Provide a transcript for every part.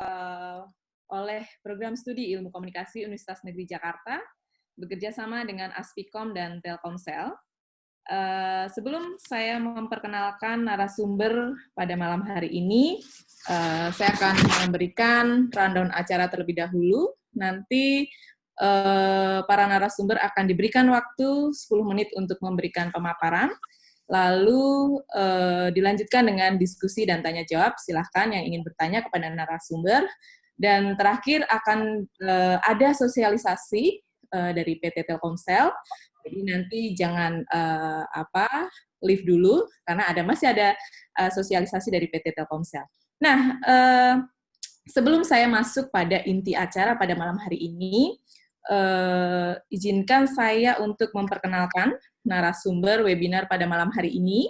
uh, oleh Program Studi Ilmu Komunikasi Universitas Negeri Jakarta, bekerja sama dengan Aspikom dan Telkomsel. Sebelum saya memperkenalkan narasumber pada malam hari ini, saya akan memberikan rundown acara terlebih dahulu. Nanti para narasumber akan diberikan waktu 10 menit untuk memberikan pemaparan, lalu dilanjutkan dengan diskusi dan tanya jawab. Silahkan yang ingin bertanya kepada narasumber. Dan terakhir akan ada sosialisasi dari PT Telkomsel. Jadi nanti jangan leave dulu karena masih ada sosialisasi dari PT Telkomsel. Nah, sebelum saya masuk pada inti acara pada malam hari ini, izinkan saya untuk memperkenalkan narasumber webinar pada malam hari ini.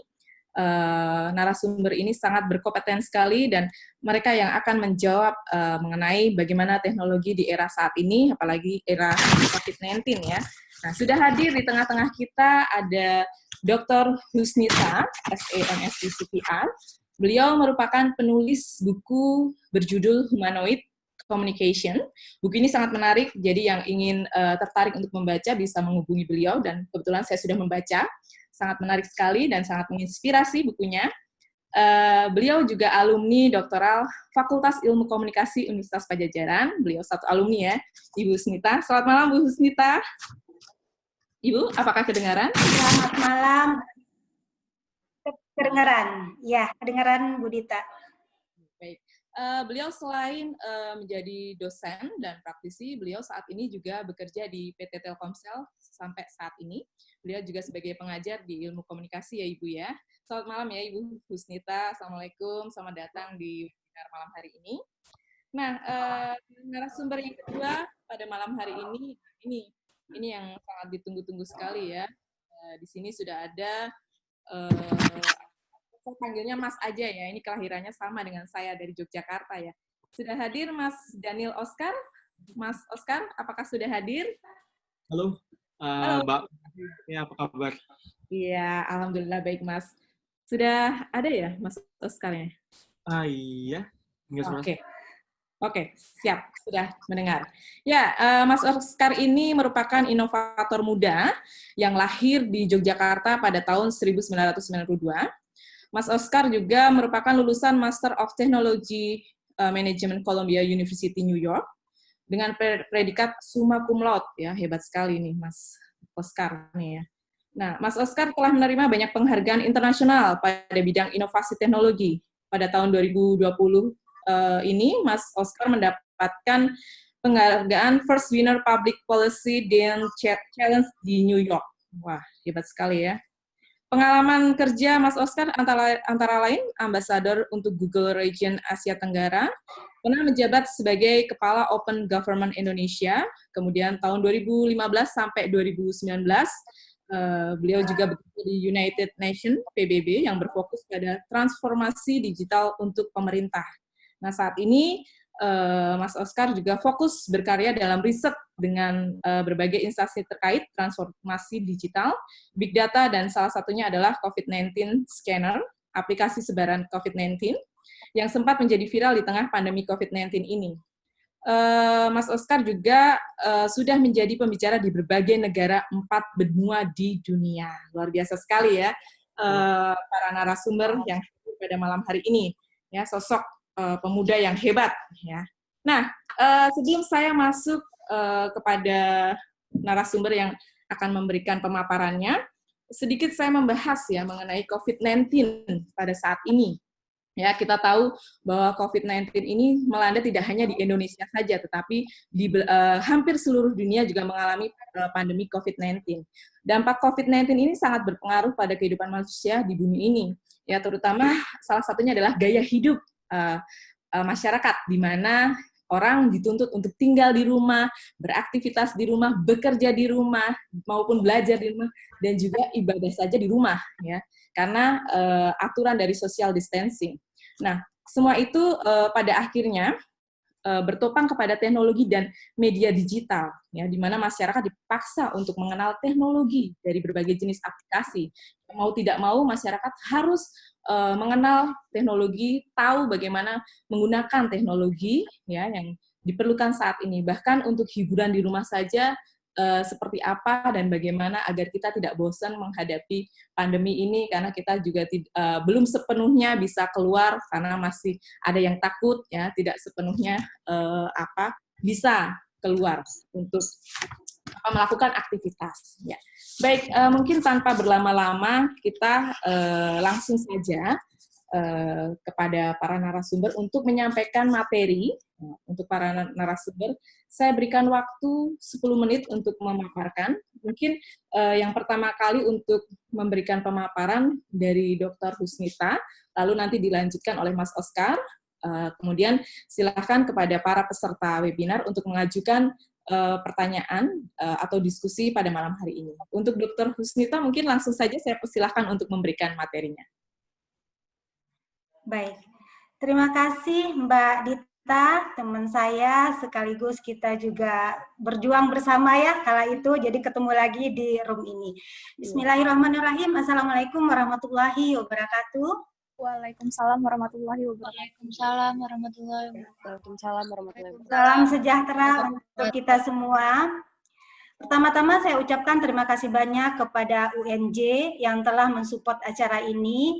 Narasumber ini sangat berkompeten sekali dan mereka yang akan menjawab mengenai bagaimana teknologi di era saat ini, apalagi era COVID-19 ya. Nah, sudah hadir di tengah-tengah kita ada Dr. Husnita, SAMSD CPR. Beliau merupakan penulis buku berjudul Humanoid Communication. Buku ini sangat menarik, jadi yang ingin tertarik untuk membaca bisa menghubungi beliau, dan kebetulan saya sudah membaca. Sangat menarik sekali dan sangat menginspirasi bukunya. Beliau juga alumni doktoral Fakultas Ilmu Komunikasi Universitas Padjadjaran. Beliau satu alumni ya, Ibu Husnita. Selamat malam, Bu Husnita. Ibu, apakah kedengaran? Selamat malam. Kedengaran, ya, kedengaran Bu Dita. Baik. Beliau selain menjadi dosen dan praktisi, beliau saat ini juga bekerja di PT Telkomsel sampai saat ini. Beliau juga sebagai pengajar di ilmu komunikasi ya Ibu ya. Selamat malam ya Ibu Husnita. Assalamualaikum, selamat datang di webinar malam hari ini. Nah, narasumber yang kedua pada malam hari ini yang sangat ditunggu-tunggu sekali ya. Di sini sudah ada saya panggilnya Mas aja ya, ini kelahirannya sama dengan saya dari Yogyakarta ya. Sudah hadir Mas Daniel Oscar. Mas Oscar, apakah sudah hadir? Halo, Halo. Mbak. Ya, apa kabar? Iya, alhamdulillah baik Mas. Sudah ada ya Mas Oscar-nya? Iya. Oke, siap, sudah mendengar. Ya, Mas Oscar ini merupakan inovator muda yang lahir di Yogyakarta pada tahun 1992. Mas Oscar juga merupakan lulusan Master of Technology Management Columbia University New York dengan predikat summa cum laude ya, hebat sekali nih Mas Oscar nih ya. Nah, Mas Oscar telah menerima banyak penghargaan internasional pada bidang inovasi teknologi. Pada tahun 2020 ini Mas Oscar mendapatkan penghargaan First Winner Public Policy Dean Challenge di New York. Wah, hebat sekali ya. Pengalaman kerja Mas Oscar antara lain ambasador untuk Google Region Asia Tenggara, pernah menjabat sebagai Kepala Open Government Indonesia, kemudian tahun 2015 sampai 2019, beliau juga bekerja di United Nations, PBB, yang berfokus pada transformasi digital untuk pemerintah. Nah, saat ini Mas Oscar juga fokus berkarya dalam riset dengan berbagai instansi terkait transformasi digital, big data, dan salah satunya adalah COVID-19 Scanner, aplikasi sebaran COVID-19, yang sempat menjadi viral di tengah pandemi COVID-19 ini. Mas Oscar juga sudah menjadi pembicara di berbagai negara 4 benua di dunia. Luar biasa sekali ya para narasumber yang hadir pada malam hari ini. Ya, sosok pemuda yang hebat ya. Nah, sebelum saya masuk kepada narasumber yang akan memberikan pemaparannya, sedikit saya membahas ya mengenai COVID-19 pada saat ini. Ya, kita tahu bahwa COVID-19 ini melanda tidak hanya di Indonesia saja, tetapi di hampir seluruh dunia juga mengalami pandemi COVID-19. Dampak COVID-19 ini sangat berpengaruh pada kehidupan manusia di bumi ini. Ya, terutama salah satunya adalah gaya hidup masyarakat, di mana orang dituntut untuk tinggal di rumah, beraktivitas di rumah, bekerja di rumah, maupun belajar di rumah, dan juga ibadah saja di rumah, ya, karena aturan dari social distancing. Nah, semua itu pada akhirnya bertopang kepada teknologi dan media digital, ya, di mana masyarakat dipaksa untuk mengenal teknologi dari berbagai jenis aplikasi. Mau tidak mau, masyarakat harus mengenal teknologi, tahu bagaimana menggunakan teknologi, ya, yang diperlukan saat ini. Bahkan untuk hiburan di rumah saja, seperti apa dan bagaimana agar kita tidak bosan menghadapi pandemi ini, karena kita juga belum sepenuhnya bisa keluar karena masih ada yang takut, ya, tidak sepenuhnya bisa keluar untuk melakukan aktivitas. Ya. Baik, mungkin tanpa berlama-lama kita langsung saja kepada para narasumber untuk menyampaikan materi. Untuk para narasumber, saya berikan waktu 10 menit untuk memaparkan. Mungkin yang pertama kali untuk memberikan pemaparan dari Dr. Husnita, lalu nanti dilanjutkan oleh Mas Oscar. Kemudian silakan kepada para peserta webinar untuk mengajukan pertanyaan atau diskusi pada malam hari ini. Untuk Dr. Husnita, mungkin langsung saja saya persilahkan untuk memberikan materinya. Baik, terima kasih Mbak Dita, teman saya, sekaligus kita juga berjuang bersama ya kala itu, jadi ketemu lagi di room ini. Bismillahirrahmanirrahim, Assalamualaikum warahmatullahi wabarakatuh. Waalaikumsalam warahmatullahi wabarakatuh. Waalaikumsalam warahmatullahi wabarakatuh. Salam sejahtera untuk kita semua. Pertama-tama saya ucapkan terima kasih banyak kepada UNJ yang telah mensupport acara ini,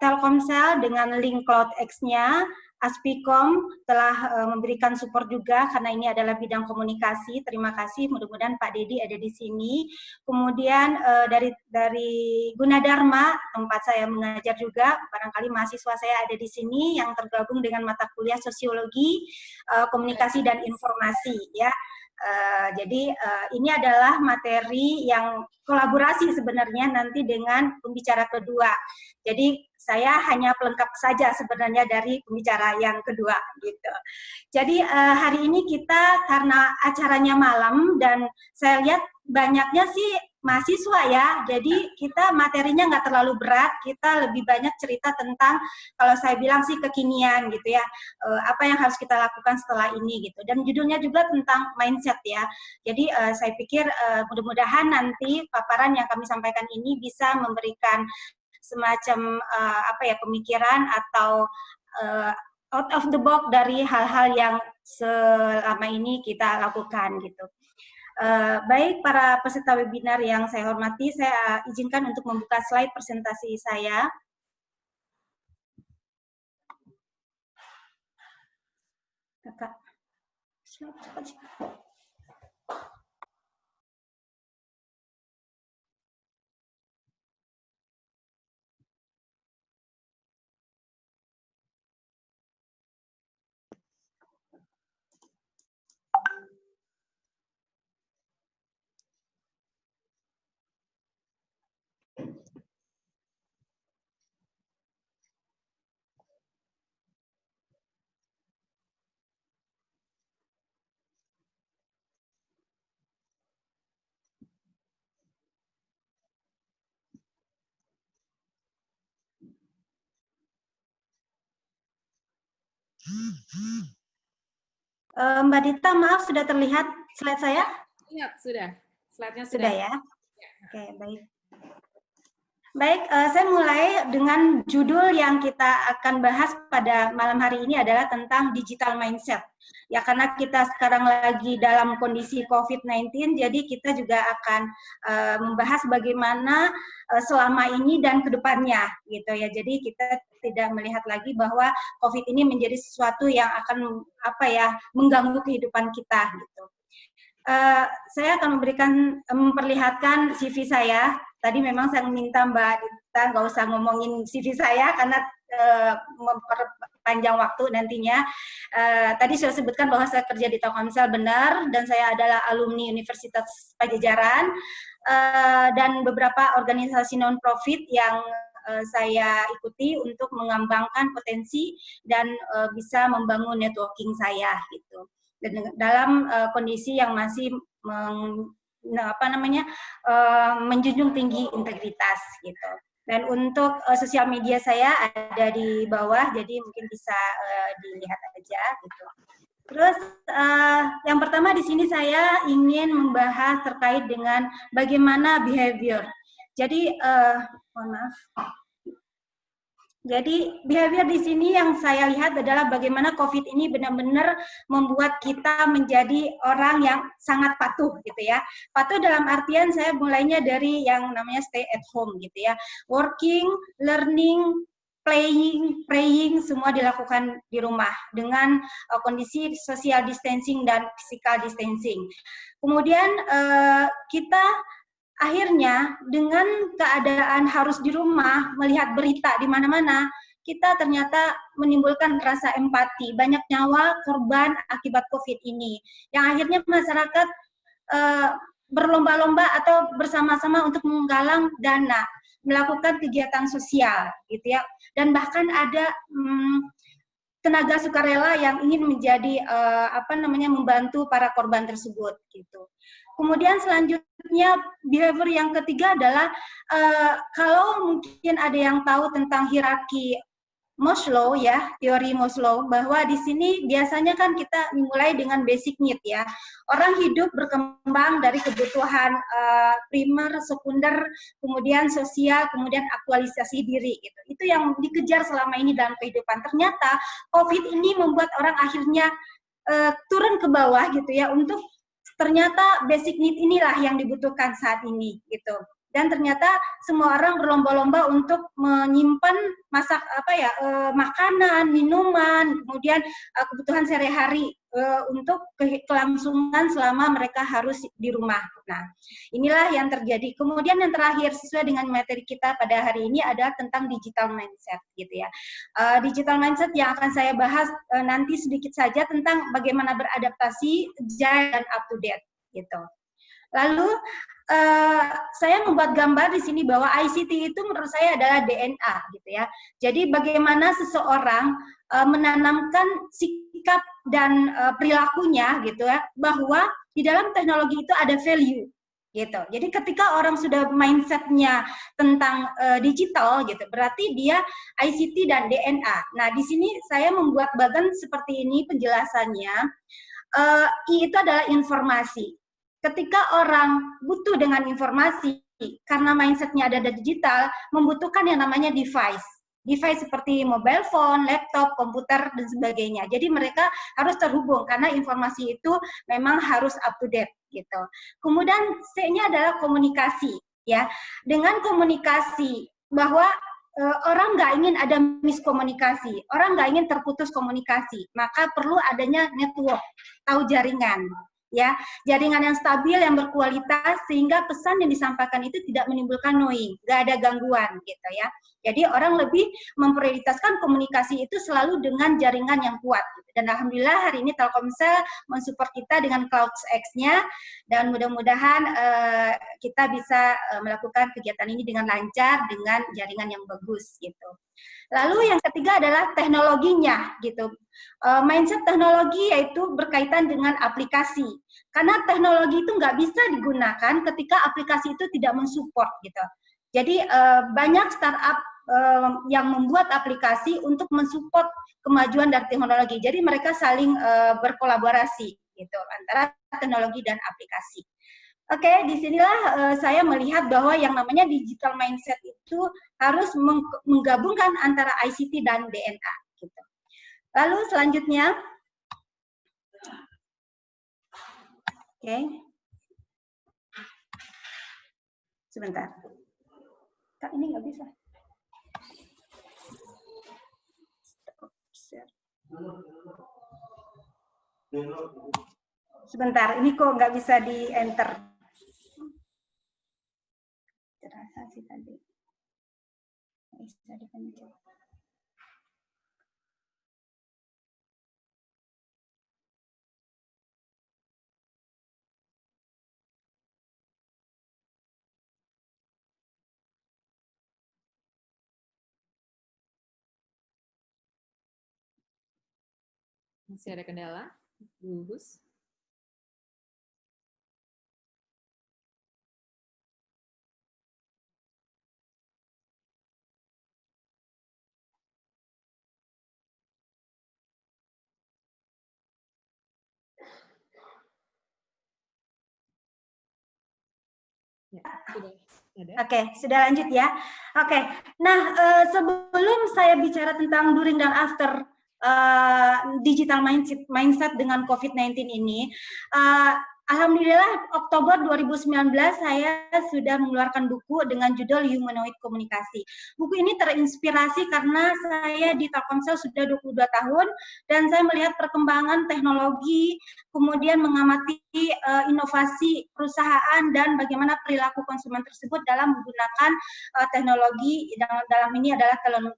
Telkomsel dengan link CloudX-nya, Aspikom telah memberikan support juga karena ini adalah bidang komunikasi. Terima kasih, mudah-mudahan Pak Dedi ada di sini. Kemudian dari Gunadarma, tempat saya mengajar juga, barangkali mahasiswa saya ada di sini yang tergabung dengan mata kuliah Sosiologi, Komunikasi dan Informasi, ya. Jadi ini adalah materi yang kolaborasi sebenarnya nanti dengan pembicara kedua. Jadi saya hanya pelengkap saja sebenarnya dari pembicara yang kedua gitu. Jadi hari ini kita karena acaranya malam dan saya lihat banyaknya sih mahasiswa ya, jadi kita materinya nggak terlalu berat, kita lebih banyak cerita tentang, kalau saya bilang sih kekinian gitu ya, apa yang harus kita lakukan setelah ini gitu, dan judulnya juga tentang mindset ya. Jadi saya pikir mudah-mudahan nanti paparan yang kami sampaikan ini bisa memberikan semacam pemikiran atau out of the box dari hal-hal yang selama ini kita lakukan gitu. Baik para peserta webinar yang saya hormati, saya izinkan untuk membuka slide presentasi saya. Kakak, cepat. Mbak Dita, maaf sudah terlihat slide saya? Iya, sudah. Slide-nya sudah ya. Oke, baik. Baik, saya mulai dengan judul yang kita akan bahas pada malam hari ini adalah tentang digital mindset. Ya, karena kita sekarang lagi dalam kondisi COVID-19, jadi kita juga akan membahas bagaimana selama ini dan ke depannya, gitu ya. Jadi kita tidak melihat lagi bahwa COVID ini menjadi sesuatu yang akan mengganggu kehidupan kita, gitu. Saya akan memperlihatkan CV saya. Tadi memang saya minta Mbak Dita nggak usah ngomongin CV saya karena memperpanjang waktu nantinya. Tadi sudah sebutkan bahwa saya kerja di Telkomsel, benar, dan saya adalah alumni Universitas Pajajaran dan beberapa organisasi non-profit yang saya ikuti untuk mengembangkan potensi dan bisa membangun networking saya gitu. Dan dalam kondisi yang masih menjunjung tinggi integritas gitu. Dan untuk sosial media saya ada di bawah, jadi mungkin bisa dilihat aja gitu. Terus yang pertama di sini saya ingin membahas terkait dengan bagaimana behavior. Jadi mohon maaf. Jadi behavior di sini yang saya lihat adalah bagaimana COVID ini benar-benar membuat kita menjadi orang yang sangat patuh gitu ya. Patuh dalam artian saya mulainya dari yang namanya stay at home gitu ya. Working, learning, playing, praying semua dilakukan di rumah dengan kondisi social distancing dan physical distancing. Kemudian kita akhirnya dengan keadaan harus di rumah, melihat berita di mana-mana, kita ternyata menimbulkan rasa empati. Banyak nyawa korban akibat COVID ini. Yang akhirnya masyarakat berlomba-lomba atau bersama-sama untuk menggalang dana, melakukan kegiatan sosial, gitu ya. Dan bahkan ada tenaga sukarela yang ingin menjadi membantu para korban tersebut, gitu. Kemudian selanjutnya behavior yang ketiga adalah kalau mungkin ada yang tahu tentang hierarki Maslow ya, teori Maslow, bahwa di sini biasanya kan kita mulai dengan basic need ya. Orang hidup berkembang dari kebutuhan primer, sekunder, kemudian sosial, kemudian aktualisasi diri gitu. Itu yang dikejar selama ini dalam kehidupan. Ternyata COVID ini membuat orang akhirnya turun ke bawah gitu ya, untuk ternyata basic need inilah yang dibutuhkan saat ini gitu. Dan ternyata semua orang berlomba-lomba untuk menyimpan makanan, minuman, kemudian kebutuhan sehari-hari untuk kelangsungan selama mereka harus di rumah. Nah, inilah yang terjadi. Kemudian yang terakhir sesuai dengan materi kita pada hari ini adalah tentang digital mindset gitu ya. Digital mindset yang akan saya bahas nanti sedikit saja tentang bagaimana beradaptasi, agile dan up to date gitu. Lalu saya membuat gambar di sini bahwa ICT itu menurut saya adalah DNA gitu ya. Jadi bagaimana seseorang menanamkan sikap dan perilakunya gitu ya, bahwa di dalam teknologi itu ada value gitu. Jadi ketika orang sudah mindsetnya tentang digital gitu, berarti dia ICT dan DNA. Nah di sini saya membuat bagan seperti ini penjelasannya. I itu adalah informasi. Ketika orang butuh dengan informasi, karena mindsetnya ada di digital, membutuhkan yang namanya device. Device seperti mobile phone, laptop, komputer, dan sebagainya. Jadi mereka harus terhubung, karena informasi itu memang harus up to date. Gitu. Kemudian C-nya adalah komunikasi. Ya, dengan komunikasi, bahwa orang nggak ingin ada miskomunikasi, orang nggak ingin terputus komunikasi, maka perlu adanya network, tahu jaringan. Ya, jaringan yang stabil, yang berkualitas, sehingga pesan yang disampaikan itu tidak menimbulkan noise, nggak ada gangguan gitu ya. Jadi orang lebih memprioritaskan komunikasi itu selalu dengan jaringan yang kuat. Gitu. Dan alhamdulillah hari ini Telkomsel mensupport kita dengan CloudX-nya, dan mudah-mudahan kita bisa melakukan kegiatan ini dengan lancar, dengan jaringan yang bagus gitu. Lalu yang ketiga adalah teknologinya gitu. Mindset teknologi yaitu berkaitan dengan aplikasi. Karena teknologi itu nggak bisa digunakan ketika aplikasi itu tidak mensupport gitu. Jadi banyak startup yang membuat aplikasi untuk mensupport kemajuan dari teknologi. Jadi mereka saling berkolaborasi gitu antara teknologi dan aplikasi. Oke, disinilah saya melihat bahwa yang namanya digital mindset itu harus menggabungkan antara ICT dan DNA. Gitu. Lalu selanjutnya, oke, sebentar. Kak, ini nggak bisa. Sebentar, ini kok nggak bisa di enter. Terasa sih tadi. Bisa dipencet. Masih ada kendala, Bu Hus? Ya, sudah ada. Oke, sudah lanjut ya. Oke, nah sebelum saya bicara tentang during dan after digital mindset dengan COVID-19 ini, alhamdulillah Oktober 2019 saya sudah mengeluarkan buku dengan judul Humanoid Komunikasi. Buku ini terinspirasi karena saya di Telkomsel sudah 22 tahun dan saya melihat perkembangan teknologi, kemudian mengamati inovasi perusahaan dan bagaimana perilaku konsumen tersebut dalam menggunakan teknologi dalam ini adalah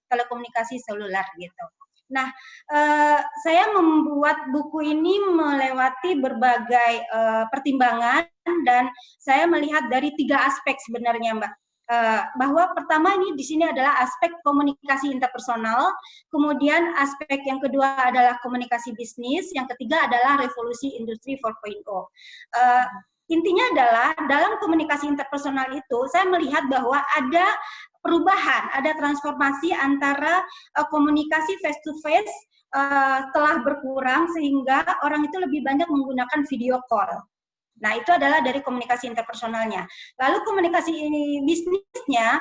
telekomunikasi seluler gitu. Nah, saya membuat buku ini melewati berbagai pertimbangan dan saya melihat dari 3 aspek sebenarnya, Mbak. Bahwa pertama ini di sini adalah aspek komunikasi interpersonal, kemudian aspek yang kedua adalah komunikasi bisnis, yang ketiga adalah revolusi industri 4.0. Intinya adalah dalam komunikasi interpersonal itu saya melihat bahwa ada perubahan, ada transformasi antara komunikasi face to face telah berkurang sehingga orang itu lebih banyak menggunakan video call. Nah, itu adalah dari komunikasi interpersonalnya. Lalu komunikasi ini bisnisnya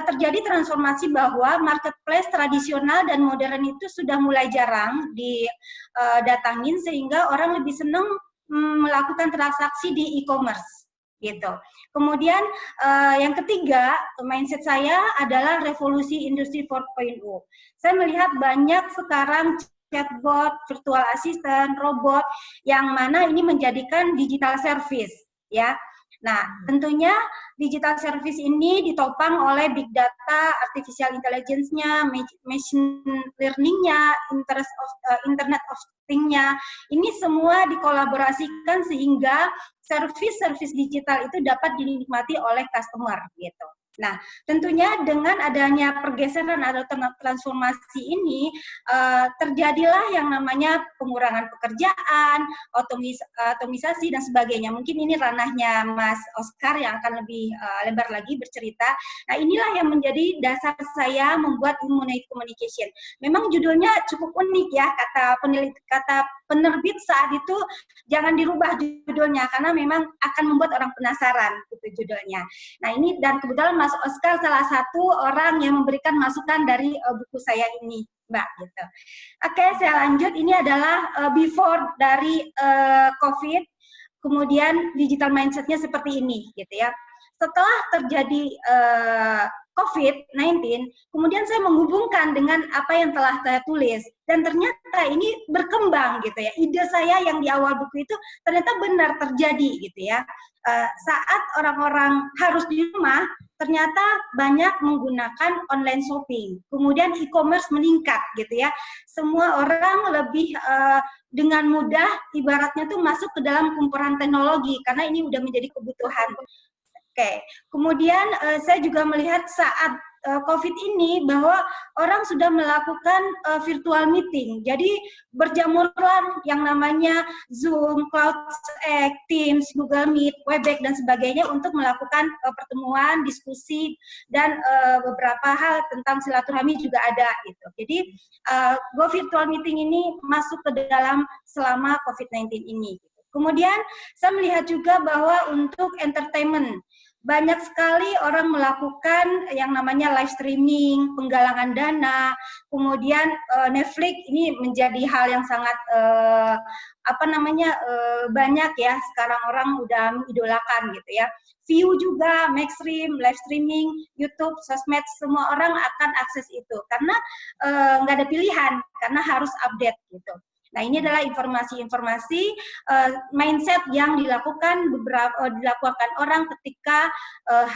terjadi transformasi bahwa marketplace tradisional dan modern itu sudah mulai jarang didatangin sehingga orang lebih senang melakukan transaksi di e-commerce gitu. Kemudian yang ketiga, mindset saya adalah revolusi industri 4.0. Saya melihat banyak sekarang chatbot, virtual assistant, robot yang mana ini menjadikan digital service ya. Nah, tentunya digital service ini ditopang oleh big data, artificial intelligence-nya, machine learning-nya, internet of thing-nya. Ini semua dikolaborasikan sehingga service-service digital itu dapat dinikmati oleh customer gitu. Nah, tentunya dengan adanya pergeseran atau transformasi ini terjadilah yang namanya pengurangan pekerjaan, otomisasi dan sebagainya. Mungkin ini ranahnya Mas Oscar yang akan lebih lebar lagi bercerita. Nah, inilah yang menjadi dasar saya membuat Humanoid Communication. Memang judulnya cukup unik ya, kata penerbit saat itu jangan dirubah judulnya karena memang akan membuat orang penasaran gitu judulnya. Nah, ini dan kebetulan Mas Oscar salah satu orang yang memberikan masukan dari buku saya ini, Mbak. Gitu. Oke, saya lanjut. Ini adalah before dari COVID, kemudian digital mindset-nya seperti ini, gitu ya. Setelah terjadi COVID-19, kemudian saya menghubungkan dengan apa yang telah saya tulis dan ternyata ini berkembang gitu ya. Ide saya yang di awal buku itu ternyata benar terjadi gitu ya. Saat orang-orang harus di rumah, ternyata banyak menggunakan online shopping. Kemudian e-commerce meningkat gitu ya. Semua orang lebih dengan mudah ibaratnya tuh masuk ke dalam kumpulan teknologi karena ini udah menjadi kebutuhan. Oke, kemudian saya juga melihat saat COVID ini bahwa orang sudah melakukan virtual meeting. Jadi berjamurlah yang namanya Zoom, CloudX, Teams, Google Meet, Webex dan sebagainya untuk melakukan pertemuan, diskusi dan beberapa hal tentang silaturahmi juga ada gitu. Jadi Go Virtual Meeting ini masuk ke dalam selama COVID-19 ini. Kemudian saya melihat juga bahwa untuk entertainment banyak sekali orang melakukan yang namanya live streaming, penggalangan dana, kemudian Netflix ini menjadi hal yang sangat banyak ya sekarang orang udah mengidolakan gitu ya. View juga, Maxstream, live streaming, YouTube, sosmed, semua orang akan akses itu karena nggak ada pilihan karena harus update gitu. Nah, ini adalah informasi-informasi mindset yang dilakukan orang ketika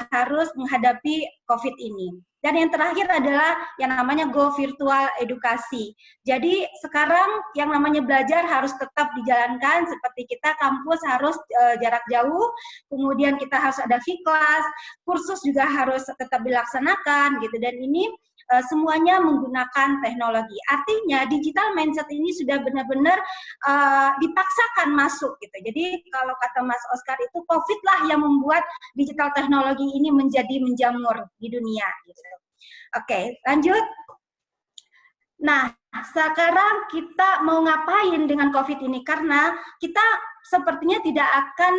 harus menghadapi COVID ini. Dan yang terakhir adalah yang namanya Go Virtual Edukasi. Jadi sekarang yang namanya belajar harus tetap dijalankan, seperti kita kampus harus jarak jauh, kemudian kita harus ada V-class, kursus juga harus tetap dilaksanakan gitu. Dan ini semuanya menggunakan teknologi. Artinya digital mindset ini sudah benar-benar dipaksakan masuk gitu. Jadi kalau kata Mas Oscar itu COVID lah yang membuat digital teknologi ini menjadi menjamur di dunia gitu. Oke, lanjut. Nah, sekarang kita mau ngapain dengan COVID ini? Karena kita sepertinya tidak akan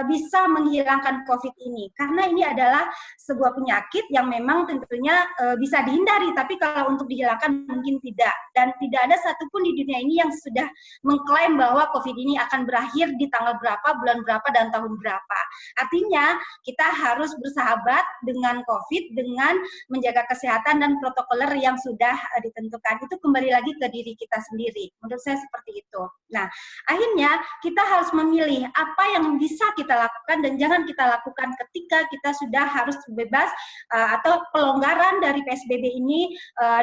bisa menghilangkan COVID ini. Karena ini adalah sebuah penyakit yang memang tentunya bisa dihindari, tapi kalau untuk dihilangkan mungkin tidak. Dan tidak ada satupun di dunia ini yang sudah mengklaim bahwa COVID ini akan berakhir di tanggal berapa, bulan berapa, dan tahun berapa. Artinya, kita harus bersahabat dengan COVID dengan menjaga kesehatan dan protokoler yang sudah ditentukan. Itu kembali lagi ke diri kita sendiri. Menurut saya seperti itu. Nah, akhirnya kita harus memilih apa yang bisa kita lakukan dan jangan kita lakukan ketika kita sudah harus bebas atau pelonggaran dari PSBB ini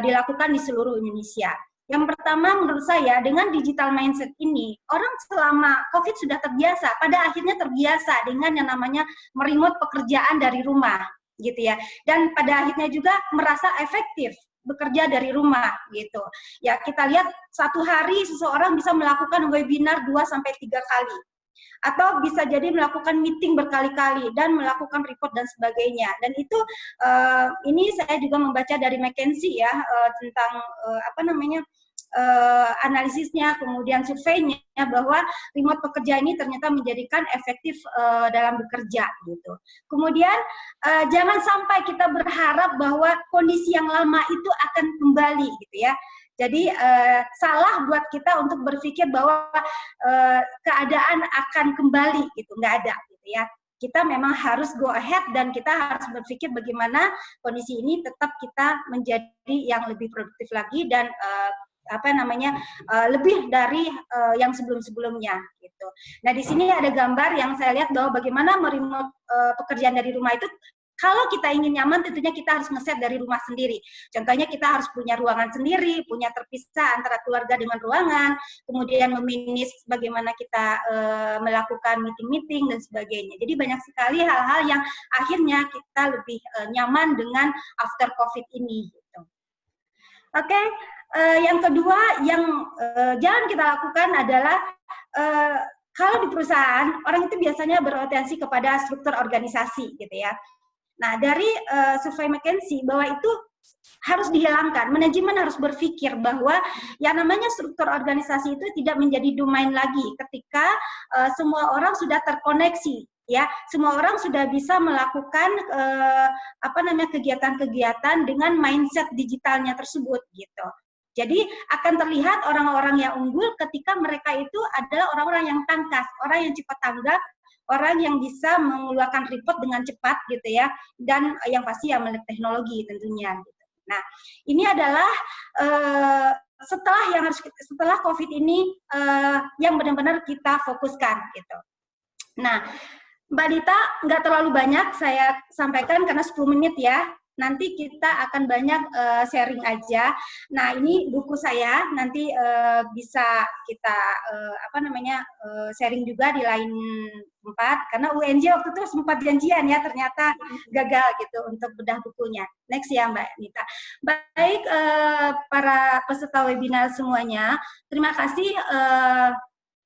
dilakukan di seluruh Indonesia. Yang pertama menurut saya dengan digital mindset ini, orang selama COVID sudah terbiasa, pada akhirnya terbiasa dengan yang namanya meremote pekerjaan dari rumah, gitu ya. Dan pada akhirnya juga merasa efektif bekerja dari rumah gitu. Ya, kita lihat satu hari seseorang bisa melakukan webinar 2-3 kali. Atau bisa jadi melakukan meeting berkali-kali dan melakukan report dan sebagainya. Dan itu ini saya juga membaca dari McKinsey ya tentang analisisnya, kemudian surveinya bahwa remote pekerja ini ternyata menjadikan efektif dalam bekerja gitu. Kemudian jangan sampai kita berharap bahwa kondisi yang lama itu akan kembali gitu ya. Jadi salah buat kita untuk berpikir bahwa keadaan akan kembali gitu, nggak ada gitu ya. Kita memang harus go ahead dan kita harus berpikir bagaimana kondisi ini tetap kita menjadi yang lebih produktif lagi dan lebih dari yang sebelum-sebelumnya gitu. Nah, di sini ada gambar yang saya lihat bahwa bagaimana meremote pekerjaan dari rumah itu. Kalau kita ingin nyaman, tentunya kita harus ngeset dari rumah sendiri. Contohnya kita harus punya ruangan sendiri, punya terpisah antara keluarga dengan ruangan, kemudian memanage bagaimana kita melakukan meeting-meeting dan sebagainya. Jadi banyak sekali hal-hal yang akhirnya kita lebih nyaman dengan after COVID ini. Gitu. Oke, yang kedua yang jangan kita lakukan adalah kalau di perusahaan, orang itu biasanya berorientasi kepada struktur organisasi gitu ya. Nah, dari survei McKinsey bahwa itu harus dihilangkan. Manajemen harus berpikir bahwa yang namanya struktur organisasi itu tidak menjadi domain lagi ketika semua orang sudah terkoneksi, ya. Semua orang sudah bisa melakukan kegiatan-kegiatan dengan mindset digitalnya tersebut gitu. Jadi akan terlihat orang-orang yang unggul ketika mereka itu adalah orang-orang yang tangkas, orang yang cepat tanggap, orang yang bisa mengeluarkan report dengan cepat gitu ya, dan yang pasti yang melek teknologi tentunya. Gitu. Nah, ini adalah setelah COVID ini yang benar-benar kita fokuskan gitu. Nah, Mbak Dita, nggak terlalu banyak saya sampaikan karena 10 menit ya. Nanti kita akan banyak sharing aja. Nah, ini buku saya, nanti bisa kita sharing juga di lain tempat, karena UNJ waktu itu sempat janjian ya, ternyata gagal gitu untuk bedah bukunya. Next ya Mbak Nita. Baik, para peserta webinar semuanya, terima kasih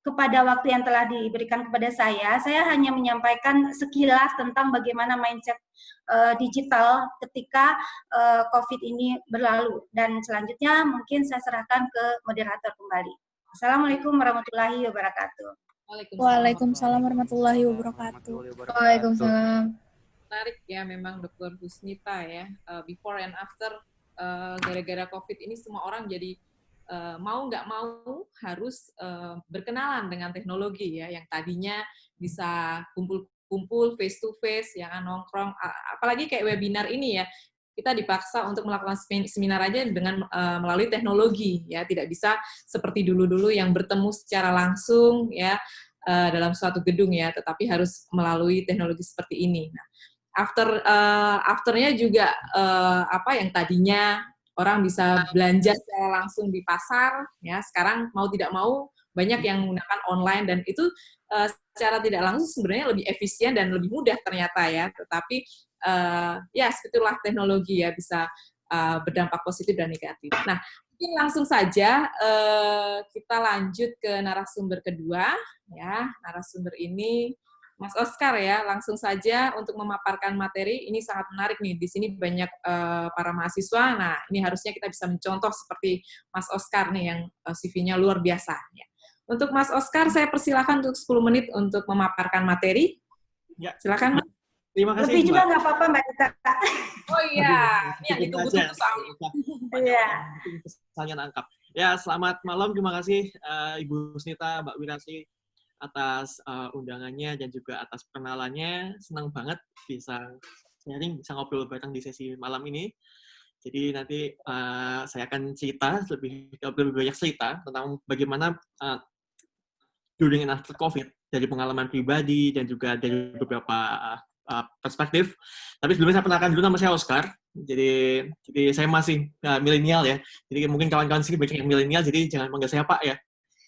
kepada waktu yang telah diberikan kepada saya hanya menyampaikan sekilas tentang bagaimana mindset digital ketika COVID ini berlalu. Dan selanjutnya mungkin saya serahkan ke moderator kembali. Assalamualaikum warahmatullahi wabarakatuh. Waalaikumsalam warahmatullahi wabarakatuh. Waalaikumsalam. Menarik ya memang Dr. Husnita ya. Before and after gara-gara COVID ini semua orang jadi mau nggak mau harus berkenalan dengan teknologi ya, yang tadinya bisa kumpul face to face, yang nongkrong, apalagi kayak webinar ini ya, kita dipaksa untuk melakukan seminar aja dengan melalui teknologi ya, tidak bisa seperti dulu-dulu yang bertemu secara langsung ya dalam suatu gedung ya, tetapi harus melalui teknologi seperti ini. Nah, afternya juga yang tadinya orang bisa belanja secara langsung di pasar, ya sekarang mau tidak mau banyak yang menggunakan online, dan itu secara tidak langsung sebenarnya lebih efisien dan lebih mudah ternyata ya. Tetapi ya itulah teknologi ya, bisa berdampak positif dan negatif. Nah, mungkin langsung saja kita lanjut ke narasumber kedua ya. Narasumber ini Mas Oscar ya, langsung saja untuk memaparkan materi. Ini sangat menarik nih. Di sini banyak para mahasiswa. Nah, ini harusnya kita bisa mencontoh seperti Mas Oscar nih yang CV-nya luar biasa. Ya. Untuk Mas Oscar, saya persilakan untuk 10 menit untuk memaparkan materi. Ya. Silakan, Mas. Terima kasih, Lebih juga Mbak. nggak apa-apa, Mbak Rita. Oh iya, ini yang ditunggu-tunggu soalnya. Iya. Pesannya nangkap. Ya, selamat malam. Terima kasih Ibu Snita, Mbak Wirasi atas undangannya dan juga atas perkenalannya. Senang banget bisa sharing, bisa ngobrol bareng di sesi malam ini. Jadi nanti saya akan cerita lebih banyak cerita tentang bagaimana during and after COVID dari pengalaman pribadi dan juga dari beberapa perspektif. Tapi sebelumnya saya perkenalkan dulu, nama saya Oscar. Jadi saya masih milenial ya. Jadi mungkin kawan-kawan sini banyak yang milenial, jadi jangan panggil saya Pak ya.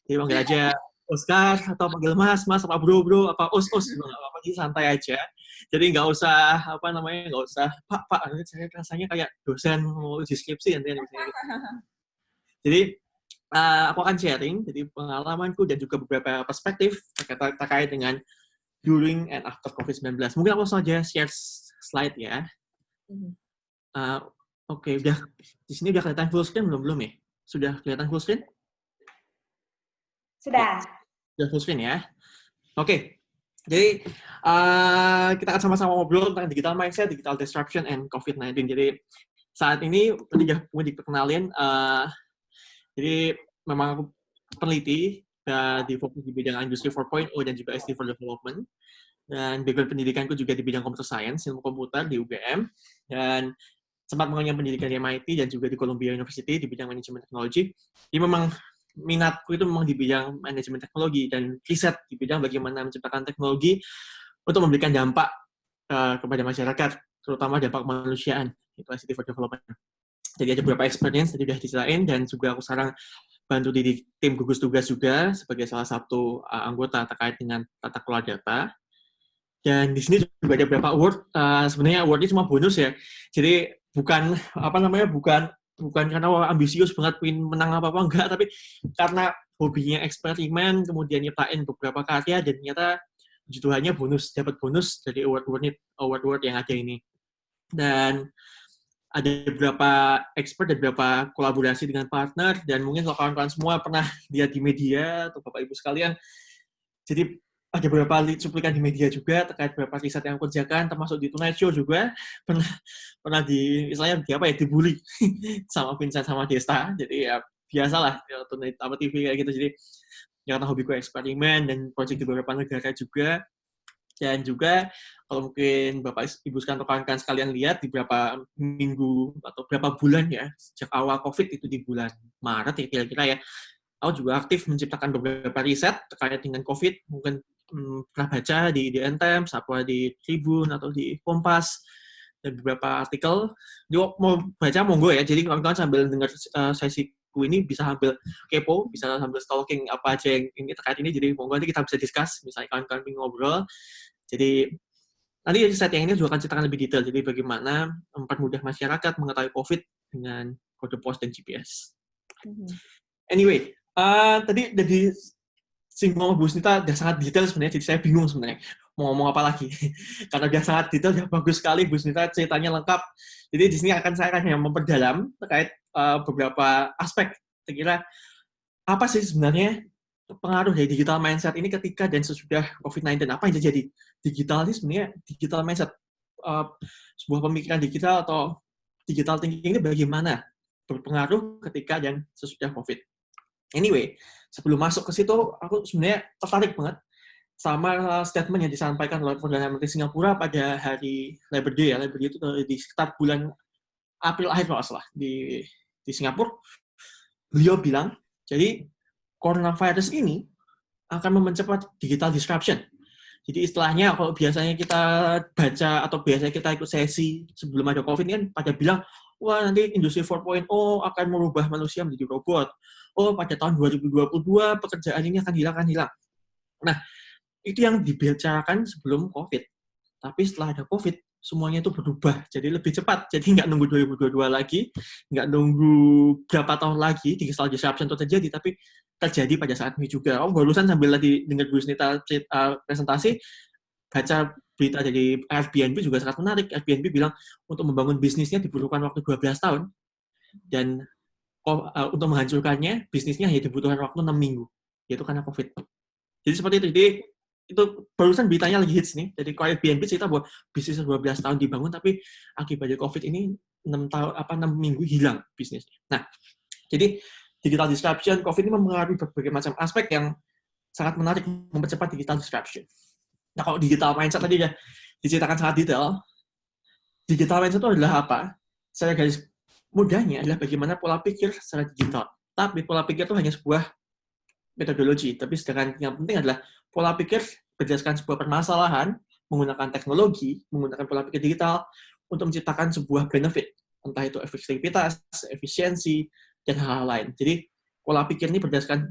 Jadi panggil aja Oscar atau panggil Mas, apa Bro, apa Us juga nggak apa-apa. Jadi santai aja. Jadi nggak usah nggak usah Pak. Saya rasanya kayak dosen mau deskripsi nanti. Jadi aku akan sharing jadi pengalamanku dan juga beberapa perspektif terkait dengan during and after COVID-19. Mungkin aku langsung aja share slide ya. Oke, udah di sini udah kelihatan full screen belum ya? Sudah kelihatan full screen? Sudah. Sudah full screen ya. Oke. Jadi kita akan sama-sama ngobrol tentang digital mindset, digital disruption, and COVID-19. Jadi saat ini tadi udah diperkenalin. Jadi memang aku peneliti di fokus di bidang industri 4.0 dan juga SD for Development. Dan background pendidikanku juga di bidang computer science, ilmu komputer di UGM. Dan sempat mengenyam pendidikan di MIT dan juga di Columbia University di bidang manajemen teknologi. Jadi memang minatku itu memang di bidang manajemen teknologi dan riset di bidang bagaimana menciptakan teknologi untuk memberikan dampak kepada masyarakat, terutama dampak kemanusiaan, itu SD for Development. Jadi ada beberapa experience tadi sudah diceritain dan juga aku sekarang bantu di tim gugus tugas juga sebagai salah satu anggota terkait dengan tata kelola data. Dan di sini juga ada beberapa award. Sebenarnya awardnya cuma bonus ya. Jadi bukan bukan karena ambisius banget pengen menang apa enggak, tapi karena hobinya eksperimen, kemudian nyiptain beberapa karya dan ternyata puji Tuhannya dapat bonus dari award yang ada ini. Dan ada beberapa expert dan beberapa kolaborasi dengan partner, dan mungkin kalau kawan-kawan semua pernah lihat di media atau Bapak Ibu sekalian, jadi ada beberapa cuplikan di media juga terkait beberapa riset yang aku kerjakan, termasuk di Tonight Show juga pernah dibully sama Vincent sama Desta. Jadi ya biasalah ya, Tonight TV kayak gitu. Jadi ya, karena hobiku eksperimen dan proyek di beberapa negara juga. Dan juga kalau mungkin Bapak Ibu sekalian atau kawan-kawan sekalian lihat di beberapa minggu atau beberapa bulan ya, sejak awal COVID itu di bulan Maret ya kira-kira ya, aku juga aktif menciptakan beberapa riset terkait dengan COVID. Mungkin pernah baca di The Times, apa di Tribun atau di Kompas, dan beberapa artikel. Jadi mau baca monggo ya, jadi kawan-kawan sambil dengar sesiku ini bisa sambil kepo, bisa sambil stalking apa aja yang ini terkait ini, jadi monggo nanti kita bisa discuss, misalnya kawan-kawan ingin ngobrol. Jadi nanti riset yang ini juga akan ceritakan lebih detail, jadi bagaimana mempermudah masyarakat mengetahui COVID dengan kode pos dan GPS. Anyway, tadi dari singgung Bu Snita udah sangat detail sebenarnya, jadi saya bingung sebenarnya mau ngomong apa lagi. Karena udah sangat detail, udah bagus sekali Bu Snita, ceritanya lengkap. Jadi di sini saya akan hanya memperdalam terkait beberapa aspek. Kira-kira apa sih sebenarnya pengaruh dari digital mindset ini ketika dan sesudah COVID-19? Apa yang terjadi? Digital ini sebenarnya digital mindset, sebuah pemikiran digital atau digital thinking ini bagaimana berpengaruh ketika dan sesudah COVID. Anyway, sebelum masuk ke situ, aku sebenarnya tertarik banget sama statement yang disampaikan oleh Perdana Menteri Singapura pada hari Labor Day. Labor Day itu di sekitar bulan April akhir kalau salah di Singapura. Beliau bilang, jadi coronavirus ini akan mempercepat digital disruption. Jadi istilahnya kalau biasanya kita baca atau biasanya kita ikut sesi sebelum ada COVID ini kan pada bilang, wah nanti industri 4.0 akan merubah manusia menjadi robot. Oh pada tahun 2022 pekerjaan ini akan hilang. Nah itu yang dibicarakan sebelum COVID. Tapi setelah ada COVID semuanya itu berubah jadi lebih cepat. Jadi nggak nunggu 2022 lagi, nggak nunggu berapa tahun lagi digital disruption itu terjadi, tapi terjadi pada saat ini juga. Barusan sambil lagi dengar Bu Snita presentasi, baca berita dari Airbnb juga sangat menarik. Airbnb bilang untuk membangun bisnisnya dibutuhkan waktu 12 tahun, dan untuk menghancurkannya, bisnisnya hanya dibutuhkan waktu 6 minggu, yaitu karena COVID. Jadi seperti itu. Jadi itu barusan beritanya lagi hits nih. Jadi kalau Airbnb cerita bahwa bisnisnya 12 tahun dibangun, tapi akibat dari COVID ini 6 minggu hilang bisnisnya. Nah, jadi digital disruption, COVID ini mempengaruhi berbagai macam aspek yang sangat menarik mempercepat digital disruption. Nah, kalau digital mindset tadi ya diceritakan sangat detail. Digital mindset itu adalah apa? Secara garis mudahnya adalah bagaimana pola pikir secara digital. Tapi pola pikir itu hanya sebuah metodologi. Tapi sedangkan yang penting adalah pola pikir berdasarkan sebuah permasalahan, menggunakan teknologi, menggunakan pola pikir digital untuk menciptakan sebuah benefit. Entah itu efektivitas, efisiensi, dan hal-hal lain. Jadi pola pikir ini berdasarkan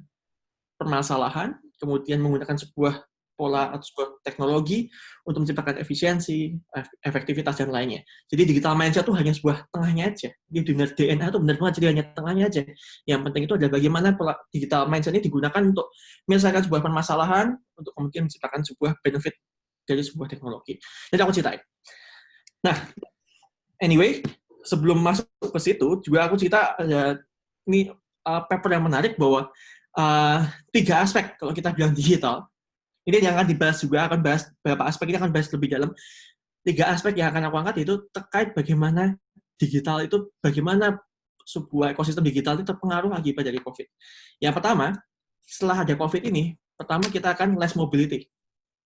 permasalahan, kemudian menggunakan sebuah pola atau sebuah teknologi untuk menciptakan efisiensi, efektivitas, dan lainnya. Jadi digital mindset itu hanya sebuah tengahnya aja. Di dunia DNA itu benar-benar jadi hanya tengahnya aja. Yang penting itu adalah bagaimana pola digital mindset ini digunakan untuk menyelesaikan sebuah permasalahan, untuk kemudian menciptakan sebuah benefit dari sebuah teknologi. Jadi aku ceritain. Nah, anyway, sebelum masuk ke situ, juga aku cerita ini paper yang menarik bahwa 3 aspek kalau kita bilang digital. Ini yang akan dibahas juga, akan bahas beberapa aspek, ini akan bahas lebih dalam. 3 aspek yang akan aku angkat itu terkait bagaimana digital itu, bagaimana sebuah ekosistem digital itu terpengaruh akibat dari COVID. Yang pertama, setelah ada COVID ini, pertama kita akan less mobility,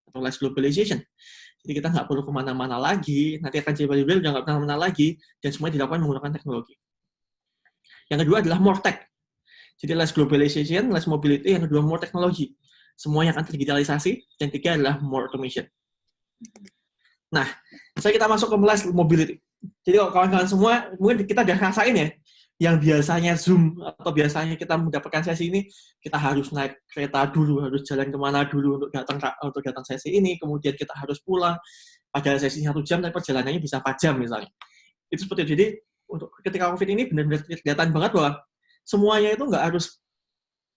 atau less globalization. Jadi kita nggak perlu kemana-mana lagi, nanti akan udah nggak kemana-mana lagi, dan semuanya dilakukan menggunakan teknologi. Yang kedua adalah more tech. Jadi less globalization, less mobility, yang kedua more teknologi. Semuanya akan terdigitalisasi, dan 3 adalah more automation. Nah, setelah kita masuk ke less mobility. Jadi kalau kawan-kawan semua, mungkin kita udah rasain ya, yang biasanya Zoom, atau biasanya kita mendapatkan sesi ini, kita harus naik kereta dulu, harus jalan kemana dulu untuk datang sesi ini, kemudian kita harus pulang, pada sesi 1 jam, tapi perjalanannya bisa 4 jam misalnya. Itu seperti itu. Jadi, untuk ketika COVID ini benar-benar kelihatan banget bahwa semuanya itu nggak harus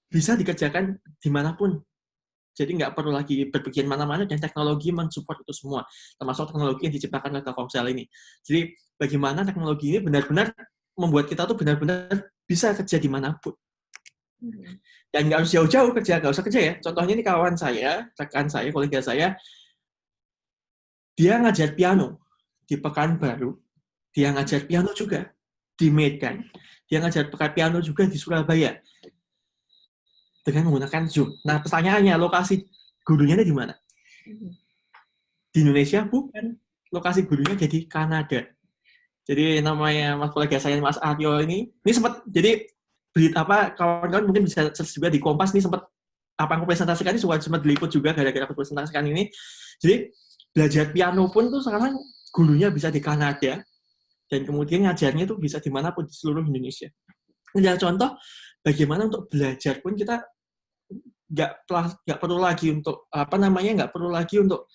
bisa dikerjakan dimanapun. Jadi nggak perlu lagi berpergian mana-mana, dan teknologi mensupport itu semua, termasuk teknologi yang diciptakan oleh Telkomsel ini. Jadi bagaimana teknologi ini benar-benar membuat kita tuh benar-benar bisa kerja dimanapun. Dan nggak harus jauh-jauh kerja, nggak usah kerja ya. Contohnya ini kawan saya, rekan saya, kolega saya, dia ngajar piano di Pekanbaru, dia ngajar piano juga di Medan, dia ngajar piano juga di Surabaya, dengan menggunakan Zoom. Nah, pertanyaannya, lokasi gurunya di mana? Di Indonesia? Bukan. Lokasi gurunya jadi Kanada. Jadi namanya mas kolega saya, Mas Aryo ini sempat, jadi berita apa, kawan-kawan mungkin bisa search juga di Kompas, ini sempat, apa yang aku presentasikan ini sempat diliput juga gara-gara aku presentasikan ini. Jadi belajar piano pun tuh sekarang gurunya bisa di Kanada, dan kemudian ngajarnya tuh bisa dimanapun di seluruh Indonesia. Ini adalah contoh bagaimana untuk belajar pun kita nggak perlu lagi untuk nggak perlu lagi untuk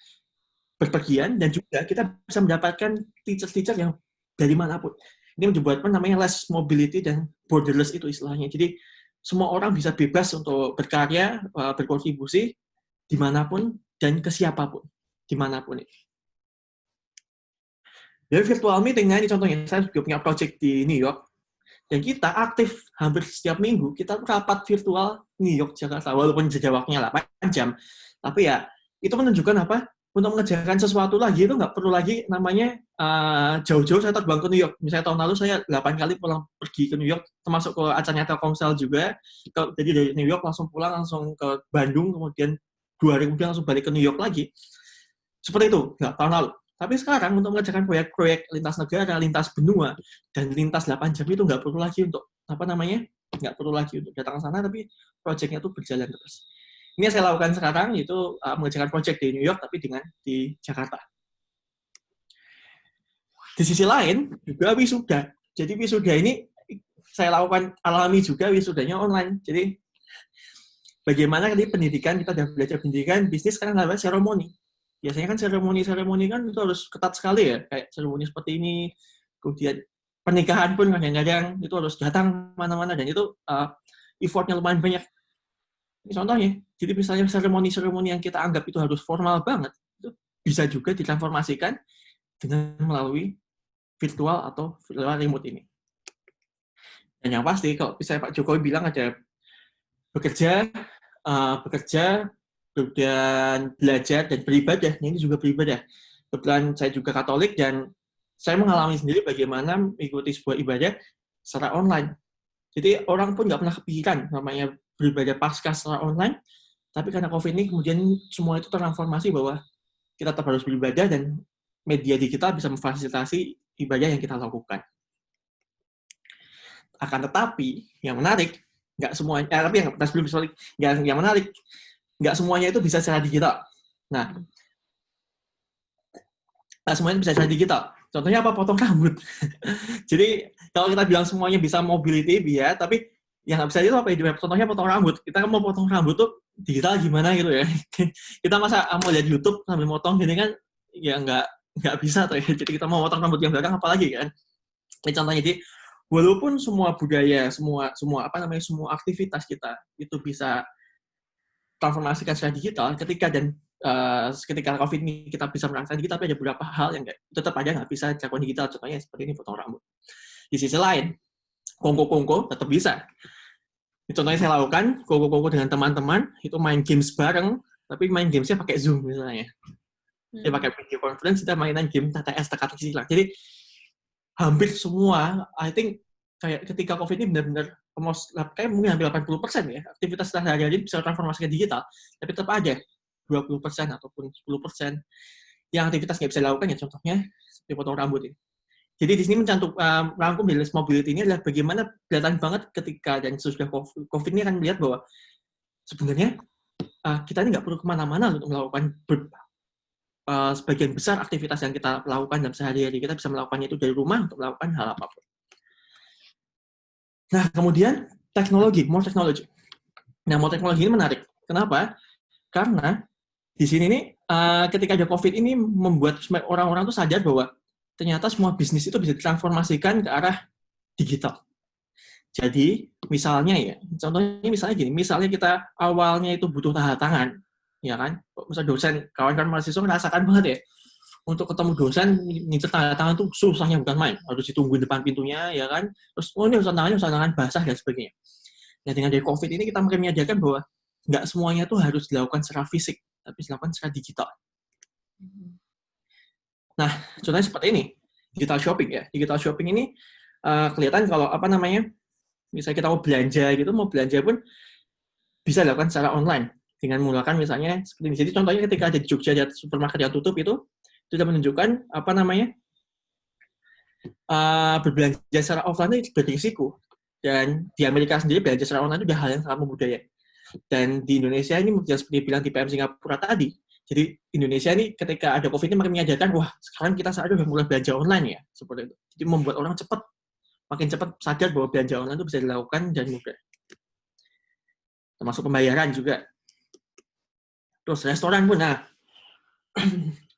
berpergian, dan juga kita bisa mendapatkan teacher yang dari manapun. Ini membuat namanya less mobility dan borderless itu istilahnya. Jadi semua orang bisa bebas untuk berkarya, berkontribusi dimanapun dan ke siapapun, dimanapun itu. Dari virtual meeting, nah ini contohnya, saya juga punya project di New York, dan kita aktif hampir setiap minggu, kita rapat virtual New York, Jakarta, walaupun jeda waktunya 8 jam. Tapi ya, itu menunjukkan apa? Untuk mengerjakan sesuatu lagi, itu nggak perlu lagi namanya jauh-jauh saya terbang ke New York. Misalnya tahun lalu saya 8 kali pergi ke New York, termasuk ke acaranya Telkomsel juga. Jadi dari New York langsung pulang, langsung ke Bandung, kemudian 2 hari kemudian langsung balik ke New York lagi. Seperti itu, nggak tahun lalu. Tapi sekarang untuk mengerjakan proyek-proyek lintas negara, lintas benua, dan lintas 8 jam itu nggak perlu lagi untuk nggak perlu lagi untuk datang ke sana, tapi proyeknya itu berjalan terus. Ini yang saya lakukan sekarang, yaitu mengerjakan proyek di New York, tapi di Jakarta. Di sisi lain, juga wisuda. Jadi wisuda ini saya lakukan alami juga, wisudanya online. Jadi bagaimana tadi pendidikan, kita sudah belajar pendidikan, bisnis sekarang adalah seremoni. Biasanya kan seremoni kan itu harus ketat sekali ya, kayak seremoni seperti ini, kemudian pernikahan pun kadang-kadang itu harus datang mana-mana, dan itu effortnya lumayan banyak. Ini contohnya, jadi misalnya seremoni yang kita anggap itu harus formal banget, itu bisa juga ditransformasikan dengan melalui virtual atau virtual remote ini. Dan yang pasti, kalau misalnya Pak Jokowi bilang ada bekerja, kemudian belajar dan beribadah. Nah, ini juga beribadah. Kebetulan saya juga Katolik dan saya mengalami sendiri bagaimana mengikuti sebuah ibadah secara online. Jadi orang pun nggak pernah kepikiran namanya beribadah Paskah secara online, tapi karena COVID ini kemudian semua itu transformasi bahwa kita tetap harus beribadah dan media digital bisa memfasilitasi ibadah yang kita lakukan. Akan tetapi yang menarik, nggak semuanya, tapi yang menarik, nggak semuanya itu bisa secara digital. Nah, nggak semuanya bisa secara digital. Contohnya apa? Potong rambut. Jadi kalau kita bilang semuanya bisa mobility, ya, tapi yang nggak bisa itu apa? Contohnya potong rambut. Kita kan mau potong rambut tuh digital gimana gitu ya? Kita masa mau lihat YouTube sambil motong gini kan? Ya nggak bisa tuh. Ya. Jadi kita mau potong rambut yang belakang apalagi kan? Ini contohnya. Jadi walaupun semua budaya, semua aktivitas kita itu bisa transformasikan secara digital, ketika COVID ini kita bisa merasakan digital, tapi ada beberapa hal yang tetap aja nggak bisa dilakukan digital, contohnya seperti ini potong rambut. Di sisi lain, kongko tetap bisa. Contohnya saya lakukan, kongko dengan teman-teman, itu main games bareng, tapi main gamesnya pakai Zoom misalnya. Dia pakai video conference, kita mainan game TTS, teka-teki silang. Jadi, hampir semua, I think, kayak ketika COVID ini benar-benar kayak mungkin hampir 80% ya, aktivitas sehari-hari bisa transformasi ke digital, tapi tetap aja 20% ataupun 10% yang aktivitas nggak bisa dilakukan, ya contohnya seperti potong rambut ini. Jadi di sini merangkum dari list mobility ini adalah bagaimana kelihatan banget ketika dan sesudah COVID ini akan melihat bahwa sebenarnya kita ini nggak perlu kemana-mana untuk melakukan sebagian besar aktivitas yang kita lakukan dalam sehari-hari. Kita bisa melakukannya itu dari rumah untuk melakukan hal apapun. Nah, kemudian more teknologi. Nah, more teknologi ini menarik. Kenapa? Karena di sini nih, ketika ada COVID ini membuat orang-orang tuh sadar bahwa ternyata semua bisnis itu bisa ditransformasikan ke arah digital. Jadi, misalnya gini, misalnya kita awalnya itu butuh tanda tangan, ya kan? Misalnya dosen, kawan-kawan mahasiswa merasakan banget ya, untuk ketemu dosen, ngincer tanda tangan itu susahnya bukan main. Harus ditunggu depan pintunya, ya kan? Terus, ini urusan tangan basah, dan sebagainya. Nah, dengan dari COVID ini, kita makin menyadari bahwa nggak semuanya itu harus dilakukan secara fisik, tapi dilakukan secara digital. Nah, contohnya seperti ini. Digital shopping, ya. Digital shopping ini kelihatan kalau, misalnya kita mau belanja pun bisa dilakukan secara online. Dengan menggunakan misalnya, seperti ini. Jadi, contohnya ketika ada di Jogja, ada supermarket yang tutup itu sudah menunjukkan berbelanja secara offline itu berisiko. Dan di Amerika sendiri belanja secara online itu udah hal yang sangat membudaya. Dan di Indonesia ini yang seperti bilang di PM Singapura tadi. Jadi Indonesia ini ketika ada COVID ini makin menyadarkan, wah sekarang kita saat udah mulai belanja online ya, seperti itu. Jadi membuat orang makin cepat sadar bahwa belanja online itu bisa dilakukan dan mudah. Termasuk pembayaran juga. Terus restoran pun,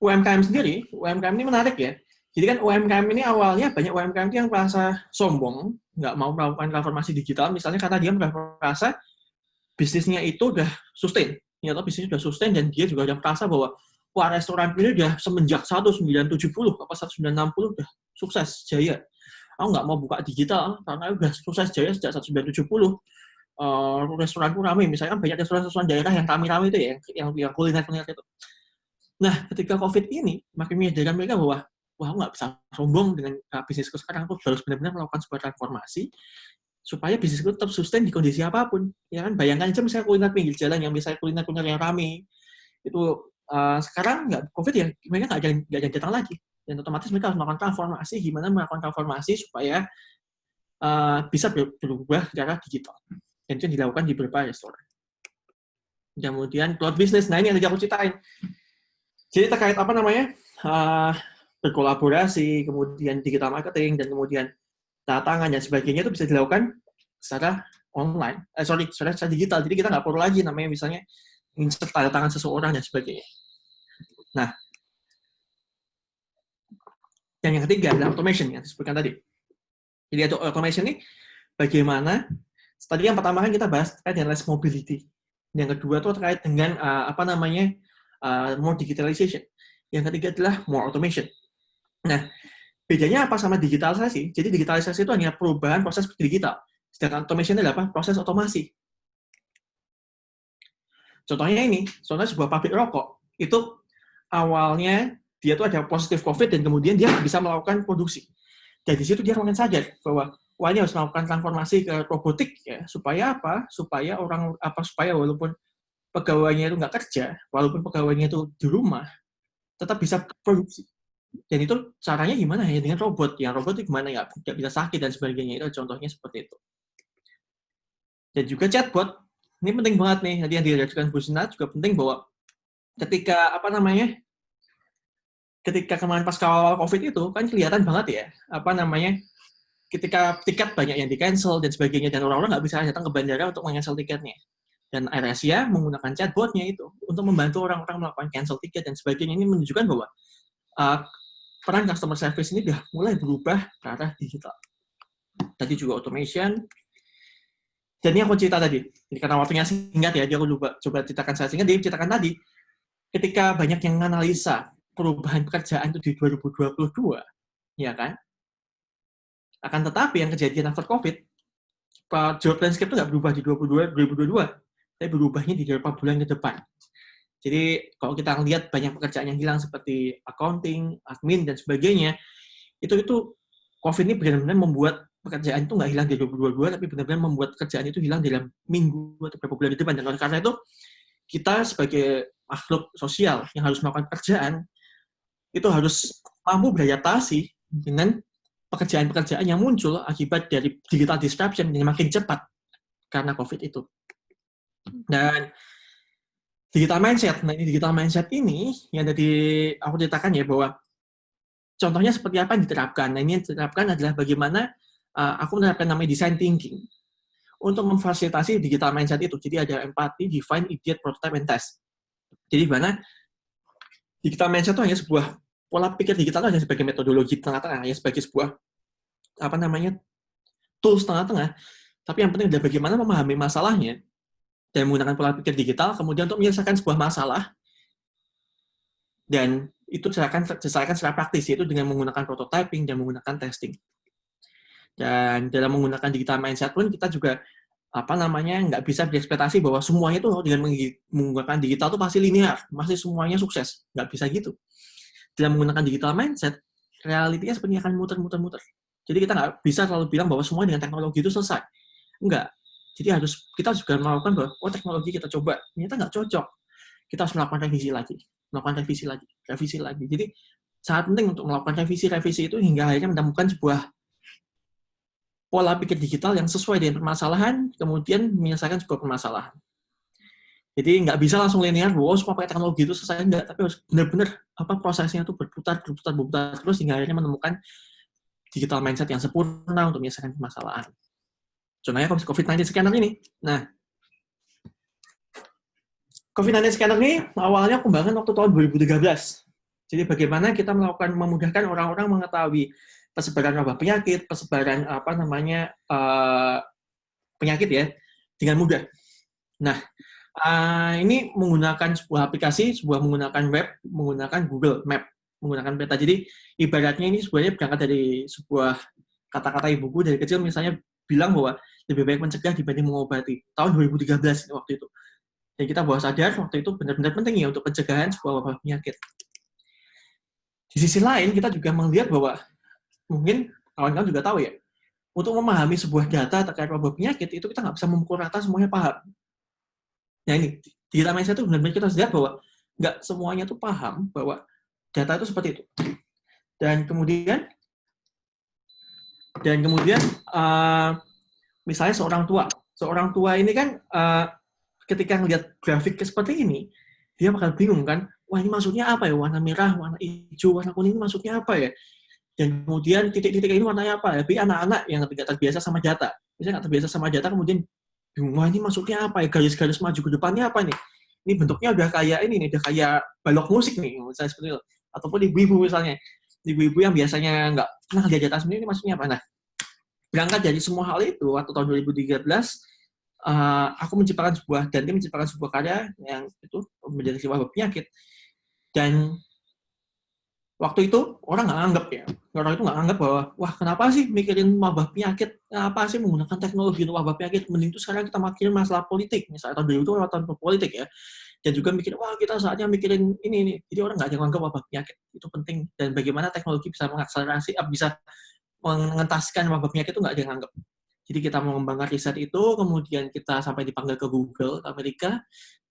UMKM ini menarik ya. Jadi kan UMKM ini awalnya banyak UMKM yang merasa sombong, nggak mau melakukan transformasi digital, misalnya karena dia merasa bisnisnya itu udah sustain, atau bisnisnya udah sustain dan dia juga udah merasa bahwa wah restoran ini udah semenjak 1970 apa 1960 udah sukses jaya. Aku nggak mau buka digital karena udah sukses jaya sejak 1970. Restoranku ramai, misalnya banyak restoran daerah yang rame-rame itu ya, yang kuliner itu. Nah, ketika COVID ini makin menyadarkan mereka bahwa wah, aku nggak bisa sombong dengan bisnisku sekarang, aku harus benar-benar melakukan sebuah transformasi supaya bisnisku tetap sustain di kondisi apapun. Ya kan, bayangkan aja misalnya kuliner pinggir jalan yang misalnya kuliner yang ramai itu sekarang nggak COVID ya, mereka nggak datang lagi, dan otomatis mereka harus melakukan transformasi. Gimana melakukan transformasi supaya bisa berubah secara digital, dan itu dilakukan di beberapa restoran. Kemudian cloud business, nah ini yang tadi aku ceritain. Jadi terkait berkolaborasi, kemudian digital marketing, dan kemudian tanda tangan dan sebagainya itu bisa dilakukan secara online, secara digital. Jadi kita nggak perlu lagi namanya misalnya insert tanda tangan seseorang dan sebagainya. Nah, dan yang ketiga adalah automation yang disebutkan tadi. Jadi automation ini bagaimana? Tadi yang pertama kan kita bahas terkait dengan less mobility. Yang kedua itu terkait dengan more digitalization. Yang ketiga adalah more automation. Nah, bedanya apa sama digitalisasi? Jadi digitalisasi itu hanya perubahan proses digital. Sedangkan automation adalah apa? Proses otomasi. Contohnya sebuah pabrik rokok. Itu awalnya dia tuh ada positif COVID dan kemudian dia bisa melakukan produksi. Dan di situ dia akan sadar bahwa ini harus melakukan transformasi ke robotik ya, supaya apa? Supaya walaupun pegawainya itu nggak kerja, walaupun pegawainya itu di rumah, tetap bisa produksi. Dan itu caranya gimana? Ya dengan robot. Yang robot itu gimana? Nggak bisa sakit dan sebagainya. Itu contohnya seperti itu. Dan juga chatbot. Ini penting banget nih. Tadi yang diajarkan Bu Sina juga penting bahwa ketika ketika kemarin pas awal COVID itu kan kelihatan banget ya, ketika tiket banyak yang di-cancel dan sebagainya, dan orang-orang nggak bisa datang ke bandara untuk meng-cancel tiketnya. Dan AirAsia menggunakan chatbotnya itu untuk membantu orang-orang melakukan cancel tiket dan sebagainya. Ini menunjukkan bahwa peran customer service ini sudah mulai berubah ke arah digital. Tadi juga automation. Dan ini aku cerita tadi, ini karena waktunya singkat ya, jadi aku coba ceritakan saya singkat. Dia ceritakan tadi, ketika banyak yang menganalisa perubahan pekerjaan itu di 2022, ya kan? Akan tetapi yang kejadian after COVID, job landscape itu nggak berubah di 2022, tapi berubahnya di beberapa bulan ke depan. Jadi kalau kita lihat banyak pekerjaan yang hilang seperti accounting, admin, dan sebagainya, itu COVID ini benar-benar membuat pekerjaan itu nggak hilang di 2022, tapi benar-benar membuat pekerjaan itu hilang dalam minggu atau beberapa bulan ke depan. Dan karena itu, kita sebagai makhluk sosial yang harus melakukan pekerjaan, itu harus mampu beradaptasi dengan pekerjaan-pekerjaan yang muncul akibat dari digital disruption yang makin cepat karena COVID itu. Dan digital mindset, nah ini digital mindset ini yang tadi aku ceritakan ya, bahwa contohnya seperti apa yang diterapkan. Nah ini yang diterapkan adalah bagaimana aku menerapkan namanya design thinking untuk memfasilitasi digital mindset itu. Jadi ada empathy, define, ideate, prototype, and test. Jadi mana digital mindset itu hanya sebuah pola pikir digital, hanya sebagai metodologi tengah-tengah, hanya sebagai sebuah tools tengah-tengah. Tapi yang penting adalah bagaimana memahami masalahnya dan menggunakan pola pikir digital, kemudian untuk menyelesaikan sebuah masalah, dan itu diselesaikan secara praktis, yaitu dengan menggunakan prototyping dan menggunakan testing. Dan dalam menggunakan digital mindset pun kita juga nggak bisa berekspektasi bahwa semuanya itu dengan menggunakan digital itu pasti linear, pasti semuanya sukses. Nggak bisa gitu. Dalam menggunakan digital mindset, realitinya sebenarnya akan muter-muter. Jadi kita nggak bisa selalu bilang bahwa semua dengan teknologi itu selesai. Enggak. Jadi kita juga melakukan bahwa teknologi kita coba, ternyata nggak cocok. Kita harus melakukan revisi lagi. Jadi sangat penting untuk melakukan revisi itu hingga akhirnya menemukan sebuah pola pikir digital yang sesuai dengan permasalahan, kemudian menyelesaikan sebuah permasalahan. Jadi nggak bisa langsung linear, semua pakai teknologi itu selesai, enggak, tapi harus benar-benar prosesnya itu berputar terus hingga akhirnya menemukan digital mindset yang sempurna untuk menyelesaikan permasalahan. Contohnya COVID-19 scanner ini. Nah, COVID-19 scanner ini awalnya pengembangan waktu tahun 2013. Jadi bagaimana kita memudahkan orang-orang mengetahui persebaran wabah penyakit, persebaran penyakit ya dengan mudah. Nah, ini menggunakan sebuah aplikasi, menggunakan web, menggunakan Google Map, menggunakan peta. Jadi ibaratnya ini sebenarnya berangkat dari sebuah kata-kata ibuku dari kecil, misalnya bilang bahwa lebih baik mencegah dibanding mengobati. Tahun 2013 waktu itu. Dan kita bahwa sadar waktu itu benar-benar penting ya untuk pencegahan sebuah wabah penyakit. Di sisi lain, kita juga melihat bahwa mungkin kawan-kawan juga tahu ya, untuk memahami sebuah data terkait wabah penyakit, itu kita nggak bisa memukul rata semuanya paham. Nah ini, digital mindset itu benar-benar kita sadar bahwa nggak semuanya tuh paham bahwa data itu seperti itu. Dan kemudian misalnya seorang tua ini kan ketika melihat grafik seperti ini, dia bakal bingung kan, wah ini maksudnya apa ya, warna merah, warna hijau, warna kuning ini maksudnya apa ya? Dan kemudian titik-titik ini warnanya apa? Tapi anak-anak yang tidak terbiasa sama data, misalnya nggak terbiasa sama data, kemudian bingung, wah ini maksudnya apa ya? Garis-garis maju ke depannya apa nih? Ini bentuknya udah kayak ini nih, udah kayak balok musik nih, misalnya seperti itu. Ataupun ibu-ibu misalnya, ibu-ibu yang biasanya nggak pernah lihat data sendiri, ini maksudnya apa? Nah, berangkat dari semua hal itu, waktu tahun 2013, aku menciptakan sebuah karya yang itu menjadi wabah penyakit. Dan waktu itu orang nggak anggap ya. Orang itu nggak anggap bahwa, wah kenapa sih mikirin wabah penyakit, kenapa sih menggunakan teknologi untuk wabah penyakit, mending itu sekarang kita mikirin masalah politik, misalnya tahun 2000 itu tahun politik ya, dan juga mikir, wah kita saatnya mikirin ini. Jadi orang nggak ada yang anggap wabah penyakit itu penting, dan bagaimana teknologi bisa mengakselerasi, bisa mengentaskan wabah penyakit itu nggak ada yang anggap. Jadi kita mengembangkan riset itu, kemudian kita sampai dipanggil ke Google Amerika,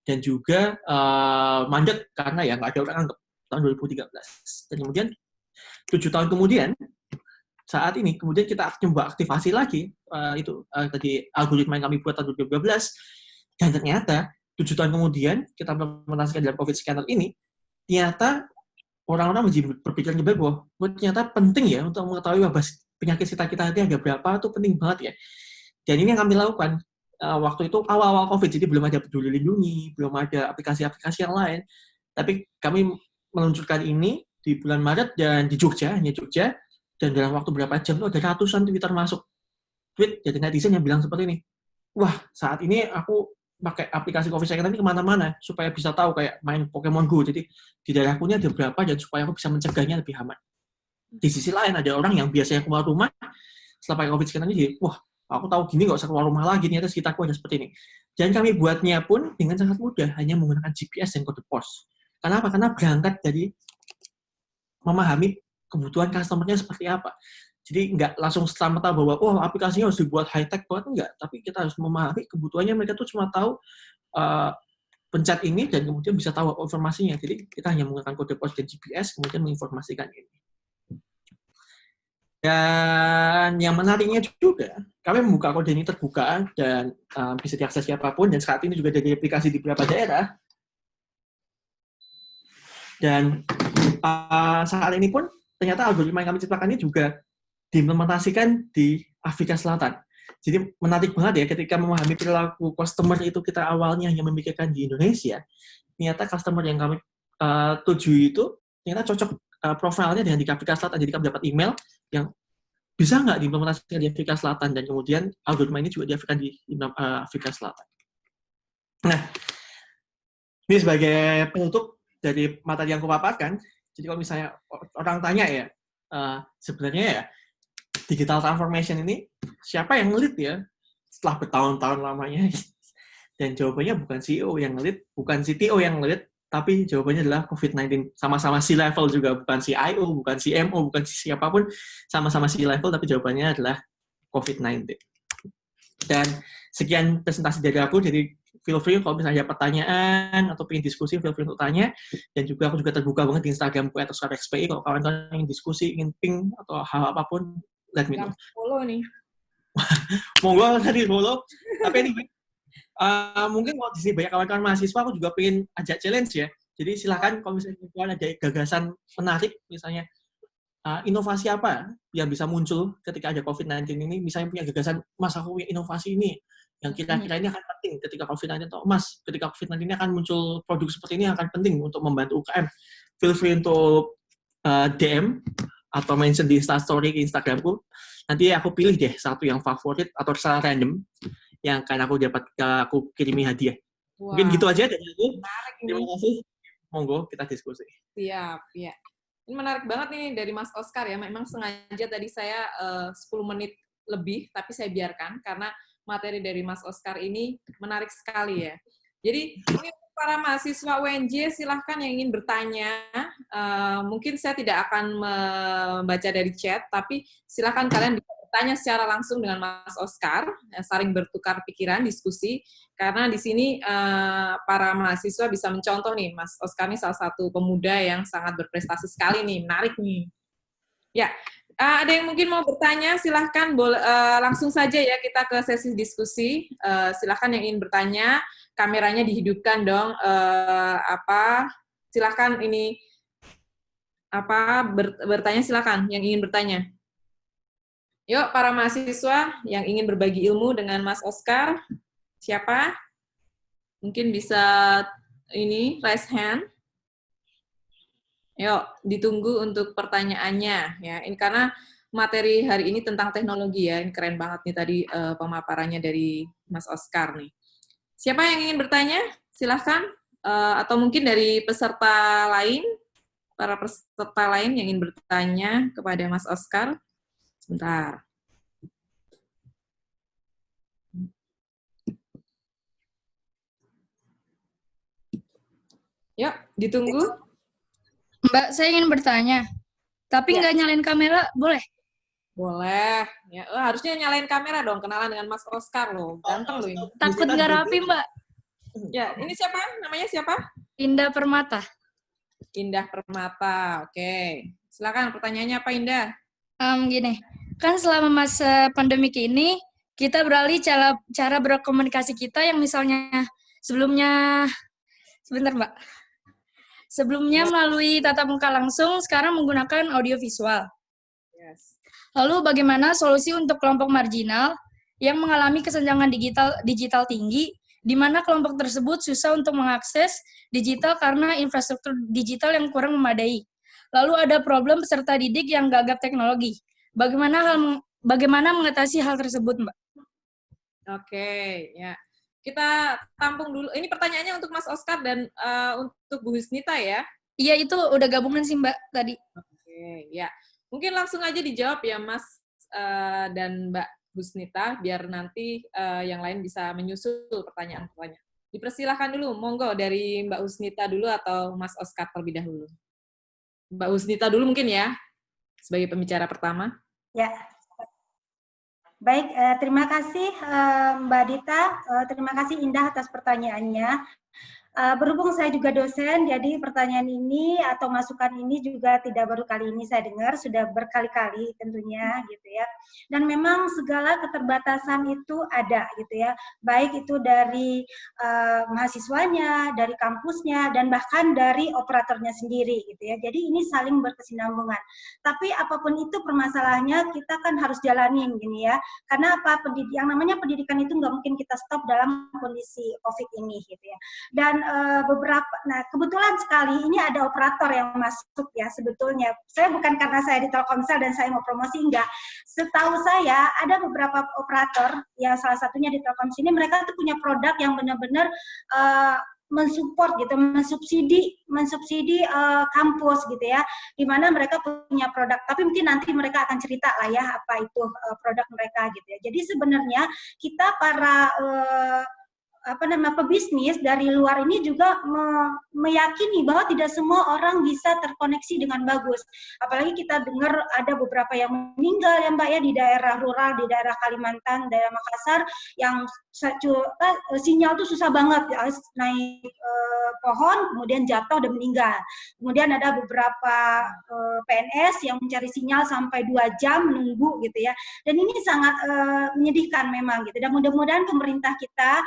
dan juga mandek karena ya nggak ada orang anggap tahun 2013. Dan kemudian 7 tahun kemudian, saat ini, kemudian kita coba aktivasi lagi tadi algoritma yang kami buat tahun 2012, dan ternyata 7 tahun kemudian kita implementasikan dalam COVID scanner ini, ternyata orang-orang berpikir bahwa ternyata penting ya untuk mengetahui wabah penyakit kita ini ada berapa, itu penting banget ya. Dan ini yang kami lakukan waktu itu awal-awal COVID, jadi belum ada Peduli Lindungi, belum ada aplikasi-aplikasi yang lain, tapi kami meluncurkan ini di bulan Maret dan di Jogja, hanya Jogja, dan dalam waktu berapa jam itu ada ratusan Twitter masuk. Tweet dari netizen yang bilang seperti ini, wah saat ini aku pakai aplikasi COVID Scanner ini kemana-mana, supaya bisa tahu kayak main Pokemon Go, jadi di daerahku ini ada berapa, dan supaya aku bisa mencegahnya lebih aman. Di sisi lain ada orang yang biasanya keluar rumah, setelah pakai COVID Scanner ini, wah aku tahu gini nggak usah keluar rumah lagi, ternyata sekitarku ada seperti ini. Dan kami buatnya pun dengan sangat mudah, hanya menggunakan GPS dan kode pos. Kenapa? Karena berangkat dari memahami kebutuhan customer-nya seperti apa. Jadi nggak langsung serta-merta bahwa, oh aplikasinya harus dibuat high-tech banget, enggak. Tapi kita harus memahami kebutuhannya, mereka tuh cuma tahu pencet ini dan kemudian bisa tahu informasinya. Jadi kita hanya menggunakan kode pos dan GPS, kemudian menginformasikan ini. Dan yang menariknya juga, kami membuka kode ini terbuka dan bisa diakses siapapun, dan saat ini juga ada aplikasi di beberapa daerah. Dan saat ini pun ternyata algoritma yang kami ciptakan ini juga diimplementasikan di Afrika Selatan. Jadi menarik banget ya ketika memahami perilaku customer itu, kita awalnya hanya memikirkan di Indonesia, ternyata customer yang kami tuju itu ternyata cocok profilnya dengan di Afrika Selatan. Jadi kami dapat email yang bisa nggak diimplementasikan di Afrika Selatan, dan kemudian algoritma ini juga diaplikasikan di Afrika Selatan. Nah, ini sebagai penutup dari materi yang kupaparkan. Jadi kalau misalnya orang tanya ya, sebenarnya ya digital transformation ini siapa yang ngelit ya setelah bertahun-tahun lamanya? Dan jawabannya bukan CEO yang ngelit, bukan CTO yang ngelit, tapi jawabannya adalah COVID-19. Sama-sama C-level juga, bukan CIO, bukan CMO, bukan siapapun, sama-sama C-level, tapi jawabannya adalah COVID-19. Dan sekian presentasi dari aku, jadi feel free kalau misalnya ada pertanyaan atau pengen diskusi, feel free untuk tanya. Dan juga aku juga terbuka banget di Instagramku @oscarxpi. Kalau kawan-kawan ingin diskusi, ingin ping atau hal apapun, let me know. Follow nih. Monggo tadi follow. Tapi ini mungkin kalau di sini banyak kawan-kawan mahasiswa, aku juga pengen ajak challenge ya. Jadi silakan kalau misalnya kawan ada gagasan menarik, misalnya inovasi apa yang bisa muncul ketika ada COVID-19 ini, misalnya punya gagasan, mas aku punya inovasi ini, yang kira-kira ini akan penting ketika COVID-19, atau mas, ketika COVID-19 ini akan muncul produk seperti ini yang akan penting untuk membantu UKM. Feel free untuk DM atau mention di story ke Instagramku. Nanti aku pilih deh satu yang favorit atau secara random yang akan aku kirimi hadiah. Wow. Mungkin gitu aja dari aku. Terima kasih. Monggo kita diskusi. Siap, ya. Ini menarik banget nih dari Mas Oscar ya. Memang sengaja tadi saya 10 menit lebih, tapi saya biarkan karena materi dari Mas Oscar ini menarik sekali ya. Jadi ini para mahasiswa UNJ silahkan yang ingin bertanya. Mungkin saya tidak akan membaca dari chat, tapi silahkan kalian bisa bertanya secara langsung dengan Mas Oscar, saling bertukar pikiran, diskusi. Karena di sini para mahasiswa bisa mencontoh nih, Mas Oscar ini salah satu pemuda yang sangat berprestasi sekali nih, menarik nih. Ya. Ada yang mungkin mau bertanya, silahkan langsung saja ya kita ke sesi diskusi. Silahkan yang ingin bertanya, kameranya dihidupkan dong. Silahkan ini bertanya, silahkan yang ingin bertanya. Yuk para mahasiswa yang ingin berbagi ilmu dengan Mas Oscar, siapa? Mungkin bisa ini raise hand. Yuk, ditunggu untuk pertanyaannya ya. Ini karena materi hari ini tentang teknologi ya. Ini keren banget nih tadi pemaparannya dari Mas Oscar nih. Siapa yang ingin bertanya? Silahkan. Atau mungkin dari peserta lain para peserta lain yang ingin bertanya kepada Mas Oskar? Sebentar. Yuk, ditunggu. Mbak, saya ingin bertanya. Tapi Ya. nggak nyalain kamera, boleh? Boleh. Ya, harusnya nyalain kamera dong, kenalan dengan Mas Oskar loh. Ganteng loh ini. Takut nggak rapi, Mbak. Ya, ini siapa? Namanya siapa? Indah Permata. Indah Permata. Oke. Silakan pertanyaannya apa, Indah? Gini, kan selama masa pandemik ini, kita beralih cara berkomunikasi kita yang misalnya sebelumnya, sebentar Mbak, sebelumnya melalui tatap muka langsung, sekarang menggunakan audiovisual. Yes. Lalu bagaimana solusi untuk kelompok marginal yang mengalami kesenjangan digital tinggi, di mana kelompok tersebut susah untuk mengakses digital karena infrastruktur digital yang kurang memadai. Lalu ada problem peserta didik yang gagap teknologi. Bagaimana mengatasi hal tersebut, Mbak? Oke, ya. Kita tampung dulu. Ini pertanyaannya untuk Mas Oskar dan untuk Bu Husnita ya? Iya, itu udah gabungan sih, Mbak, tadi. Oke, ya. Mungkin langsung aja dijawab ya, Mas dan Mbak Husnita, biar nanti yang lain bisa menyusul pertanyaan-pertanyaan. Dipersilahkan dulu, monggo dari Mbak Husnita dulu atau Mas Oskar terlebih dahulu. Mbak Husnita dulu mungkin ya, sebagai pembicara pertama. Ya. Baik, terima kasih Mbak Dita, terima kasih Indah atas pertanyaannya. Berhubung saya juga dosen, jadi pertanyaan ini atau masukan ini juga tidak baru kali ini saya dengar, sudah berkali-kali tentunya gitu ya. Dan memang segala keterbatasan itu ada gitu ya, baik itu dari mahasiswanya, dari kampusnya, dan bahkan dari operatornya sendiri gitu ya. Jadi ini saling berkesinambungan. Tapi apapun itu permasalahannya kita kan harus jalanin gini ya. Karena apa? Yang namanya pendidikan itu nggak mungkin kita stop dalam kondisi COVID ini gitu ya. Dan nah kebetulan sekali ini ada operator yang masuk ya sebetulnya. Saya bukan karena saya di Telkomsel dan saya mau promosi, enggak. Setahu saya ada beberapa operator, ya salah satunya di Telkomsel ini, mereka tuh punya produk yang benar-benar mensupport gitu, mensubsidi kampus gitu ya, di mana mereka punya produk. Tapi mungkin nanti mereka akan cerita lah ya apa itu produk mereka gitu ya. Jadi sebenarnya kita para pebisnis dari luar ini juga meyakini bahwa tidak semua orang bisa terkoneksi dengan bagus. Apalagi kita dengar ada beberapa yang meninggal ya Mbak ya di daerah rural, di daerah Kalimantan, daerah Makassar yang sinyal tuh susah banget ya, naik pohon kemudian jatuh dan meninggal. Kemudian ada beberapa PNS yang mencari sinyal sampai 2 jam nunggu gitu ya. Dan ini sangat menyedihkan memang gitu. Dan mudah-mudahan pemerintah kita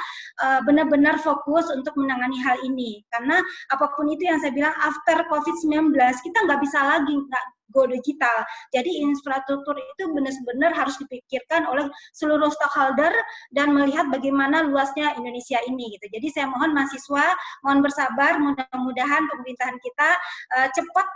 benar-benar fokus untuk menangani hal ini. Karena apapun itu yang saya bilang, after COVID-19, kita nggak bisa lagi nggak go digital. Jadi infrastruktur itu benar-benar harus dipikirkan oleh seluruh stakeholder dan melihat bagaimana luasnya Indonesia ini. Gitu. Jadi saya mohon mahasiswa, mohon bersabar, mudah-mudahan pemerintahan kita cepat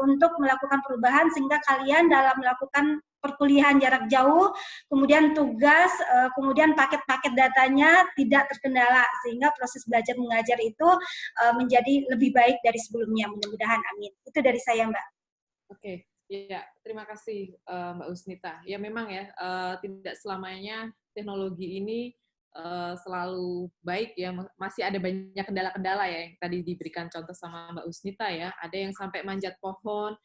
untuk melakukan perubahan sehingga kalian dalam melakukan perkuliahan jarak jauh, kemudian tugas, kemudian paket-paket datanya tidak terkendala sehingga proses belajar mengajar itu menjadi lebih baik dari sebelumnya. Mudah-mudahan, amin. Itu dari saya, Mbak. Oke, ya terima kasih Mbak Husnita. Ya memang ya tidak selamanya teknologi ini selalu baik ya, masih ada banyak kendala-kendala ya yang tadi diberikan contoh sama Mbak Husnita ya. Ada yang sampai manjat pohon,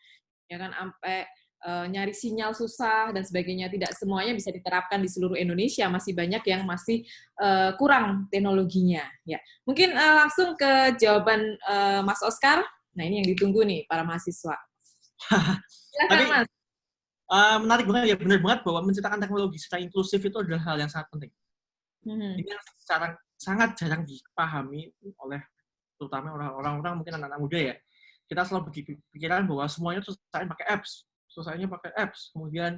ya kan, sampai nyari sinyal susah dan sebagainya. Tidak semuanya bisa diterapkan di seluruh Indonesia, masih banyak yang masih kurang teknologinya. Ya, mungkin langsung ke jawaban Mas Oskar. Nah ini yang ditunggu nih para mahasiswa. Silakan Mas. Menarik banget ya, benar banget bahwa menciptakan teknologi secara inklusif itu adalah hal yang sangat penting. Ini yang sangat jarang dipahami oleh terutama orang-orang mungkin anak-anak muda ya. Kita selalu berpikiran bahwa semuanya selesai pakai apps. Selesainya pakai apps, kemudian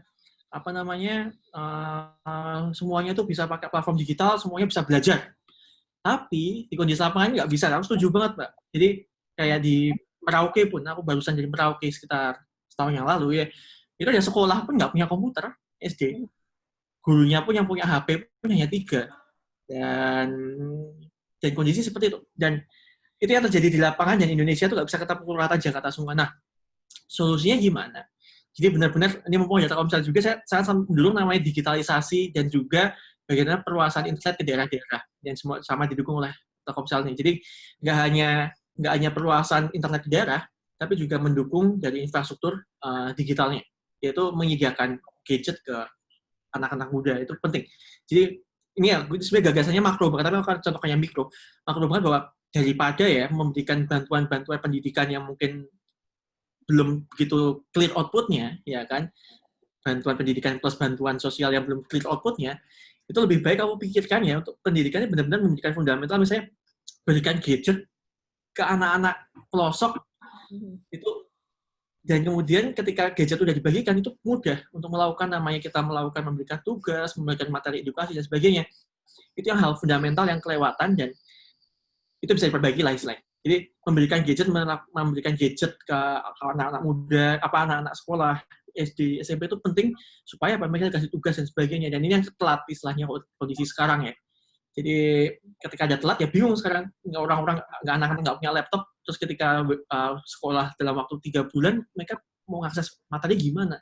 semuanya tuh bisa pakai platform digital, semuanya bisa belajar. Tapi di kondisi lapangan nggak bisa, aku setuju banget Mbak. Jadi kayak di Merauke pun, aku barusan dari Merauke sekitar setahun yang lalu ya, itu ada sekolah pun nggak punya komputer, SD. Gurunya pun yang punya HP pun hanya 3. Dan kondisi seperti itu. Dan itu yang terjadi di lapangan, dan Indonesia tuh nggak bisa kita pukul rata Jakarta semua. Nah, solusinya gimana? Jadi benar-benar ini mumpung ada Telkomsel juga, saya dulu namanya digitalisasi dan juga bagaimana perluasan internet ke daerah-daerah dan semua sama didukung oleh Telkomsel nih. Jadi nggak hanya perluasan internet di daerah, tapi juga mendukung dari infrastruktur digitalnya, yaitu menyediakan gadget ke anak-anak muda. Itu penting. Jadi ini ya sebenarnya gagasannya makro banget, tapi kalau contohnya mikro banget bahwa daripada ya memberikan bantuan-bantuan pendidikan yang mungkin belum begitu clear outputnya, ya kan, bantuan pendidikan plus bantuan sosial yang belum clear outputnya, itu lebih baik kamu pikirkan ya untuk pendidikannya benar-benar memberikan fundamental, misalnya berikan gadget ke anak-anak pelosok itu, dan kemudian ketika gadget udah dibagikan itu mudah untuk melakukan namanya kita melakukan memberikan tugas, memberikan materi edukasi dan sebagainya. Itu yang hal fundamental yang kelewatan dan itu bisa diperbaiki lah istilahnya. Jadi memberikan gadget ke anak-anak muda, anak-anak sekolah, SD, SMP itu penting supaya mereka kasih tugas dan sebagainya. Dan ini yang telat istilahnya kondisi sekarang ya. Jadi ketika ada telat ya bingung sekarang, orang-orang anak-anak nggak punya laptop, terus ketika sekolah dalam waktu 3 bulan mereka mau akses materi gimana?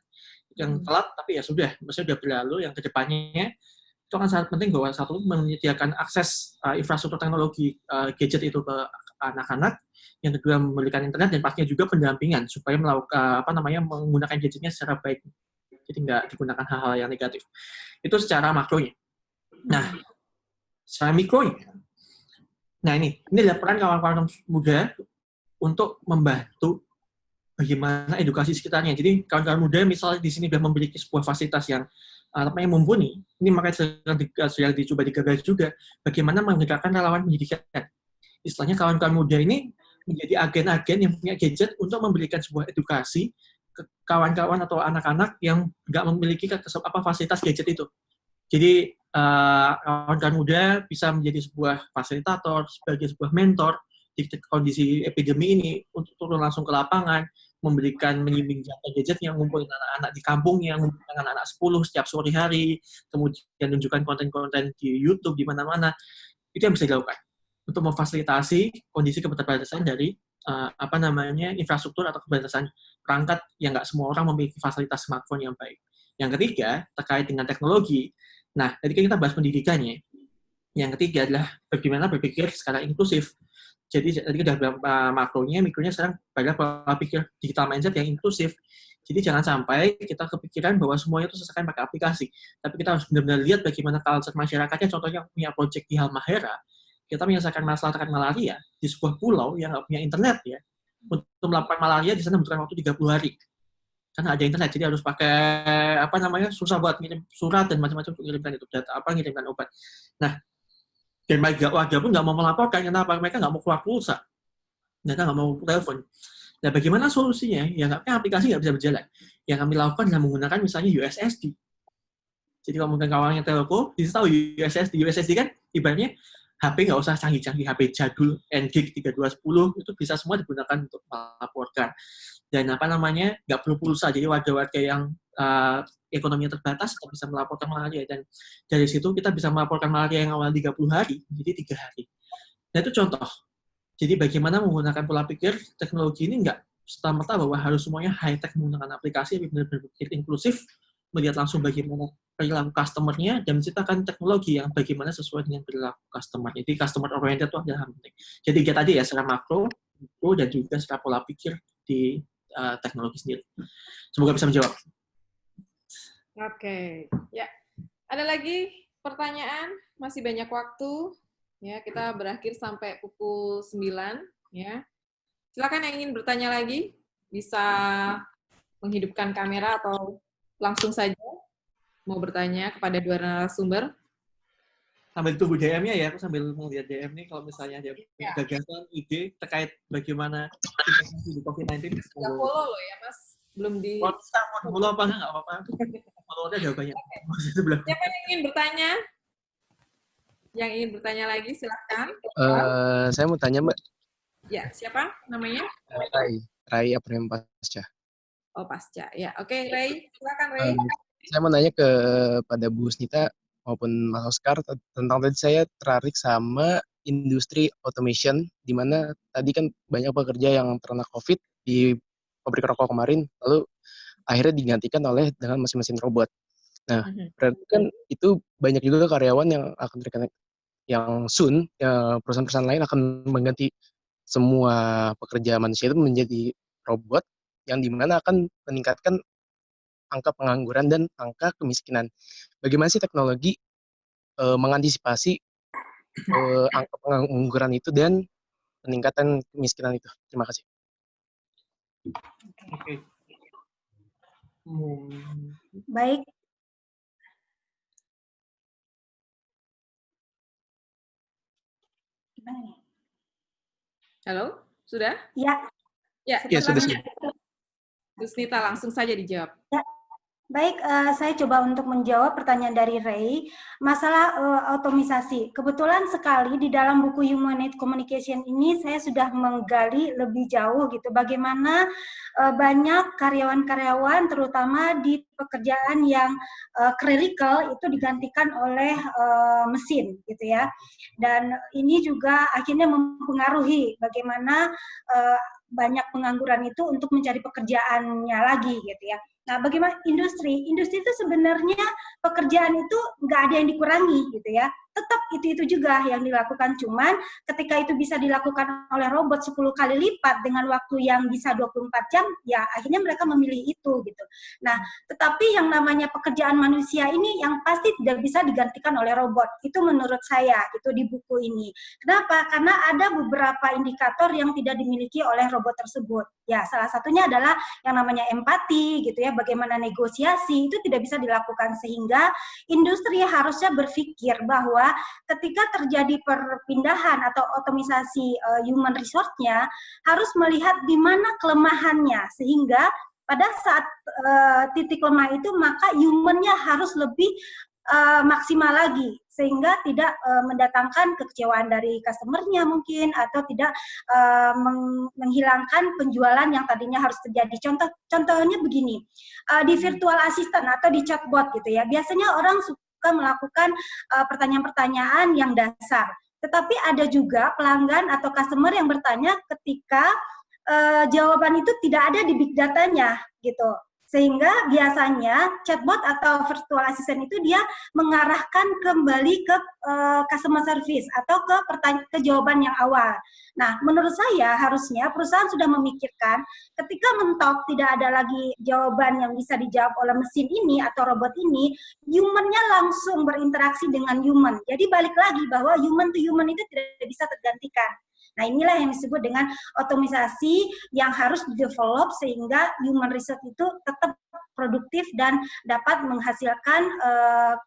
Yang telat tapi ya sudah, maksudnya sudah berlalu. Yang kedepannya itu akan sangat penting bahwa satu menyediakan akses infrastruktur teknologi gadget itu ke anak-anak, yang kedua memberikan internet dan pastinya juga pendampingan supaya melakukan menggunakan gadgetnya secara baik, jadi nggak digunakan hal-hal yang negatif. Itu secara makronya. Nah, secara mikronya, nah ini adalah peran kawan-kawan muda untuk membantu bagaimana edukasi sekitarnya. Jadi kawan-kawan muda misalnya di sini sudah memiliki sebuah fasilitas yang mumpuni, ini makanya sedang dicoba digagas juga bagaimana menggerakkan relawan pendidikan. Istilahnya kawan-kawan muda ini menjadi agen-agen yang punya gadget untuk memberikan sebuah edukasi ke kawan-kawan atau anak-anak yang nggak memiliki fasilitas gadget itu. Jadi kawan-kawan muda bisa menjadi sebuah fasilitator, sebagai sebuah mentor di kondisi epidemi ini untuk turun langsung ke lapangan, menyimbing jatah gadgetnya, ngumpulin anak-anak di kampungnya, ngumpulin anak-anak 10 setiap sore hari, kemudian tunjukkan konten-konten di YouTube di mana-mana. Itu yang bisa dilakukan untuk memfasilitasi kondisi keterbatasan dari infrastruktur atau keterbatasan perangkat yang nggak semua orang memiliki fasilitas smartphone yang baik. Yang ketiga, terkait dengan teknologi. Nah, tadi kita bahas pendidikannya. Yang ketiga adalah bagaimana berpikir secara inklusif. Jadi tadi kita udah makronya, mikronya sekarang pada pola pikir digital mindset yang inklusif. Jadi jangan sampai kita kepikiran bahwa semuanya itu selesaikan pakai aplikasi. Tapi kita harus benar-benar lihat bagaimana culture masyarakatnya. Contohnya punya project di Halmahera, kita menyelesaikan masalah terkait malaria di sebuah pulau yang nggak punya internet ya. Untuk melakukan malaria di sana membutuhkan waktu 30 hari. Karena ada internet, jadi harus pakai susah buat ngirim surat dan macam-macam untuk ngirimkan itu data, ngirimkan obat. Nah, dan warga pun nggak mau melaporkan, kenapa? Mereka nggak mau keluar pulsa, mereka nggak mau telepon. Nah, bagaimana solusinya? Ya nggak punya aplikasi nggak bisa berjalan. Yang kami lakukan adalah menggunakan misalnya USSD. Jadi kalau mungkin kawannya telco, bisa tahu USSD. USSD kan ibaratnya HP nggak usah canggih-canggih, HP jadul, NGIG 3210 itu bisa semua digunakan untuk melaporkan. Dan nggak perlu pulsa, jadi warga-warga yang ekonominya terbatas kita bisa melaporkan malaria, dan dari situ kita bisa melaporkan malaria yang awal 30 hari menjadi 3 hari. Nah itu contoh. Jadi bagaimana menggunakan pola pikir teknologi ini nggak serta-merta bahwa harus semuanya high-tech menggunakan aplikasi, tapi benar-benar berpikir inklusif, melihat langsung bagaimana perilaku customer-nya, dan menciptakan teknologi yang bagaimana sesuai dengan perilaku customer. Jadi customer oriented itu adalah penting. Jadi kita tadi ya secara makro, dan juga secara pola pikir di teknologi sendiri. Semoga bisa menjawab. Oke, ya. Ada lagi pertanyaan? Masih banyak waktu. Ya, kita berakhir sampai pukul 9. Ya. Silakan yang ingin bertanya lagi, bisa menghidupkan kamera atau langsung saja mau bertanya kepada dua narasumber. Sambil tunggu DM-nya ya, aku sambil melihat DM nih kalau misalnya ada gagasan, ide terkait bagaimana di COVID-19. Nggak follow loh ya, Mas. Belum di... Mau follow apa nggak apa-apa. Follow-nya ada banyak. Siapa yang ingin bertanya? Yang ingin bertanya lagi, silakan. Saya mau tanya, Mbak. Ya, siapa namanya? Rai Apriam Pasca. Oh, Pasca. Ya, oke, Ray. Silakan, Ray. Saya mau nanya kepada Bu Snita maupun Mas Oscar tentang tadi saya tertarik sama industri automation, di mana tadi kan banyak pekerja yang terkena COVID di pabrik rokok kemarin, lalu akhirnya digantikan dengan mesin-mesin robot. Nah, berarti kan itu banyak juga karyawan yang akan yang soon perusahaan-perusahaan lain akan mengganti semua pekerja manusia itu menjadi robot yang dimana akan meningkatkan angka pengangguran dan angka kemiskinan. Bagaimana sih teknologi mengantisipasi angka pengangguran itu dan peningkatan kemiskinan itu? Terima kasih. Oke. Baik. Gimana nih? Halo, sudah? Ya. Ya, Ya, sudah. Terus Nita langsung saja dijawab. Ya. Baik, saya coba untuk menjawab pertanyaan dari Ray. Masalah otomisasi. Kebetulan sekali di dalam buku Human Communication ini saya sudah menggali lebih jauh gitu. Bagaimana banyak karyawan-karyawan terutama di pekerjaan yang clerical itu digantikan oleh mesin gitu ya. Dan ini juga akhirnya mempengaruhi bagaimana banyak pengangguran itu untuk mencari pekerjaannya lagi gitu ya. Nah, bagaimana industri? Industri itu sebenarnya pekerjaan itu nggak ada yang dikurangi gitu ya. Tetap itu juga yang dilakukan, cuman ketika itu bisa dilakukan oleh robot 10 kali lipat dengan waktu yang bisa 24 jam, ya akhirnya mereka memilih itu gitu. Nah, tetapi yang namanya pekerjaan manusia ini yang pasti tidak bisa digantikan oleh robot. Itu menurut saya, itu di buku ini. Kenapa? Karena ada beberapa indikator yang tidak dimiliki oleh robot tersebut. Ya, salah satunya adalah yang namanya empati gitu ya, bagaimana negosiasi itu tidak bisa dilakukan, sehingga industri harusnya berpikir bahwa ketika terjadi perpindahan atau otomisasi human resource-nya harus melihat di mana kelemahannya, sehingga pada saat titik lemah itu maka human-nya harus lebih maksimal lagi, sehingga tidak mendatangkan kekecewaan dari customer-nya mungkin, atau tidak menghilangkan penjualan yang tadinya harus terjadi. Contohnya begini, di virtual assistant atau di chatbot gitu ya, biasanya orang suka melakukan pertanyaan-pertanyaan yang dasar, tetapi ada juga pelanggan atau customer yang bertanya ketika jawaban itu tidak ada di big datanya gitu. Sehingga biasanya chatbot atau virtual assistant itu dia mengarahkan kembali ke customer service atau ke jawaban yang awal. Nah, menurut saya harusnya perusahaan sudah memikirkan ketika mentok tidak ada lagi jawaban yang bisa dijawab oleh mesin ini atau robot ini, human-nya langsung berinteraksi dengan human. Jadi balik lagi bahwa human to human itu tidak bisa tergantikan. Nah, inilah yang disebut dengan otomisasi yang harus di-develop sehingga human resource itu tetap produktif dan dapat menghasilkan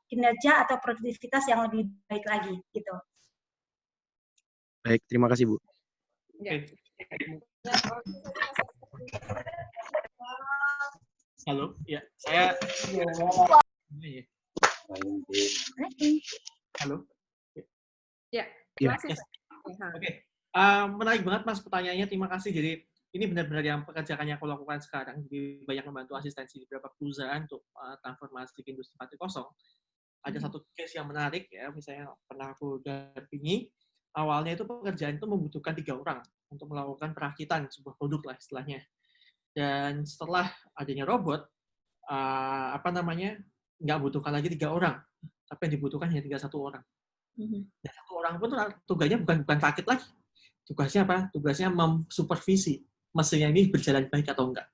kinerja atau produktivitas yang lebih baik lagi gitu. Baik, terima kasih Bu. Ya. Halo, ya saya. Halo. Ya, Ya. masih. Oke. Menarik banget Mas pertanyaannya, terima kasih. Jadi ini benar-benar yang pekerjaan yang aku lakukan sekarang. Jadi banyak membantu asistensi di beberapa perusahaan untuk transformasi ke industri 4.0. Ada satu case yang menarik ya, misalnya pernah aku dampingi. Awalnya itu pekerjaan itu membutuhkan 3 orang untuk melakukan perakitan sebuah produk lah istilahnya. Dan setelah adanya robot, nggak butuhkan lagi 3 orang, tapi yang dibutuhkan hanya tinggal 1 orang. Dan 1 orang pun tugasnya bukan rakit lagi. Tugasnya apa? Tugasnya memsupervisi mesinnya ini berjalan baik atau enggak.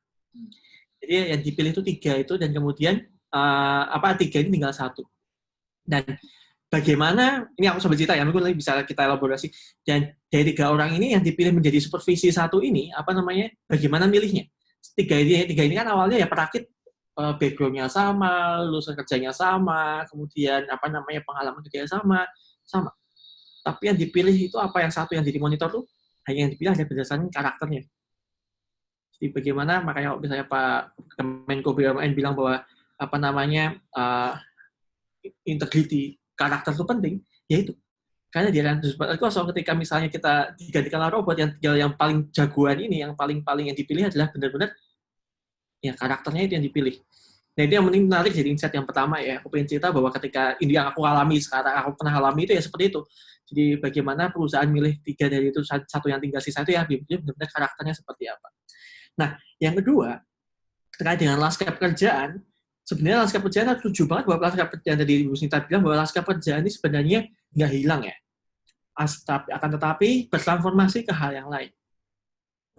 Jadi yang dipilih itu 3 itu, dan kemudian 3 ini tinggal 1. Dan bagaimana, ini aku sambil cerita ya, mungkin bisa kita elaborasi. Dan dari 3 orang ini yang dipilih menjadi supervisi 1 ini, bagaimana milihnya? 3 ini kan awalnya ya perakit, background-nya sama, lulusan kerjanya sama, kemudian pengalaman kerjanya sama. Tapi yang dipilih itu yang 1 yang jadi monitor tuh hanya yang dipilih ada berdasarkan karakternya. Jadi bagaimana, makanya misalnya Pak Menko BUMN bilang bahwa integrity karakter itu penting, yaitu karena di era 4.0 ketika misalnya kita digantikan robot, yang paling jagoan ini, yang paling yang dipilih adalah benar-benar ya karakternya itu yang dipilih. Nah, itu yang menarik jadi insight yang pertama ya. Aku pengen cerita bahwa ketika ini yang aku alami sekarang, aku pernah alami itu ya seperti itu. Jadi bagaimana perusahaan milih 3 dari itu, 1 yang tinggal sisa itu ya benar-benar karakternya seperti apa. Nah, yang kedua, terkait dengan lanskap pekerjaan, sebenarnya lanskap pekerjaan setuju banget bahwa lanskap pekerjaan tadi Ibu Snita bilang bahwa lanskap pekerjaan ini sebenarnya nggak hilang ya. Akan tetapi bertransformasi ke hal yang lain.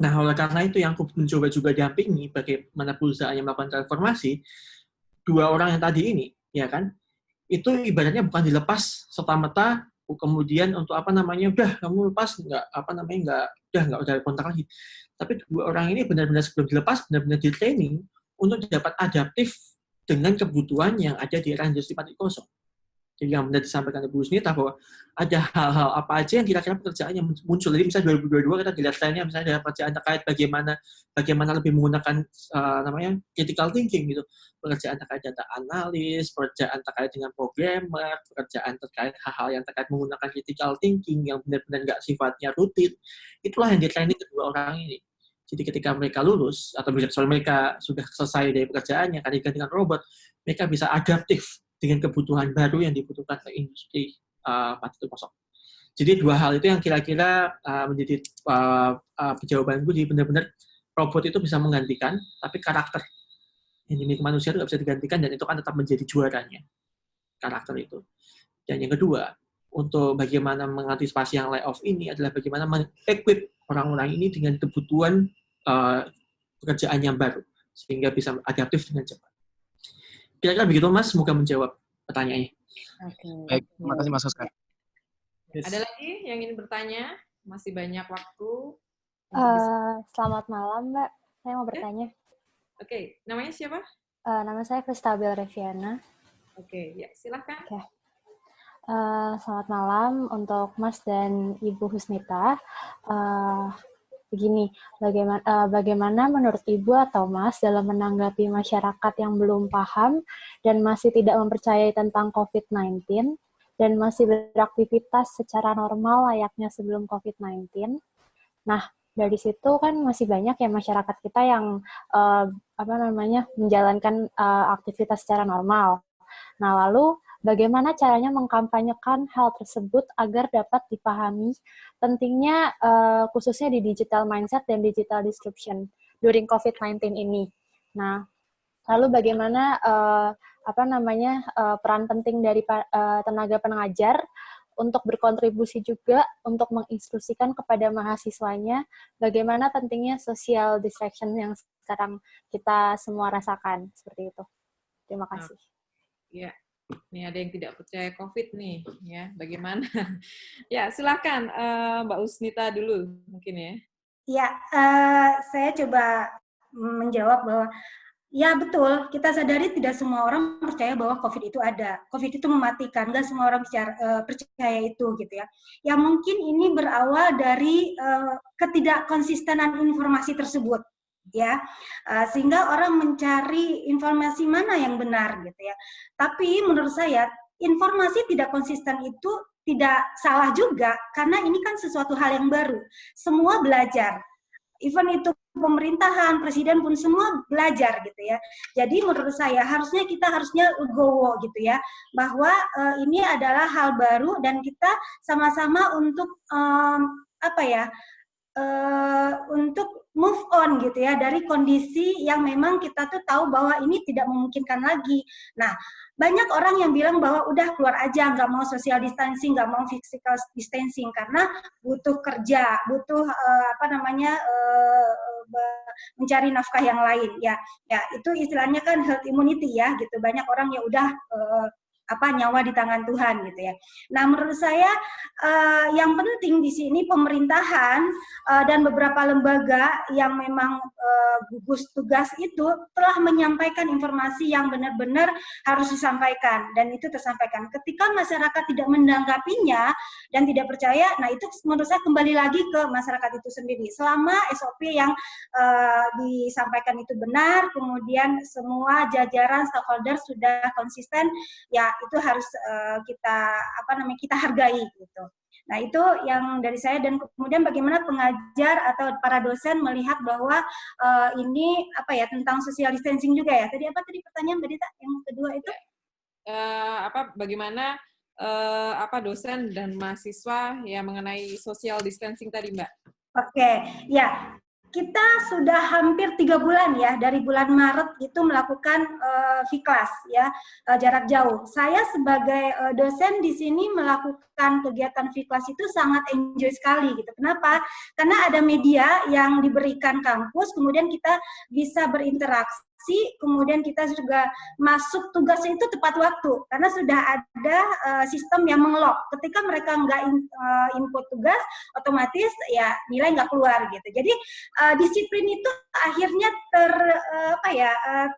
Nah, oleh karena itu yang aku mencoba juga dampingi bagaimana perusahaan yang melakukan transformasi, dua orang yang tadi ini, ya kan, itu ibaratnya bukan dilepas serta-merta kemudian untuk udah kamu lepas nggak udah kontak lagi. Tapi dua orang ini benar-benar sebelum dilepas benar-benar di training untuk dapat adaptif dengan kebutuhan yang ada di era industri 4.0. Jadi yang benar disampaikan Ibu Snita bahwa ada hal-hal apa aja yang kira-kira pekerjaan yang muncul. Jadi misalnya 2022 kita dilihat trennya misalnya ada pekerjaan terkait bagaimana lebih menggunakan critical thinking gitu. Pekerjaan terkait data analis, pekerjaan terkait dengan programmer, pekerjaan terkait hal-hal yang terkait menggunakan critical thinking yang benar-benar nggak sifatnya rutin. Itulah yang di-training kedua orang ini. Jadi ketika mereka lulus, atau mereka sudah selesai dari pekerjaannya, karena diganti dengan robot, mereka bisa adaptif dengan kebutuhan baru yang dibutuhkan oleh industri 4.0. Jadi dua hal itu yang kira-kira menjadi jawabanku. Jadi benar-benar robot itu bisa menggantikan, tapi karakter yang dimiliki manusia itu nggak bisa digantikan, dan itu kan tetap menjadi juaranya, karakter itu. Dan yang kedua, untuk bagaimana mengantisipasi yang layoff ini adalah bagaimana men-equip orang-orang ini dengan kebutuhan pekerjaan yang baru, sehingga bisa adaptif dengan cepat. Kira-kira begitu, Mas. Semoga menjawab pertanyaannya. Baik, terima kasih Mas Oscar. Yes. Ada lagi yang ingin bertanya? Masih banyak waktu. Selamat malam, Mbak. Saya mau bertanya. Oke, namanya siapa? Nama saya Kristabel Reviana. Oke, ya silahkan. Oke. Selamat malam untuk Mas dan Ibu Husnita. Begini, bagaimana menurut Ibu atau Mas dalam menanggapi masyarakat yang belum paham dan masih tidak mempercayai tentang COVID-19 dan masih beraktivitas secara normal layaknya sebelum COVID-19? Nah, dari situ kan masih banyak ya masyarakat kita yang menjalankan aktivitas secara normal. Nah, lalu bagaimana caranya mengkampanyekan hal tersebut agar dapat dipahami pentingnya khususnya di digital mindset dan digital disruption during COVID-19 ini. Nah, lalu bagaimana peran penting dari tenaga pengajar untuk berkontribusi juga untuk menginstruksikan kepada mahasiswanya bagaimana pentingnya social distraction yang sekarang kita semua rasakan, seperti itu. Terima kasih. Ya, ini ada yang tidak percaya COVID nih, ya. Bagaimana? Ya, silakan Mbak Husnita dulu mungkin ya. Ya, saya coba menjawab bahwa ya betul, kita sadari tidak semua orang percaya bahwa COVID itu ada. COVID itu mematikan, nggak semua orang percaya itu gitu ya. Ya mungkin ini berawal dari ketidakkonsistenan informasi tersebut, ya, sehingga orang mencari informasi mana yang benar gitu ya. Tapi menurut saya informasi tidak konsisten itu tidak salah juga, karena ini kan sesuatu hal yang baru. Semua belajar. Even itu pemerintahan, presiden pun semua belajar gitu ya. Jadi menurut saya kita harusnya legowo gitu ya, bahwa ini adalah hal baru dan kita sama-sama untuk untuk move on gitu ya dari kondisi yang memang kita tuh tahu bahwa ini tidak memungkinkan lagi. Nah, banyak orang yang bilang bahwa udah keluar aja, nggak mau social distancing, nggak mau physical distancing karena butuh kerja, butuh mencari nafkah yang lain ya. Ya, itu istilahnya kan herd immunity ya gitu. Banyak orang yang udah nyawa di tangan Tuhan gitu ya. Nah, menurut saya yang penting di sini pemerintahan dan beberapa lembaga yang memang gugus tugas itu telah menyampaikan informasi yang benar-benar harus disampaikan dan itu tersampaikan. Ketika masyarakat tidak menanggapinya dan tidak percaya, nah itu menurut saya kembali lagi ke masyarakat itu sendiri. Selama SOP yang disampaikan itu benar, kemudian semua jajaran stakeholder sudah konsisten, ya itu harus kita hargai gitu. Nah, itu yang dari saya, dan kemudian bagaimana pengajar atau para dosen melihat bahwa ini tentang social distancing juga ya. Tadi pertanyaan Mbak Dita yang kedua itu? Bagaimana dosen dan mahasiswa ya mengenai social distancing tadi, Mbak? Oke, ya. kita sudah hampir 3 bulan ya, dari bulan Maret itu melakukan V-Class ya, jarak jauh. Saya sebagai dosen di sini melakukan kegiatan V-Class itu sangat enjoy sekali gitu. Kenapa? Karena ada media yang diberikan kampus, kemudian kita bisa berinteraksi, kemudian kita juga masuk tugasnya itu tepat waktu karena sudah ada sistem yang mengelok. Ketika mereka nggak input tugas, otomatis ya nilai nggak keluar gitu. Jadi disiplin itu akhirnya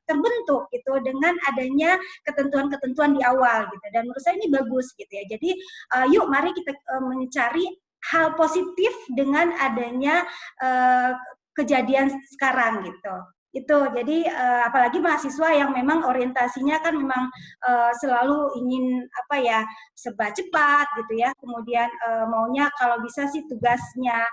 terbentuk gitu dengan adanya ketentuan-ketentuan di awal gitu. Dan menurut saya ini bagus gitu ya. Jadi yuk mari kita mencari hal positif dengan adanya kejadian sekarang gitu. Itu jadi apalagi mahasiswa yang memang orientasinya kan memang selalu ingin serba cepat gitu ya, kemudian maunya kalau bisa sih tugasnya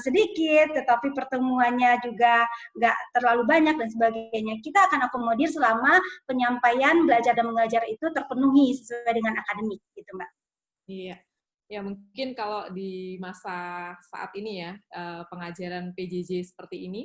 sedikit tetapi pertemuannya juga nggak terlalu banyak dan sebagainya. Kita akan akomodir selama penyampaian belajar dan mengajar itu terpenuhi sesuai dengan akademik gitu Mbak. Iya. Ya mungkin kalau di masa saat ini ya, pengajaran PJJ seperti ini,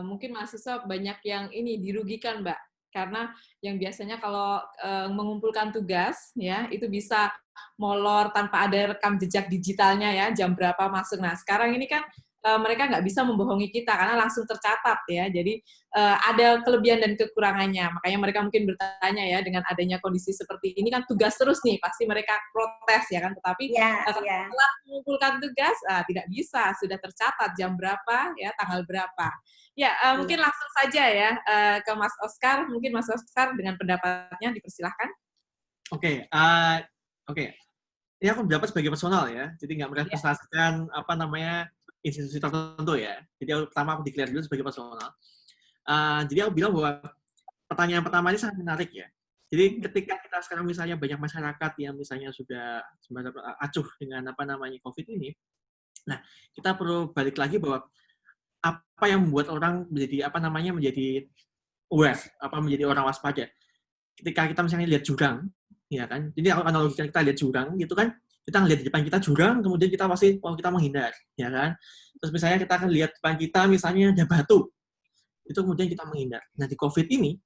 mungkin mahasiswa banyak yang dirugikan, Mbak. Karena yang biasanya kalau mengumpulkan tugas, ya itu bisa molor tanpa ada rekam jejak digitalnya ya, jam berapa masuk. Nah, sekarang ini kan mereka nggak bisa membohongi kita karena langsung tercatat ya. Jadi ada kelebihan dan kekurangannya. Makanya mereka mungkin bertanya ya, dengan adanya kondisi seperti ini kan tugas terus nih, pasti mereka protes ya kan. Tetapi setelah mengumpulkan tugas tidak bisa, sudah tercatat jam berapa ya, tanggal berapa. Ya, mungkin langsung saja ya ke Mas Oskar. Mungkin Mas Oskar dengan pendapatnya dipersilahkan. Oke. Ini aku mendapat sebagai personal ya, jadi nggak merepresentasikan institusi tertentu ya. Jadi pertama aku declare dulu sebagai personal. Jadi aku bilang bahwa pertanyaan pertama ini sangat menarik ya. Jadi ketika kita sekarang misalnya banyak masyarakat yang misalnya sudah acuh dengan COVID ini, nah kita perlu balik lagi bahwa apa yang membuat orang menjadi menjadi aware, menjadi orang waspada. Ketika kita misalnya lihat jurang, ya kan? Jadi analogikan kita lihat jurang gitu kan, kita ngelihat di depan kita jurang, kemudian kita pasti kita menghindar, ya kan? Terus misalnya kita akan lihat depan kita misalnya ada batu, itu kemudian kita menghindar. Nah di COVID ini,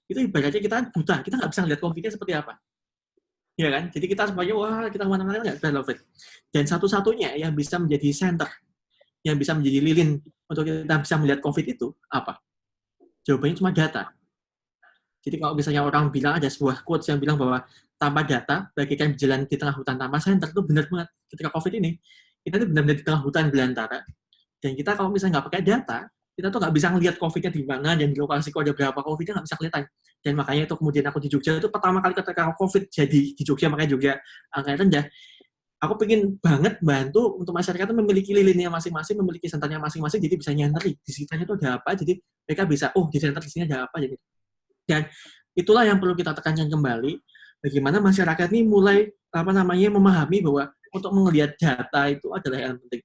itu ibaratnya kita buta, kita nggak bisa ngelihat COVID-nya seperti apa, ya kan? Jadi kita semuanya kita kemana-mana nggak bisa COVID. Dan satu-satunya yang bisa menjadi center, yang bisa menjadi lilin untuk kita bisa melihat COVID itu apa? Jawabannya cuma data. Jadi kalau misalnya orang bilang ada sebuah quotes yang bilang bahwa tanpa data, bagaikan berjalan di tengah hutan tanpa senter, itu benar banget. Ketika COVID ini, kita itu benar-benar di tengah hutan belantara. Dan kita kalau misalnya nggak pakai data, kita tuh nggak bisa ngelihat COVID-nya di mana, dan di lokasi kok ada berapa COVID-nya nggak bisa kelihatan. Dan makanya itu kemudian aku di Jogja, itu pertama kali ketika COVID jadi di Jogja, makanya juga angka rendah, aku pengen banget bantu untuk masyarakat itu memiliki lilinnya masing-masing, memiliki senternya masing-masing, jadi bisa nyenteri. Di sekitarnya itu ada apa, jadi mereka bisa, di center di sini ada apa, jadi. Dan itulah yang perlu kita tekankan kembali, bagaimana masyarakat ini mulai memahami bahwa untuk melihat data itu adalah yang penting.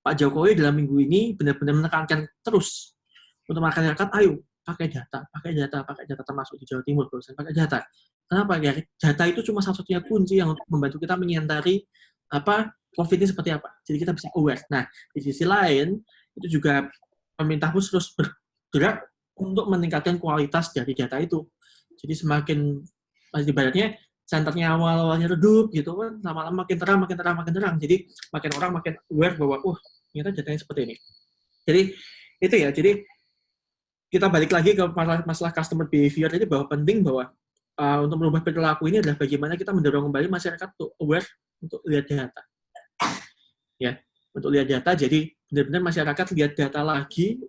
Pak Jokowi dalam minggu ini benar-benar menekankan terus untuk masyarakat, ayo pakai data termasuk di Jawa Timur, pakai data. Kenapa? Ya, data itu cuma satu-satunya kunci yang untuk membantu kita menyentari COVID ini seperti apa. Jadi kita bisa aware. Nah, di sisi lain itu juga pemerintah pun terus bergerak untuk meningkatkan kualitas dari data itu. Jadi semakin ibaratnya senternya awalnya redup gitu kan, lama-lama makin terang. Jadi makin orang makin aware bahwa ternyata datanya seperti ini. Jadi itu ya. Jadi kita balik lagi ke masalah customer behavior ini, bahwa penting bahwa untuk merubah perilaku ini adalah bagaimana kita mendorong kembali masyarakat untuk aware untuk lihat data. Ya, untuk lihat data. Jadi benar-benar masyarakat lihat data lagi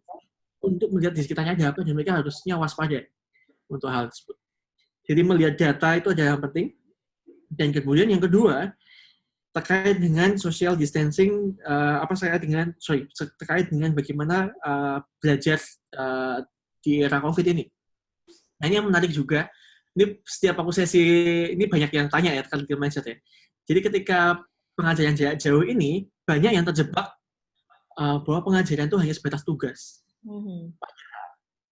untuk melihat di sekitarnya ada apa, dan mereka harusnya waspada untuk hal tersebut. Jadi melihat data itu adalah yang penting. Dan kemudian yang kedua, terkait dengan social distancing, terkait dengan bagaimana belajar di era COVID ini. Nah, ini yang menarik juga. Ini setiap aku sesi, ini banyak yang tanya ya, terkait dengan mindset ya. Jadi ketika pengajaran jarak jauh ini, banyak yang terjebak bahwa pengajaran itu hanya sebatas tugas.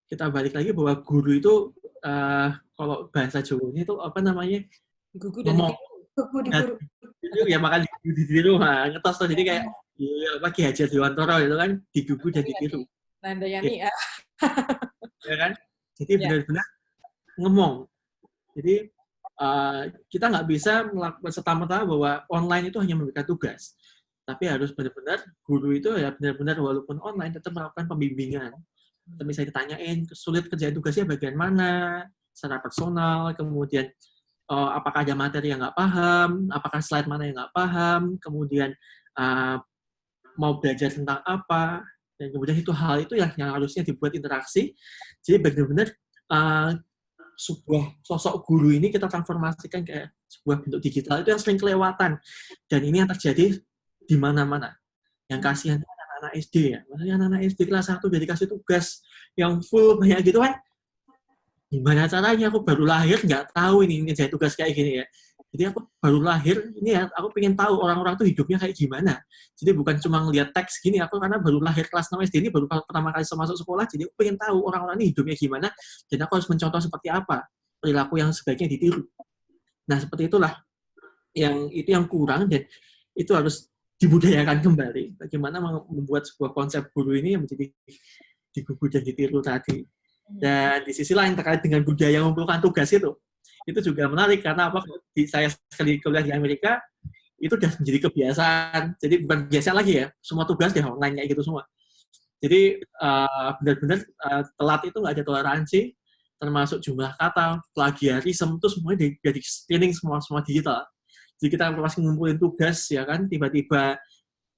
Kita balik lagi bahwa guru itu kalau bahasa Jawanya itu gugu dan ditiru. Ya makan ditiru, ngetos tuh. Jadi kayak Ki Hajar Dewantara itu kan digugu dan ditiru. Nandayani ya. Ya kan? Jadi benar-benar ngemong. Jadi kita nggak bisa melakukan serta-merta bahwa online itu hanya memberikan tugas. Tapi harus benar-benar guru itu ya benar-benar walaupun online tetap melakukan pembimbingan. Misalnya ditanyain sulit kerjaan tugasnya bagian mana, secara personal, kemudian apakah ada materi yang nggak paham, apakah slide mana yang nggak paham, kemudian mau belajar tentang apa, dan kemudian hal itu yang harusnya dibuat interaksi. Jadi benar-benar sebuah sosok guru ini kita transformasikan ke sebuah bentuk digital itu yang sering kelewatan, dan ini yang terjadi di mana-mana. Yang kasihan anak-anak SD ya, maksudnya anak-anak SD kelas 1 udah dikasih tugas yang full banyak gitu kan. Gimana caranya, aku baru lahir nggak tahu ini ngerjain tugas kayak gini ya. Jadi aku baru lahir, ini ya aku pengen tahu orang-orang tuh hidupnya kayak gimana. Jadi bukan cuma ngeliat teks gini, aku karena baru lahir kelas 6 SD ini, baru pertama kali masuk sekolah, jadi aku pengen tahu orang-orang ini hidupnya gimana, dan aku harus mencontoh seperti apa, perilaku yang sebaiknya ditiru. Nah, seperti itulah itu yang kurang, dan itu harus dibudayakan kembali. Bagaimana membuat sebuah konsep guru ini yang menjadi digugu dan ditiru tadi. Dan di sisi lain terkait dengan budaya mengumpulkan tugas itu juga menarik karena apa? Saya sekali kuliah di Amerika itu udah menjadi kebiasaan. Jadi bukan biasa lagi ya, semua tugas di online kayak gitu semua. Jadi benar-benar telat itu nggak ada toleransi, termasuk jumlah kata, plagiarisme itu semuanya jadi screening semua digital. Jadi kita pas ngumpulin tugas ya kan, tiba-tiba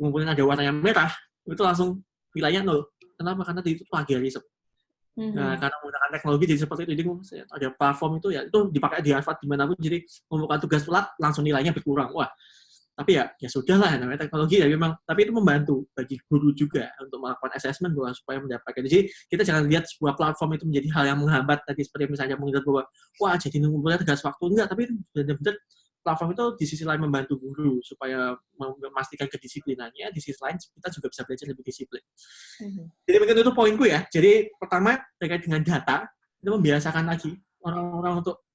ngumpulin ada warna yang merah, itu langsung nilainya 0. Kenapa? Karena itu plagiarisme. Nah, karena menggunakan teknologi jadi seperti itu, jadi ada platform itu ya itu dipakai di Harvard dimanapun, jadi mengumpulkan tugas telat langsung nilainya berkurang. Wah, tapi ya sudahlah, namanya teknologi ya memang, tapi itu membantu bagi guru juga untuk melakukan assessment bahwa supaya mendapatkan. Jadi kita jangan lihat sebuah platform itu menjadi hal yang menghambat tadi, seperti misalnya mengingat bahwa wah jadi ngumpulnya tugas waktu, enggak, tapi benar-benar platform itu di sisi lain membantu guru supaya memastikan kedisiplinannya, di sisi lain kita juga bisa belajar lebih disiplin. Jadi mungkin itu poinku ya. Jadi pertama terkait dengan data, itu membiasakan lagi orang-orang untuk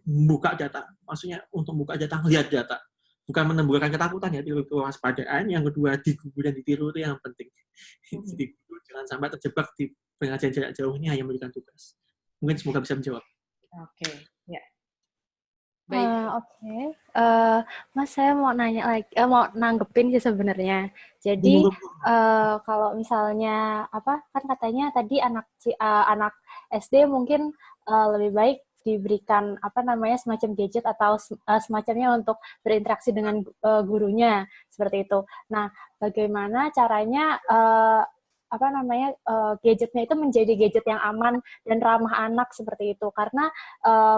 membuka data. Maksudnya untuk membuka data, melihat data. Bukan menimbulkan ketakutan ya, tapi kewaspadaan. Yang kedua, digugu dan ditiru itu yang penting. Jadi jangan sampai terjebak di pengajian jarak jauh ini hanya memberikan tugas. Mungkin semoga bisa menjawab. Oke, ya. Oke. Mas, saya mau nanya lagi, mau nanggepin sih sebenarnya. Jadi kalau misalnya kan katanya tadi anak SD mungkin lebih baik diberikan semacam gadget atau semacamnya untuk berinteraksi dengan gurunya seperti itu. Nah, bagaimana caranya gadgetnya itu menjadi gadget yang aman dan ramah anak seperti itu, karena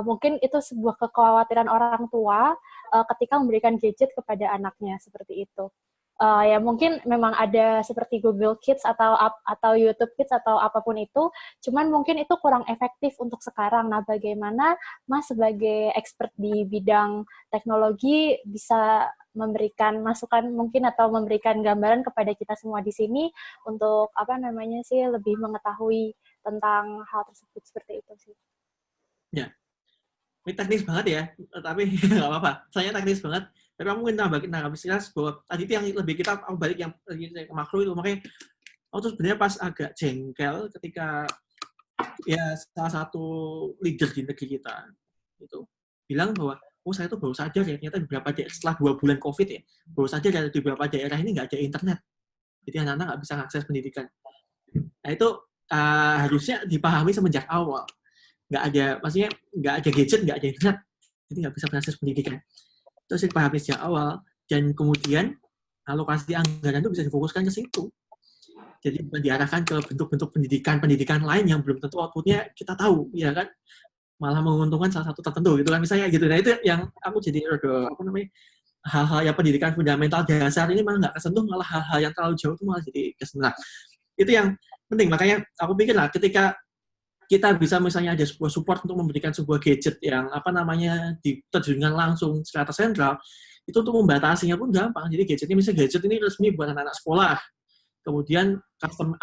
mungkin itu sebuah kekhawatiran orang tua ketika memberikan gadget kepada anaknya seperti itu. Ya mungkin memang ada seperti Google Kids atau YouTube Kids atau apapun itu, cuman mungkin itu kurang efektif untuk sekarang. Nah, bagaimana Mas sebagai expert di bidang teknologi bisa memberikan masukan mungkin atau memberikan gambaran kepada kita semua di sini untuk lebih mengetahui tentang hal tersebut seperti itu sih. Ya, ini teknis banget ya, tapi nggak apa-apa. Saya teknis banget. Tapi aku mungkin nambah jelas bahwa tadi itu yang lebih kita balik yang ke makro itu, makanya aku tuh sebenarnya pas agak jengkel ketika ya salah satu leader di negeri kita itu bilang bahwa saya tuh baru sadar ya ternyata beberapa setelah 2 bulan COVID ya, baru sadar di beberapa daerah ini nggak ada internet, jadi anak-anak nggak bisa akses pendidikan. Nah itu harusnya dipahami semenjak awal, maksudnya nggak ada gadget, nggak ada internet, jadi nggak bisa akses pendidikan. Terus dipahami sejak awal, dan kemudian alokasi anggaran itu bisa difokuskan ke situ. Jadi diarahkan ke bentuk-bentuk pendidikan lain yang belum tentu outputnya kita tahu, ya kan? Malah menguntungkan salah satu tertentu gitu kan misalnya gitu. Nah itu yang aku jadi hal-hal yang pendidikan fundamental dasar ini malah nggak kesentuh, malah hal-hal yang terlalu jauh itu malah jadi kesentuh. Nah, itu yang penting. Makanya aku pikir lah ketika kita bisa misalnya ada sebuah support untuk memberikan sebuah gadget yang diterjunkan langsung secara sentral, itu untuk membatasinya pun gampang. Jadi misalnya gadget ini resmi buat anak-anak sekolah, kemudian custom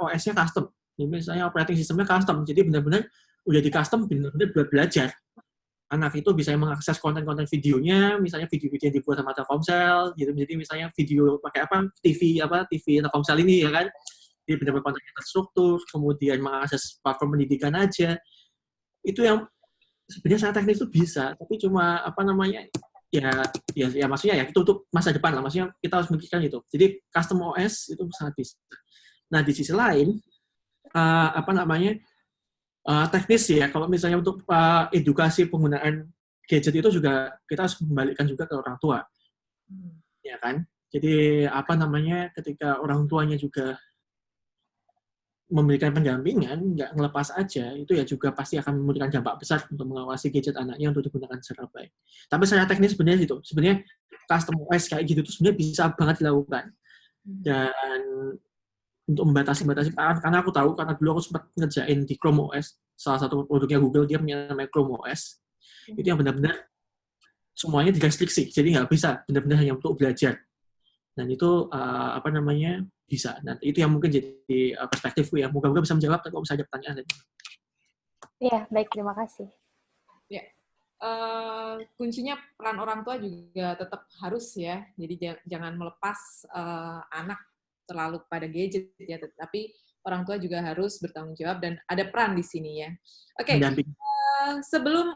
OS-nya custom, jadi misalnya operating sistemnya custom, jadi benar-benar udah di custom benar-benar buat belajar. Anak itu bisa mengakses konten-konten videonya, misalnya video-video yang dibuat sama Telkomsel, gitu. Jadi misalnya video pakai TV Telkomsel ini ya kan, Jadi benar-benar kontennya terstruktur, kemudian mengakses platform pendidikan aja. Itu yang sebenarnya sangat teknis itu bisa, tapi cuma apa namanya, ya maksudnya ya itu untuk masa depan lah, maksudnya kita harus memikirkan itu. Jadi custom OS itu sangat bisa. Nah di sisi lain apa namanya teknis ya, kalau misalnya untuk edukasi penggunaan gadget itu juga kita harus membalikkan juga ke orang tua, ya kan? Jadi apa namanya ketika orang tuanya juga memberikan pendampingan, nggak ngelepas aja, itu ya juga pasti akan memberikan dampak besar untuk mengawasi gadget anaknya untuk digunakan secara baik. Tapi secara teknis sebenarnya itu, sebenarnya custom OS kayak gitu itu sebenarnya bisa banget dilakukan. Dan untuk membatasi karena aku tahu, karena dulu aku sempat ngerjain di Chrome OS, salah satu produknya Google, dia punya namanya Chrome OS, itu yang benar-benar semuanya direstriksi, jadi nggak bisa benar-benar hanya untuk belajar. Dan itu apa namanya bisa. Nah itu yang mungkin jadi perspektifku ya. Moga-moga bisa menjawab kalau bisa ada pertanyaan. Iya, baik, terima kasih. Ya, kuncinya peran orang tua juga tetap harus ya. Jadi jangan melepas anak terlalu pada gadget ya, tetapi orang tua juga harus bertanggung jawab dan ada peran di sini ya. Oke, sebelum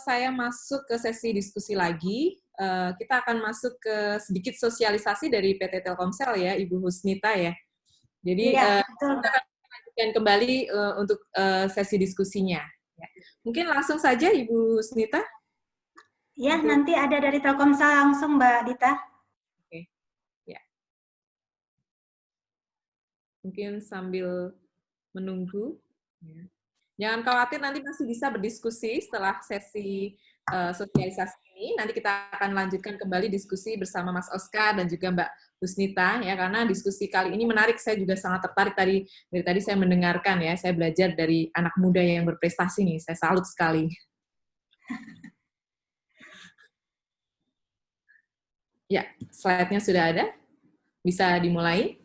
saya masuk ke sesi diskusi lagi, kita akan masuk ke sedikit sosialisasi dari PT Telkomsel ya, Ibu Husnita ya. Jadi kita akan lanjutkan kembali untuk sesi diskusinya. Ya. Mungkin langsung saja Ibu Husnita. Ya, nanti ada dari Telkomsel langsung Mbak Dita. Oke, ya. Mungkin sambil menunggu. Ya. Jangan khawatir, nanti masih bisa berdiskusi setelah sesi sosialisasi ini. Nanti kita akan lanjutkan kembali diskusi bersama Mas Oscar dan juga Mbak Husnita ya, karena diskusi kali ini menarik. Saya juga sangat tertarik dari tadi saya mendengarkan ya, saya belajar dari anak muda yang berprestasi nih. Saya salut sekali. Ya, slide-nya sudah ada. Bisa dimulai.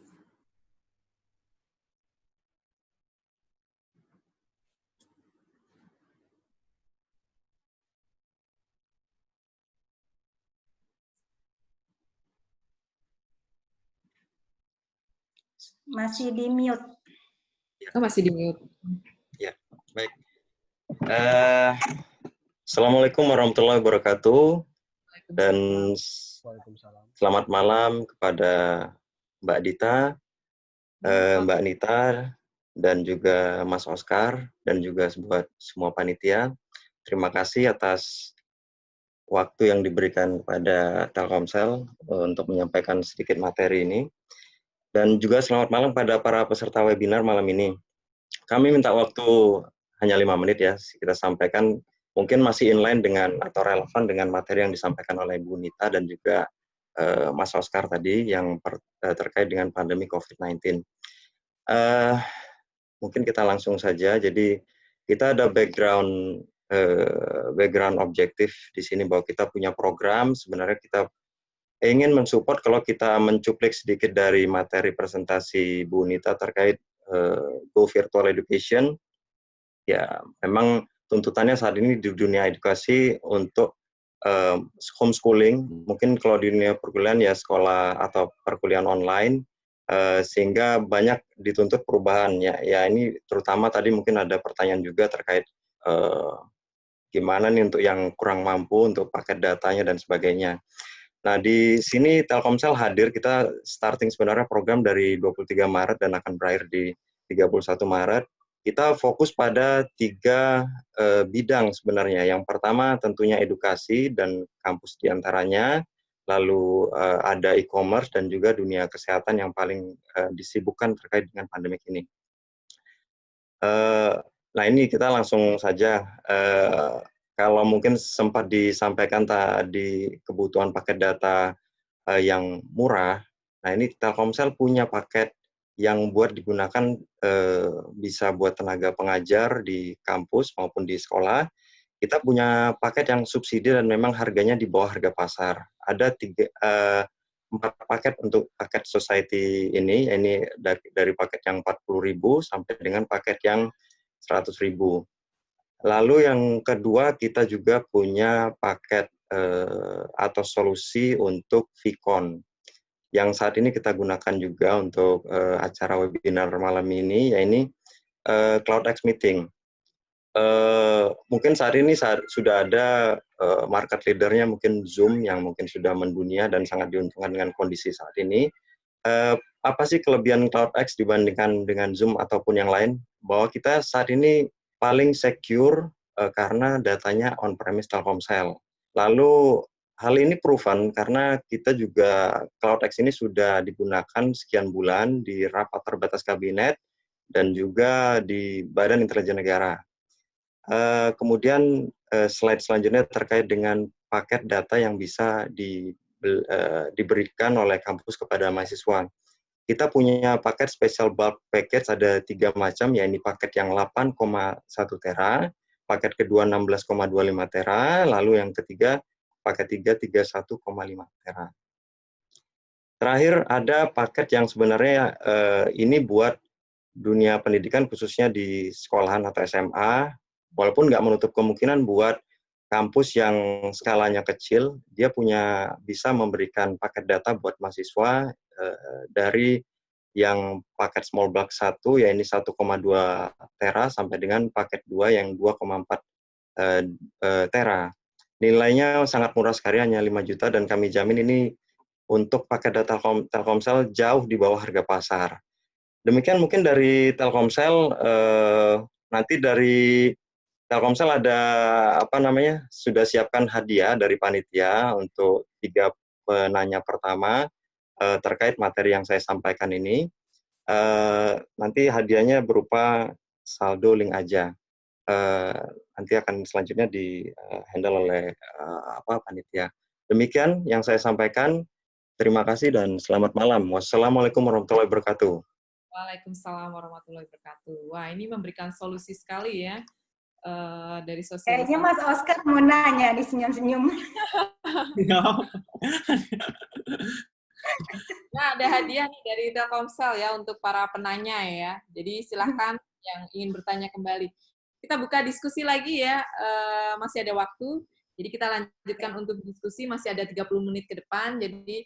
Masih di mute. Oh, masih di mute. Ya, baik. Assalamualaikum warahmatullahi wabarakatuh. Dan selamat malam kepada Mbak Dita, Mbak Nita, dan juga Mas Oscar, dan juga buat semua panitia. Terima kasih atas waktu yang diberikan kepada Telkomsel untuk menyampaikan sedikit materi ini. Dan juga selamat malam pada para peserta webinar malam ini. Kami minta waktu hanya 5 menit ya, kita sampaikan mungkin masih inline dengan atau relevan dengan materi yang disampaikan oleh Bu Nita dan juga Mas Oscar tadi yang terkait dengan pandemi COVID-19. Mungkin kita langsung saja. Jadi kita ada background objektif di sini bahwa kita punya program. Sebenarnya kita ingin mensupport kalau kita mencuplik sedikit dari materi presentasi Bu Nita terkait Go Virtual Education. Ya, memang tuntutannya saat ini di dunia edukasi untuk homeschooling, mungkin kalau di dunia perkuliahan ya sekolah atau perkuliahan online, sehingga banyak dituntut perubahan. Ya ini terutama tadi mungkin ada pertanyaan juga terkait gimana nih untuk yang kurang mampu untuk paket datanya dan sebagainya. Nah, di sini Telkomsel hadir, kita starting sebenarnya program dari 23 Maret dan akan berakhir di 31 Maret. Kita fokus pada 3 bidang sebenarnya. Yang pertama tentunya edukasi dan kampus diantaranya, lalu ada e-commerce dan juga dunia kesehatan yang paling disibukkan terkait dengan pandemik ini. Nah, ini kita langsung saja. Kalau mungkin sempat disampaikan tadi kebutuhan paket data yang murah, nah ini Telkomsel punya paket yang buat digunakan bisa buat tenaga pengajar di kampus maupun di sekolah. Kita punya paket yang subsidi dan memang harganya di bawah harga pasar. Ada 4 paket untuk paket society ini dari paket yang 40.000 sampai dengan paket yang 100.000. Lalu yang kedua, kita juga punya paket atau solusi untuk Vkon. yang saat ini kita gunakan juga untuk acara webinar malam ini, yaitu CloudX Meeting. Mungkin saat ini sudah ada market leadernya, mungkin Zoom yang mungkin sudah mendunia dan sangat diuntungkan dengan kondisi saat ini. Apa sih kelebihan CloudX dibandingkan dengan Zoom ataupun yang lain? Bahwa kita saat ini paling secure karena datanya on-premise Telkomsel. Lalu hal ini proven karena kita juga CloudX ini sudah digunakan sekian bulan di rapat terbatas kabinet dan juga di Badan Intelijen Negara. Kemudian slide selanjutnya terkait dengan paket data yang bisa diberikan oleh kampus kepada mahasiswa. Kita punya paket special bulk package ada 3 macam, yaitu paket yang 8,1 tera, paket kedua 16,25 tera, lalu yang ketiga paket 3 31,5 tera. Terakhir ada paket yang sebenarnya ini buat dunia pendidikan khususnya di sekolahan atau SMA, walaupun nggak menutup kemungkinan buat kampus yang skalanya kecil, dia bisa memberikan paket data buat mahasiswa dari yang paket small bulk 1, yaitu 1,2 tera, sampai dengan paket 2 yang 2,4 tera. Nilainya sangat murah sekali, hanya 5 juta, dan kami jamin ini untuk paket data Telkomsel jauh di bawah harga pasar. Demikian mungkin dari Telkomsel. Nanti dari Telkomsel ada sudah siapkan hadiah dari panitia untuk 3 penanya pertama terkait materi yang saya sampaikan ini. Nanti hadiahnya berupa saldo link aja. Nanti akan selanjutnya di-handle oleh panitia. Demikian yang saya sampaikan. Terima kasih dan selamat malam. Wassalamualaikum warahmatullahi wabarakatuh. Waalaikumsalam warahmatullahi wabarakatuh. Wah, ini memberikan solusi sekali ya dari sosialisasi. Kayaknya Mas Oscar mau nanya, di senyum-senyum. Nah, ada hadiah nih dari Telkomsel ya untuk para penanya ya. Jadi silahkan yang ingin bertanya kembali. Kita buka diskusi lagi ya, masih ada waktu. Jadi kita lanjutkan untuk diskusi, masih ada 30 menit ke depan, jadi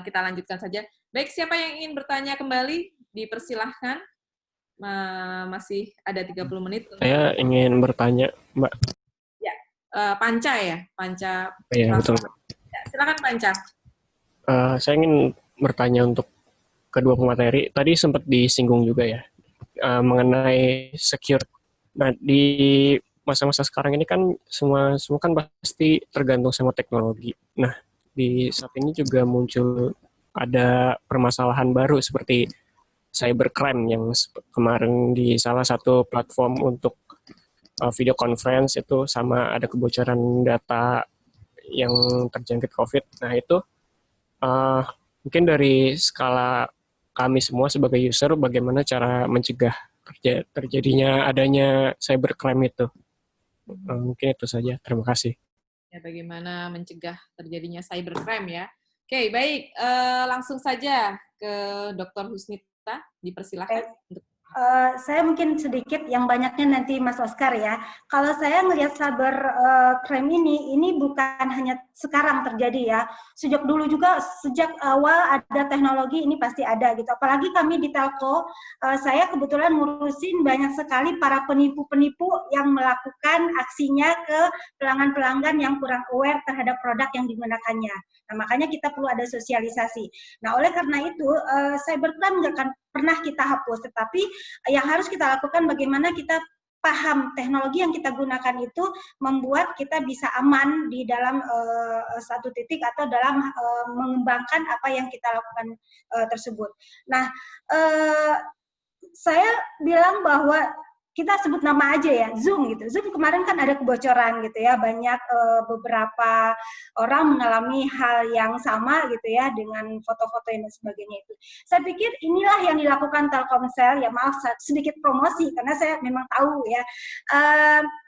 kita lanjutkan saja. Baik, siapa yang ingin bertanya kembali? Dipersilahkan. Masih ada 30 menit. Saya ingin bertanya, Mbak. Ya, Panca ya? Panca. Iya, betul. Ya, silakan Panca. Saya ingin bertanya untuk kedua pemateri. Tadi sempat disinggung juga ya, mengenai secure. Nah, di masa-masa sekarang ini kan semua kan pasti tergantung sama teknologi. Nah, di saat ini juga muncul ada permasalahan baru seperti cybercrime yang kemarin di salah satu platform untuk video conference itu sama ada kebocoran data yang terjangkit COVID. Nah, itu mungkin dari skala kami semua sebagai user, bagaimana cara mencegah terjadinya adanya cybercrime itu. Mungkin itu saja. Terima kasih. Ya, bagaimana mencegah terjadinya cybercrime ya. Oke, baik. Langsung saja ke Dr. Husnita. Dipersilakan. Saya mungkin sedikit, yang banyaknya nanti Mas Oscar ya. Kalau saya melihat cyber crime ini bukan hanya sekarang terjadi ya. Sejak dulu juga, sejak awal ada teknologi ini pasti ada gitu. Apalagi kami di Telco, saya kebetulan ngurusin banyak sekali para penipu-penipu yang melakukan aksinya ke pelanggan-pelanggan yang kurang aware terhadap produk yang digunakannya. Nah, makanya kita perlu ada sosialisasi. Nah, oleh karena itu, cybercrime nggak akan pernah kita hapus, tetapi yang harus kita lakukan bagaimana kita paham teknologi yang kita gunakan itu membuat kita bisa aman di dalam satu titik atau dalam mengembangkan apa yang kita lakukan tersebut. Nah, saya bilang bahwa kita sebut nama aja ya, Zoom gitu. Zoom kemarin kan ada kebocoran gitu ya, banyak beberapa orang mengalami hal yang sama gitu ya, dengan foto-foto dan sebagainya itu. Saya pikir inilah yang dilakukan Telkomsel, ya maaf sedikit promosi, karena saya memang tahu ya.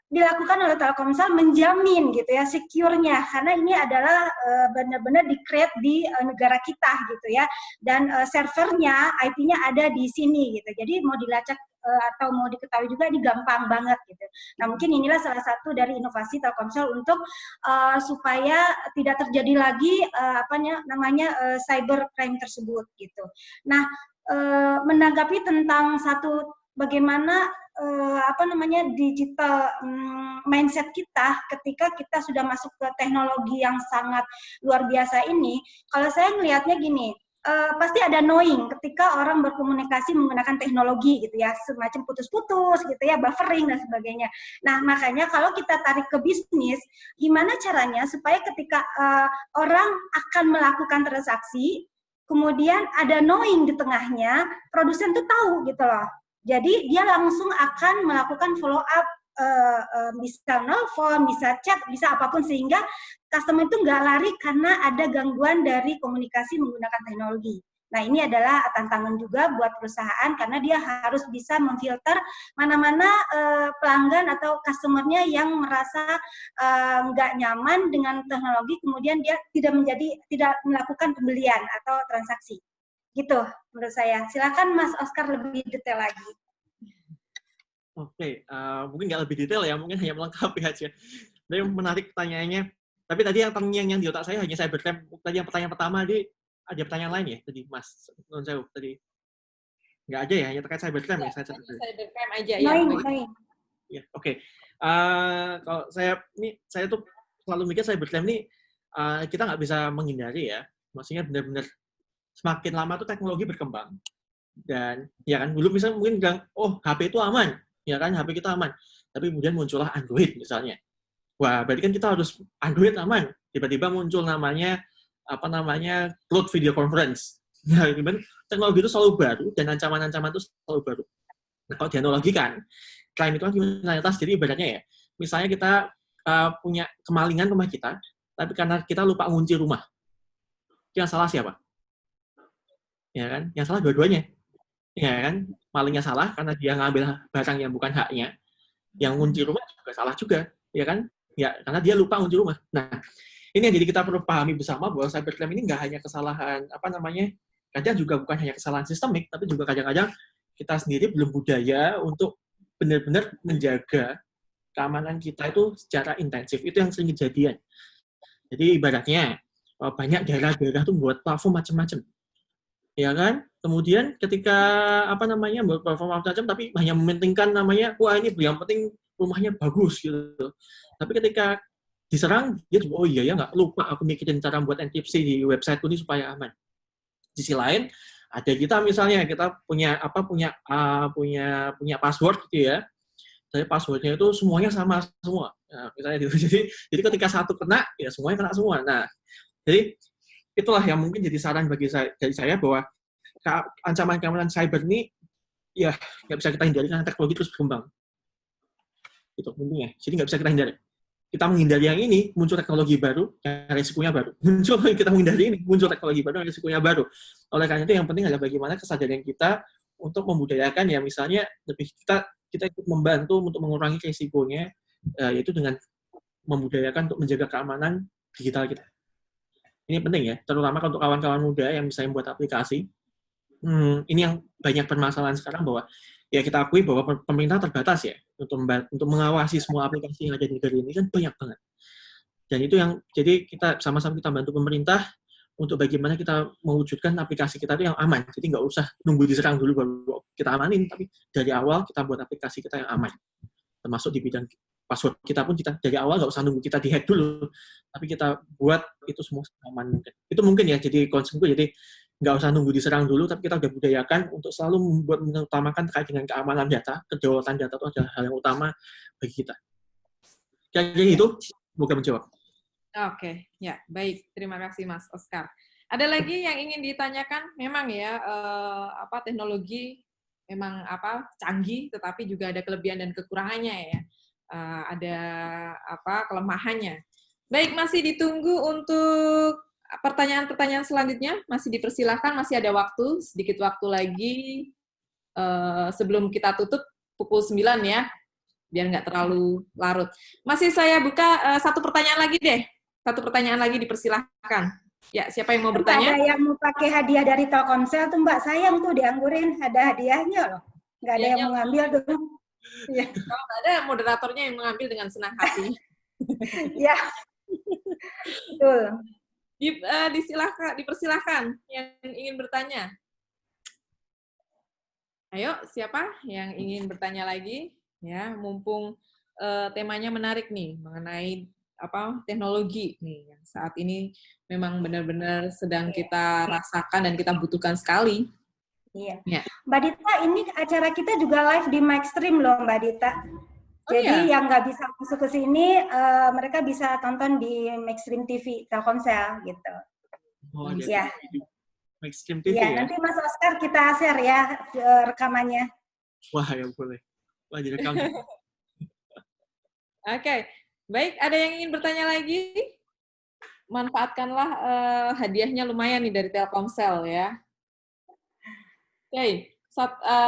dilakukan oleh Telkomsel menjamin gitu ya secure-nya, karena ini adalah benar-benar di-create di negara kita gitu ya, dan servernya IP-nya ada di sini gitu, jadi mau dilacak atau mau diketahui juga ini gampang banget gitu. Nah mungkin inilah salah satu dari inovasi Telkomsel untuk supaya tidak terjadi lagi cybercrime tersebut gitu. Nah menanggapi tentang bagaimana digital mindset kita ketika kita sudah masuk ke teknologi yang sangat luar biasa ini, kalau saya melihatnya gini, pasti ada knowing ketika orang berkomunikasi menggunakan teknologi gitu ya, semacam putus-putus gitu ya, buffering dan sebagainya. Nah makanya kalau kita tarik ke bisnis, gimana caranya supaya ketika orang akan melakukan transaksi, kemudian ada knowing di tengahnya, produsen tuh tahu gitu loh. Jadi dia langsung akan melakukan follow up, bisa nelfon, bisa chat, bisa apapun, sehingga customer itu nggak lari karena ada gangguan dari komunikasi menggunakan teknologi. Nah ini adalah tantangan juga buat perusahaan karena dia harus bisa memfilter mana-mana pelanggan atau customernya yang merasa nggak nyaman dengan teknologi, kemudian dia tidak melakukan pembelian atau transaksi. Gitu menurut saya. Silakan Mas Oscar lebih detail lagi. Oke, mungkin nggak lebih detail ya, mungkin hanya melengkapi aja. Tapi menarik pertanyaannya. Tapi tadi yang di otak saya hanya cybercrime. Tadi yang pertanyaan pertama, ada pertanyaan lain ya tadi Mas non saya tadi nggak aja ya, hanya terkait cybercrime ya. Cybercrime aja ya. Ya, oke. Kalau saya tuh selalu mikir cybercrime ini kita nggak bisa menghindari ya. Maksudnya benar-benar semakin lama tuh teknologi berkembang. Dan ya kan dulu misalnya mungkin bilang, oh HP itu aman, ya kan HP kita aman. Tapi kemudian muncullah Android misalnya. Wah, berarti kan kita harus Android aman. Tiba-tiba muncul namanya cloud video conference. Ya, teknologi itu selalu baru dan ancaman-ancaman itu selalu baru. Nah, kalau dianalogikan, crime itu kan kriminalitas, jadi ibaratnya ya, misalnya kita punya kemalingan rumah kita, tapi karena kita lupa ngunci rumah. Yang salah siapa? Ya kan? Yang salah dua-duanya. Ya kan? Malingnya salah karena dia ngambil barang yang bukan haknya. Yang ngunci rumah juga salah juga, ya kan? Ya, karena dia lupa ngunci rumah. Nah, ini yang jadi kita perlu pahami bersama bahwa cybercrime ini nggak hanya kesalahan kadang juga bukan hanya kesalahan sistemik, tapi juga kadang-kadang kita sendiri belum budaya untuk benar-benar menjaga keamanan kita itu secara intensif. Itu yang sering kejadian. Jadi ibaratnya banyak daerah-daerah tuh buat platform macam-macam. Ya kan? Kemudian ketika buat platform macam-macam tapi hanya mementingkan wah ini yang penting rumahnya bagus gitu. Tapi ketika diserang dia juga oh iya ya nggak lupa aku mikirin cara buat enkripsi di websiteku ini supaya aman. Di sisi lain ada kita misalnya kita punya password gitu ya. Tapi passwordnya itu semuanya sama semua. Nah, misalnya jadi ketika satu kena ya semuanya kena semua. Nah, jadi itulah yang mungkin jadi saran dari saya bahwa ancaman keamanan cyber ini ya nggak bisa kita hindari karena teknologi terus berkembang. Itu intinya. Jadi nggak bisa kita hindari. Kita menghindari yang ini, muncul teknologi baru, yang risikonya baru. Kita menghindari ini, muncul teknologi baru, yang risikonya baru. Oleh karena itu yang penting adalah bagaimana kesadaran kita untuk membudayakan ya misalnya lebih kita ikut membantu untuk mengurangi risikonya, yaitu dengan membudayakan untuk menjaga keamanan digital kita. Ini penting ya, terutama untuk kawan-kawan muda yang bisa membuat aplikasi. Ini yang banyak permasalahan sekarang bahwa ya kita akui bahwa pemerintah terbatas ya untuk mengawasi semua aplikasi yang ada di negara ini kan banyak banget. Dan itu yang jadi kita sama-sama kita bantu pemerintah untuk bagaimana kita mewujudkan aplikasi kita itu yang aman. Jadi nggak usah nunggu diserang dulu baru kita amanin, tapi dari awal kita buat aplikasi kita yang aman. Termasuk di bidang password kita pun kita dari awal nggak usah nunggu kita dihack dulu, tapi kita buat itu semua aman. Itu mungkin ya jadi konsepku, jadi nggak usah nunggu diserang dulu, tapi kita udah budayakan untuk selalu mengutamakan terkait dengan keamanan data, kedaulatan data itu adalah hal yang utama bagi kita. Kayaknya itu, semoga menjawab. Oke, ya baik. Terima kasih Mas Oscar. Ada lagi yang ingin ditanyakan? Memang ya, teknologi memang canggih, tetapi juga ada kelebihan dan kekurangannya ya. Ada kelemahannya. Baik, masih ditunggu untuk pertanyaan-pertanyaan selanjutnya, masih dipersilahkan, masih ada waktu, sedikit waktu lagi sebelum kita tutup pukul 9 ya. biar nggak terlalu larut. Masih saya buka satu pertanyaan lagi deh. Satu pertanyaan lagi dipersilahkan. Ya, siapa yang mau bertanya? Ada yang mau pakai hadiah dari Telkomsel tuh Mbak, sayang tuh dianggurin, ada hadiahnya loh. Nggak ada yang mau ngambil tuh. Ya. Kalau nggak ada, moderatornya yang mengambil dengan senang hati. Ya, betul. Dipersilahkan yang ingin bertanya. Ayo, siapa yang ingin bertanya lagi? Ya, mumpung temanya menarik nih mengenai teknologi nih yang saat ini memang benar-benar sedang kita rasakan dan kita butuhkan sekali. Iya. Ya. Mbak Dita, ini acara kita juga live di Maxstream loh Mbak Dita. Jadi yang nggak bisa masuk ke sini, mereka bisa tonton di Maxstream TV Telkomsel gitu. Oh, ya. Maxstream TV ya. ya? Nanti Mas Oscar kita share ya rekamannya. Wah, ya boleh. Wah, direkam. Oke. Baik, ada yang ingin bertanya lagi? Manfaatkanlah hadiahnya lumayan nih dari Telkomsel ya. Oke,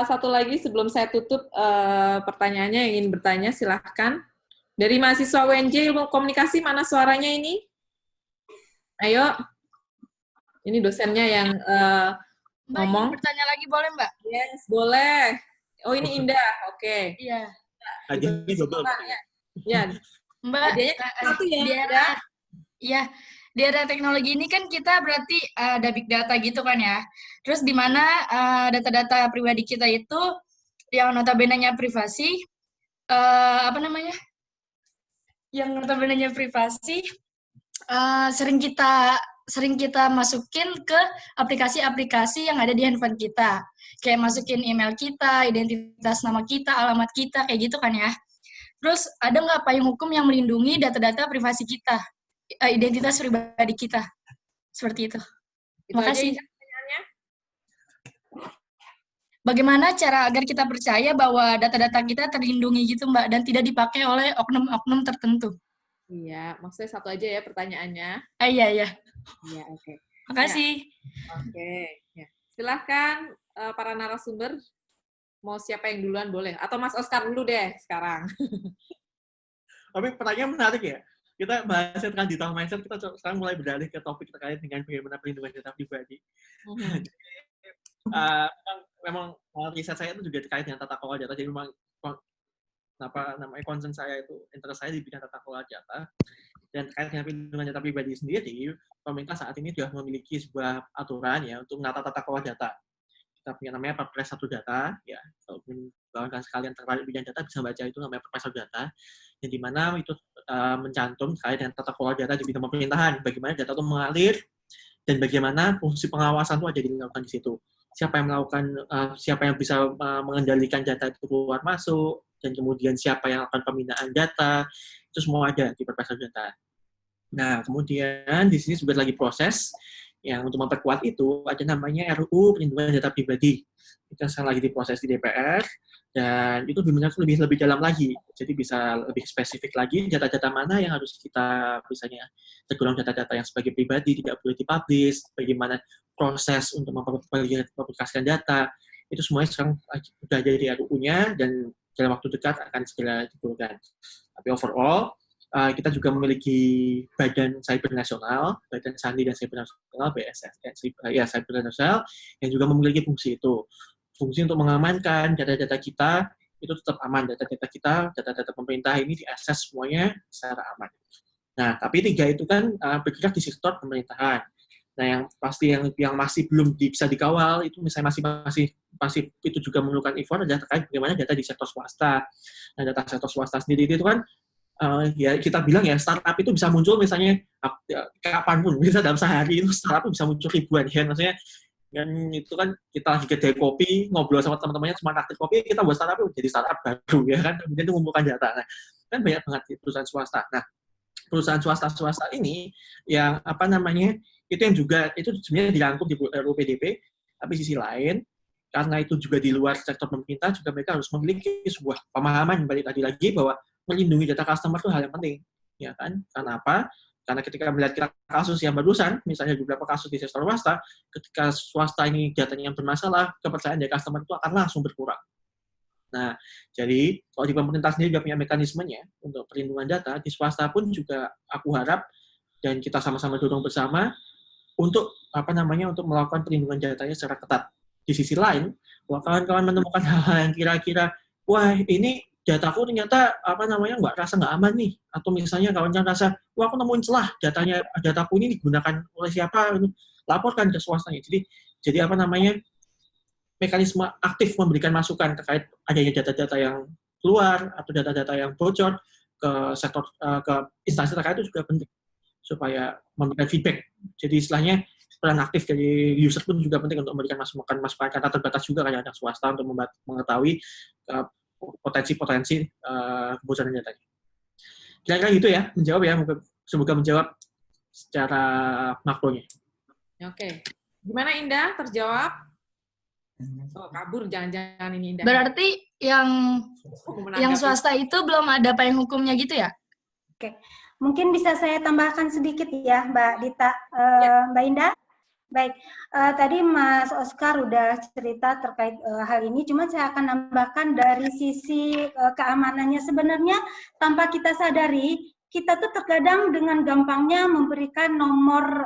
satu lagi sebelum saya tutup pertanyaannya yang ingin bertanya silahkan. Dari mahasiswa UNJ Ilmu Komunikasi, mana suaranya ini? Ayo. Ini dosennya yang ngomong. Bertanya lagi boleh Mbak? Yes, boleh. Oh ini Indah, oke. Iya. Hadiahnya double. Ya. Mbak, satu ya. Iya, di era teknologi ini kan kita berarti ada big data gitu kan ya. Terus di mana data-data pribadi kita itu yang notabene-nya privasi, yang notabene-nya privasi sering kita masukin ke aplikasi-aplikasi yang ada di handphone kita. Kayak masukin email kita, identitas nama kita, alamat kita, kayak gitu kan ya. Terus ada nggak payung hukum yang melindungi data-data privasi kita, identitas pribadi kita, seperti itu. Terima kasih. Bagaimana cara agar kita percaya bahwa data-data kita terlindungi gitu Mbak, dan tidak dipakai oleh oknum-oknum tertentu? Iya, maksudnya satu aja ya pertanyaannya. Iya. Iya, oke. Makasih. Oke. Ya. Silahkan para narasumber. Mau siapa yang duluan boleh? Atau Mas Oscar dulu deh sekarang. Tapi pertanyaan menarik ya. Kita bahas tentang digital mindset, kita sekarang mulai beralih ke topik terkait dengan bagaimana perlindungan data pribadi. Memang riset saya itu juga terkait dengan tata kelola data. Jadi memang concern saya itu, interest saya di bidang tata kelola data. Dan terkait dengan perlindungan data pribadi sendiri, pemerintah saat ini sudah memiliki sebuah aturan ya untuk menata tata kelola data. Kita punya namanya Perpres 1 Data, ya, kalau kawan-kawan sekalian terkait bidang data bisa baca itu namanya Perpres 1 Data, yang dimana itu mencantum terkait dengan tata kelola data di bidang pemerintahan, bagaimana data itu mengalir, dan bagaimana fungsi pengawasan itu ada dilakukan di situ. Siapa yang melakukan, siapa yang bisa mengendalikan data itu keluar masuk, dan kemudian siapa yang akan pembinaan data, itu semua ada di Perpres 1 Data. Nah, kemudian di sini juga lagi proses yang untuk memperkuat itu ada namanya RUU Perlindungan Data Pribadi. Itu sekarang lagi diproses di DPR dan itu lebih dalam lagi. Jadi bisa lebih spesifik lagi data-data mana yang harus kita misalnya tergolong data-data yang sebagai pribadi tidak boleh dipublish, bagaimana proses untuk mempublikasikan data. Itu semuanya sekarang sudah ada di RUU-nya dan dalam waktu dekat akan segera digulirkan. Tapi overall kita juga memiliki Badan Cyber Nasional, Badan Sandi dan Cyber Nasional, BSSN, ya Cyber Nasional, yang juga memiliki fungsi itu. Fungsi untuk mengamankan data-data kita, itu tetap aman. Data-data kita, data-data pemerintah ini diakses semuanya secara aman. Nah, tapi 3 itu kan bergerak di sektor pemerintahan. Nah, yang pasti yang masih belum bisa dikawal, itu misalnya masih itu juga memerlukan effort adalah terkait bagaimana data di sektor swasta. Nah, data sektor swasta sendiri itu kan ya kita bilang ya startup itu bisa muncul misalnya kapanpun, bisa dalam sehari itu startup bisa muncul ribuan ya, maksudnya kan itu kan kita lagi kedai kopi ngobrol sama teman-temannya cuma aktif kopi, kita buat startup jadi startup baru ya kan, kemudian itu mengumpulkan data. Nah, kan banyak banget perusahaan swasta. Nah, perusahaan swasta ini yang itu yang juga itu sebenarnya dirangkum di RUU PDP, tapi sisi lain karena itu juga di luar sektor pemerintah juga mereka harus memiliki sebuah pemahaman balik lagi bahwa melindungi data customer itu hal yang penting, ya kan? Karena apa? Karena ketika melihat kasus yang barusan, misalnya beberapa kasus di sektor swasta, ketika swasta ini datanya yang bermasalah, kepercayaan dari customer itu akan langsung berkurang. Nah, jadi kalau di pemerintah sendiri juga punya mekanismenya untuk perlindungan data, di swasta pun juga aku harap dan kita sama-sama dorong bersama untuk untuk melakukan perlindungan datanya secara ketat. Di sisi lain, kalau kawan-kawan menemukan hal-hal yang kira-kira, wah ini dataku ternyata nggak aman nih, atau misalnya kawan-kawan rasa, wah aku nemuin celah dataku ini digunakan oleh siapa, laporkan ke swastanya. Jadi mekanisme aktif memberikan masukan terkait adanya data-data yang keluar atau data-data yang bocor ke sektor ke instansi terkait itu juga penting supaya memberikan feedback. Jadi istilahnya peran aktif dari user pun juga penting untuk memberikan masukan karena terbatas juga kan ada swasta untuk mengetahui potensi-potensi kebocoran datanya. Kira-kira gitu ya, menjawab ya, semoga menjawab secara makronya. Oke. Gimana Indah? Terjawab? Oh, kabur jangan-jangan ini Indah. Berarti yang swasta itu belum ada payung hukumnya gitu ya? Oke. Mungkin bisa saya tambahkan sedikit ya, Mbak Dita, Mbak Indah. Baik, tadi Mas Oscar udah cerita terkait hal ini, cuma saya akan nambahkan dari sisi keamanannya. Sebenarnya tanpa kita sadari, kita tuh terkadang dengan gampangnya memberikan nomor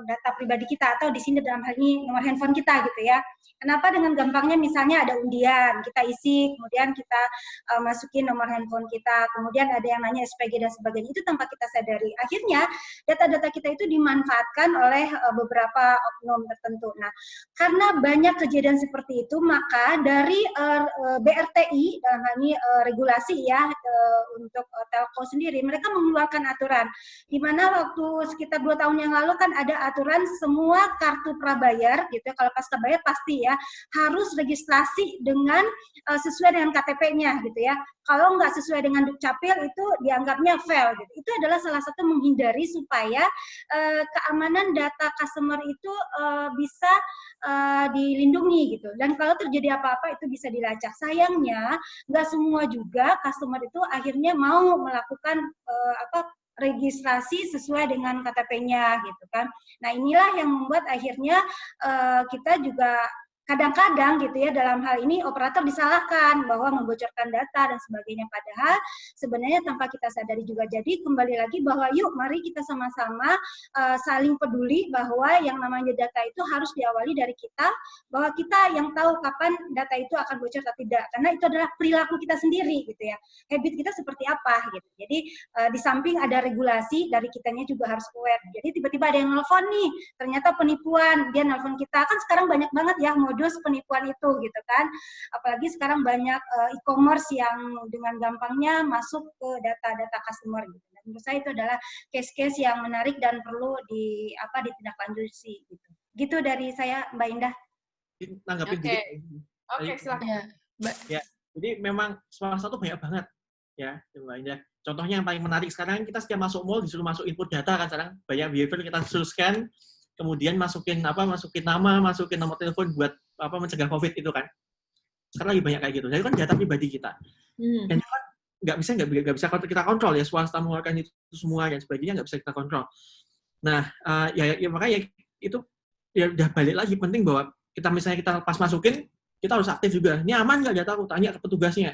data pribadi kita, atau di sini dalam hal ini nomor handphone kita gitu ya. Kenapa dengan gampangnya misalnya ada undian, kita isi, kemudian kita masukin nomor handphone kita, kemudian ada yang nanya SPG dan sebagainya, itu tanpa kita sadari. Akhirnya data-data kita itu dimanfaatkan oleh beberapa oknum tertentu. Nah, karena banyak kejadian seperti itu, maka dari BRTI, dalam hal ini regulasi ya untuk telco sendiri, mereka mengeluarkan aturan, di mana waktu sekitar 2 tahun yang lalu kan ada aturan semua kartu prabayar gitu ya, kalau pasca bayar pasti ya harus registrasi dengan sesuai dengan KTP-nya gitu ya. Kalau nggak sesuai dengan Dukcapil itu dianggapnya fail gitu. Itu adalah salah satu menghindari supaya keamanan data customer itu bisa dilindungi gitu. Dan kalau terjadi apa-apa itu bisa dilacak. Sayangnya nggak semua juga customer itu akhirnya mau melakukan registrasi sesuai dengan KTP-nya gitu kan. Nah, inilah yang membuat akhirnya kita juga kadang-kadang gitu ya, dalam hal ini operator disalahkan bahwa membocorkan data dan sebagainya, padahal sebenarnya tanpa kita sadari juga. Jadi kembali lagi bahwa yuk mari kita sama-sama saling peduli bahwa yang namanya data itu harus diawali dari kita, bahwa kita yang tahu kapan data itu akan bocor atau tidak, karena itu adalah perilaku kita sendiri gitu ya, habit kita seperti apa gitu. Jadi di samping ada regulasi, dari kitanya juga harus aware. Jadi tiba-tiba ada yang nelfon nih, ternyata penipuan, dia nelfon kita, kan sekarang banyak banget ya modus penipuan itu gitu kan, apalagi sekarang banyak e-commerce yang dengan gampangnya masuk ke data-data customer gitu. Dan menurut saya itu adalah case-case yang menarik dan perlu ditindaklanjuti gitu. Gitu dari saya, Mbak Indah. Nanggapin Oke, silakan. Ya, jadi memang swasta itu banyak banget ya, Mbak Indah. Contohnya yang paling menarik sekarang, kita setiap masuk mall disuruh masuk input data kan, sekarang banyak behavior kita suruh scan, kemudian masukin nama, masukin nomor telepon buat mencegah COVID itu kan. Sekarang lagi banyak kayak gitu. Jadi kan data pribadi kita. Dan itu kan nggak bisa kita kontrol ya, swasta mengeluarkan itu semua dan sebagainya nggak bisa kita kontrol. Nah, ya makanya itu ya udah balik lagi, penting bahwa kita pas masukin, kita harus aktif juga. Ini aman nggak data aku? Tanya ke petugasnya.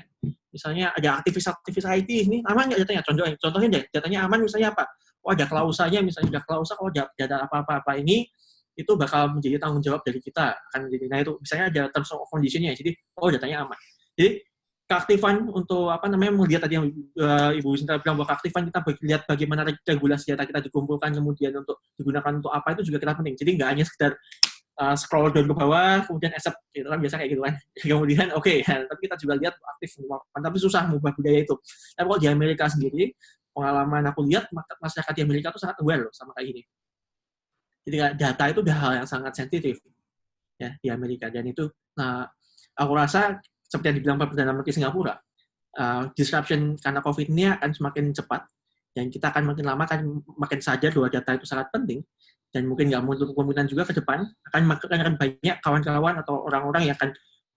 Misalnya ada aktivis IT, ini aman nggak datanya? Contohnya deh, datanya aman misalnya apa? Oh ada klausanya, misalnya ada klausa kalau data apa-apa ini itu bakal menjadi tanggung jawab dari kita, akan menjadi. Nah itu misalnya ada terms of condition-nya, jadi datanya aman. Jadi keaktifan untuk melihat tadi yang Ibu Sinta bilang bahwa keaktifan kita lihat bagaimana regulasi data kita dikumpulkan kemudian untuk digunakan untuk apa, itu juga kita penting. Jadi nggak hanya sekedar scroll down ke bawah kemudian accept gitu kan, biasa kayak gitu kan. Kemudian tapi kita juga lihat aktif, tapi susah mengubah budaya itu. Tapi kalau di Amerika sendiri, pengalaman aku lihat masyarakat di Amerika itu sangat aware loh sama kayak gini. Jadi data itu udah hal yang sangat sensitif ya di Amerika, dan itu aku rasa seperti yang dibilang Pak Perdana Menteri Singapura, disruption karena COVID ini akan semakin cepat dan kita akan makin lama makin sadar bahwa data itu sangat penting, dan mungkin nggak menutup kemungkinan juga ke depan akan banyak kawan-kawan atau orang-orang yang akan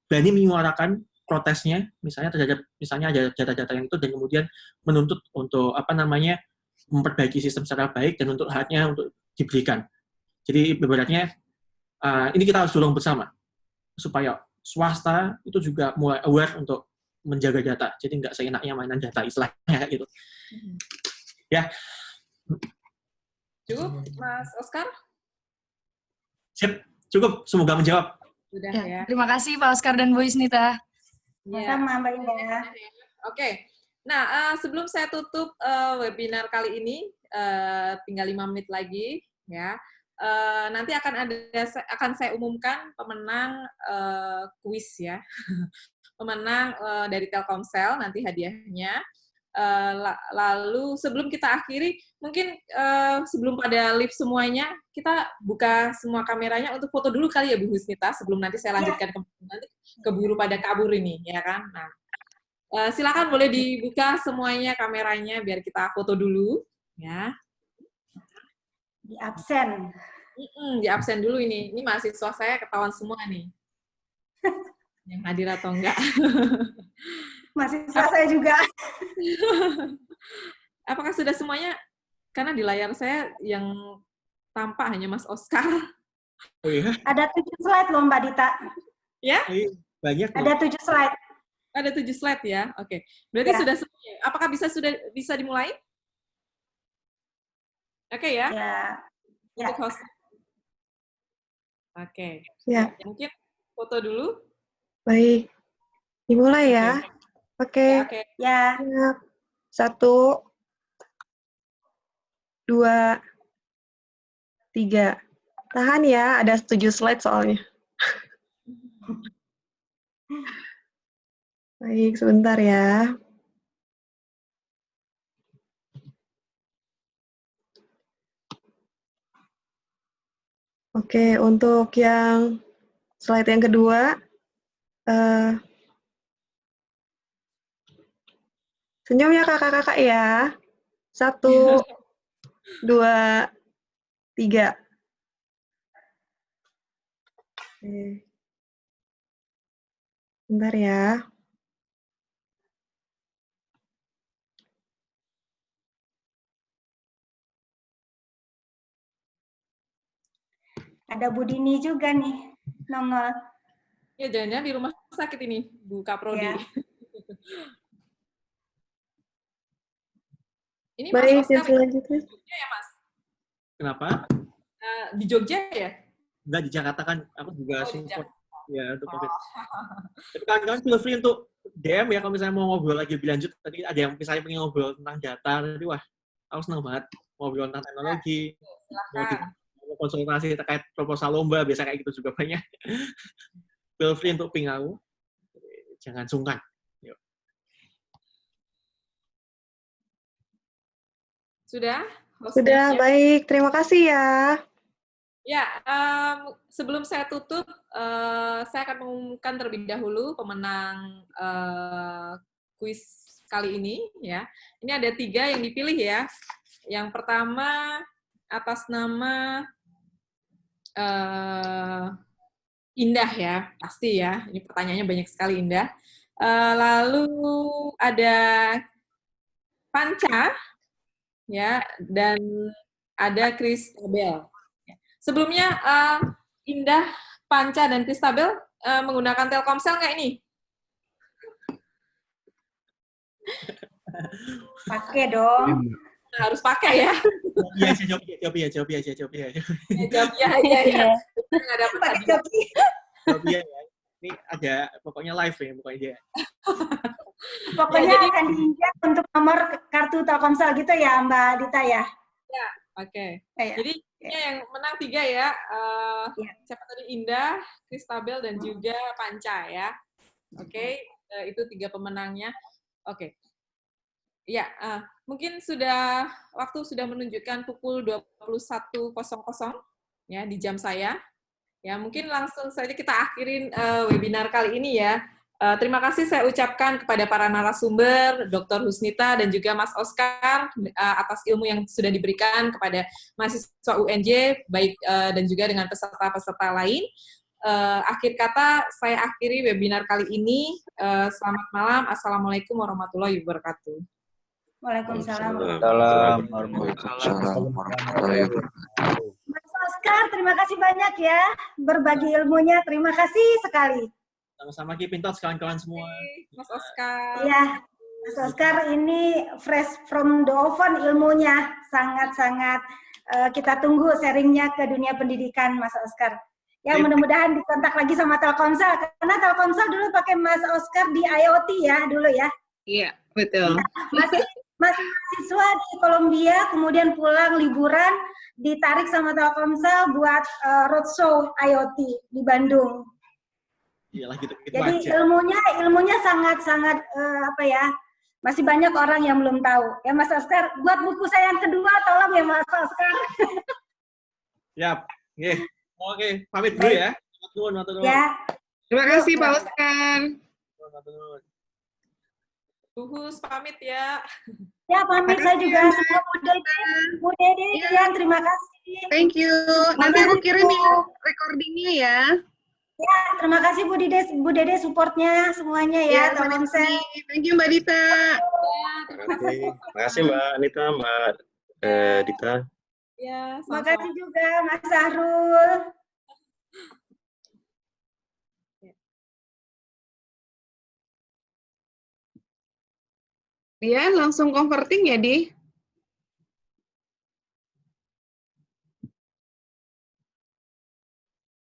berani menyuarakan protesnya, misalnya ada data-data yang itu, dan kemudian menuntut untuk memperbaiki sistem secara baik dan untuk haknya untuk diberikan. Jadi ibaratnya ini kita harus dorong bersama supaya swasta itu juga mulai aware untuk menjaga data. Jadi nggak seenaknya mainan data istilahnya kayak gitu. Ya. Cukup, Mas Oscar? Sip, cukup. Semoga menjawab. Sudah Ya, ya. terima kasih Pak Oscar dan Bu Isnita. Sama Mbak Indah. Oke. Nah, sebelum saya tutup webinar kali ini, tinggal 5 menit lagi, ya. Nanti akan saya umumkan pemenang kuis ya, pemenang dari Telkomsel nanti hadiahnya. Lalu sebelum kita akhiri, mungkin sebelum pada live semuanya, kita buka semua kameranya untuk foto dulu kali ya Bu Husnita, sebelum nanti saya lanjutkan nanti keburu pada kabur ini, ya kan? Nah, silakan boleh dibuka semuanya kameranya biar kita foto dulu, ya. Di absen. Di absen dulu ini. Ini mahasiswa saya ketahuan semua nih. Yang hadir atau enggak. Mahasiswa saya juga. Apakah sudah semuanya? Karena di layar saya yang tampak hanya Mas Oscar. Oh iya? Ada 7 slide loh Mbak Dita. Ya? Banyak. Ada 7 slide. Ada 7 slide ya? Oke. Berarti Ya. sudah semuanya. Apakah bisa dimulai? Oke ya? Ya. Untuk host. Oke. Ya. Mungkin foto dulu. Baik. Dimulai ya. Oke. Ya. 1, 2, 3. Tahan ya, ada 7 slide soalnya. Baik, sebentar ya. Oke, untuk yang slide yang kedua, senyum ya kakak-kakak ya. 1, 2, 3. Oke. Bentar ya. Ada Bu Dini juga nih, nongol. Ya, jangan-jangan di rumah sakit ini, Bu Kaprodi. Ya. Ini Baik, Mas Oscar yang selanjutnya. di Jogja ya, Mas? Kenapa? Di Jogja ya? Enggak, di Jakarta kan aku juga Oh, di support Jakarta. ya untuk COVID. Tapi kawan-kawan feel free untuk DM ya kalau misalnya mau ngobrol lagi lebih lanjut. Tadi ada yang misalnya pengen ngobrol tentang data, tadi wah, aku senang banget ngobrol tentang teknologi. Silakan. Mau konsultasi terkait proposal lomba, biasa kayak gitu juga banyak. Feel free untuk ping aku. Jangan sungkan. Yuk. Sudah? Sudah, baik. Terima kasih ya. Ya, sebelum saya tutup, saya akan mengumumkan terlebih dahulu pemenang kuis kali ini. Ya, ini ada 3 yang dipilih ya. Yang pertama atas nama Indah ya, pasti ya. Ini pertanyaannya banyak sekali Indah. Lalu ada Panca, ya, dan ada Kristabel. Sebelumnya, Indah, Panca, dan Kristabel menggunakan Telkomsel nggak ini? Pakai dong. Harus pakai ya. Jawab ya. Jawab ya. Nggak dapat hadiah. Jawab ya. Ini ada pokoknya live ya pokoknya dia. Pokoknya Ya, jadi- akan diinjak untuk nomor kartu Telkomsel gitu ya Mbak Dita ya? Ya, oke. Ya. Jadi ini yang menang 3 ya. Siapa tadi? Indah, Kristabel, dan juga Panca ya. Oke, itu 3 pemenangnya. Oke. Ya, mungkin waktu sudah menunjukkan pukul 21.00 ya di jam saya. Ya, mungkin langsung saja kita akhirin webinar kali ini ya. Terima kasih saya ucapkan kepada para narasumber, Dr. Husnita dan juga Mas Oscar atas ilmu yang sudah diberikan kepada mahasiswa UNJ, baik dan juga dengan peserta-peserta lain. Akhir kata, saya akhiri webinar kali ini. Selamat malam. Assalamualaikum warahmatullahi wabarakatuh. Waalaikumsalam. Mas Oscar, terima kasih banyak ya berbagi ilmunya. Terima kasih sekali. Sama-sama keep in touch kawan-kawan semua. Mas Oscar. Iya, Mas Oscar ini fresh from the oven ilmunya, sangat-sangat kita tunggu sharingnya ke dunia pendidikan Mas Oscar. Ya mudah-mudahan dikontak lagi sama Telkomsel, karena Telkomsel dulu pakai Mas Oscar di IoT ya dulu ya. Iya, betul. Masih mahasiswa di Kolombia, kemudian pulang liburan, ditarik sama Telkomsel buat roadshow IoT di Bandung. Iyalah gitu Jadi aja. ilmunya sangat-sangat apa ya, masih banyak orang yang belum tahu. Ya Mas Oscar, buat buku saya yang kedua tolong ya Mas Oscar. Siap. Oke, pamit dulu ya. Matur nuwun. Ya. Terima kasih Pak Oscar. Matur nuwun. Uhus pamit ya. Ya, pamit saya juga semua Bu Dede, ya, terima kasih. Thank you. Nanti aku kirim recordingnya ya. Ya, terima kasih Bu Dede supportnya semuanya ya, Telkomsel. Thank you Mbak Dita. Terima kasih Mbak Anita, Mbak Dita. Ya, terima kasih juga Mas Sahrul. Ya, langsung converting ya, Di?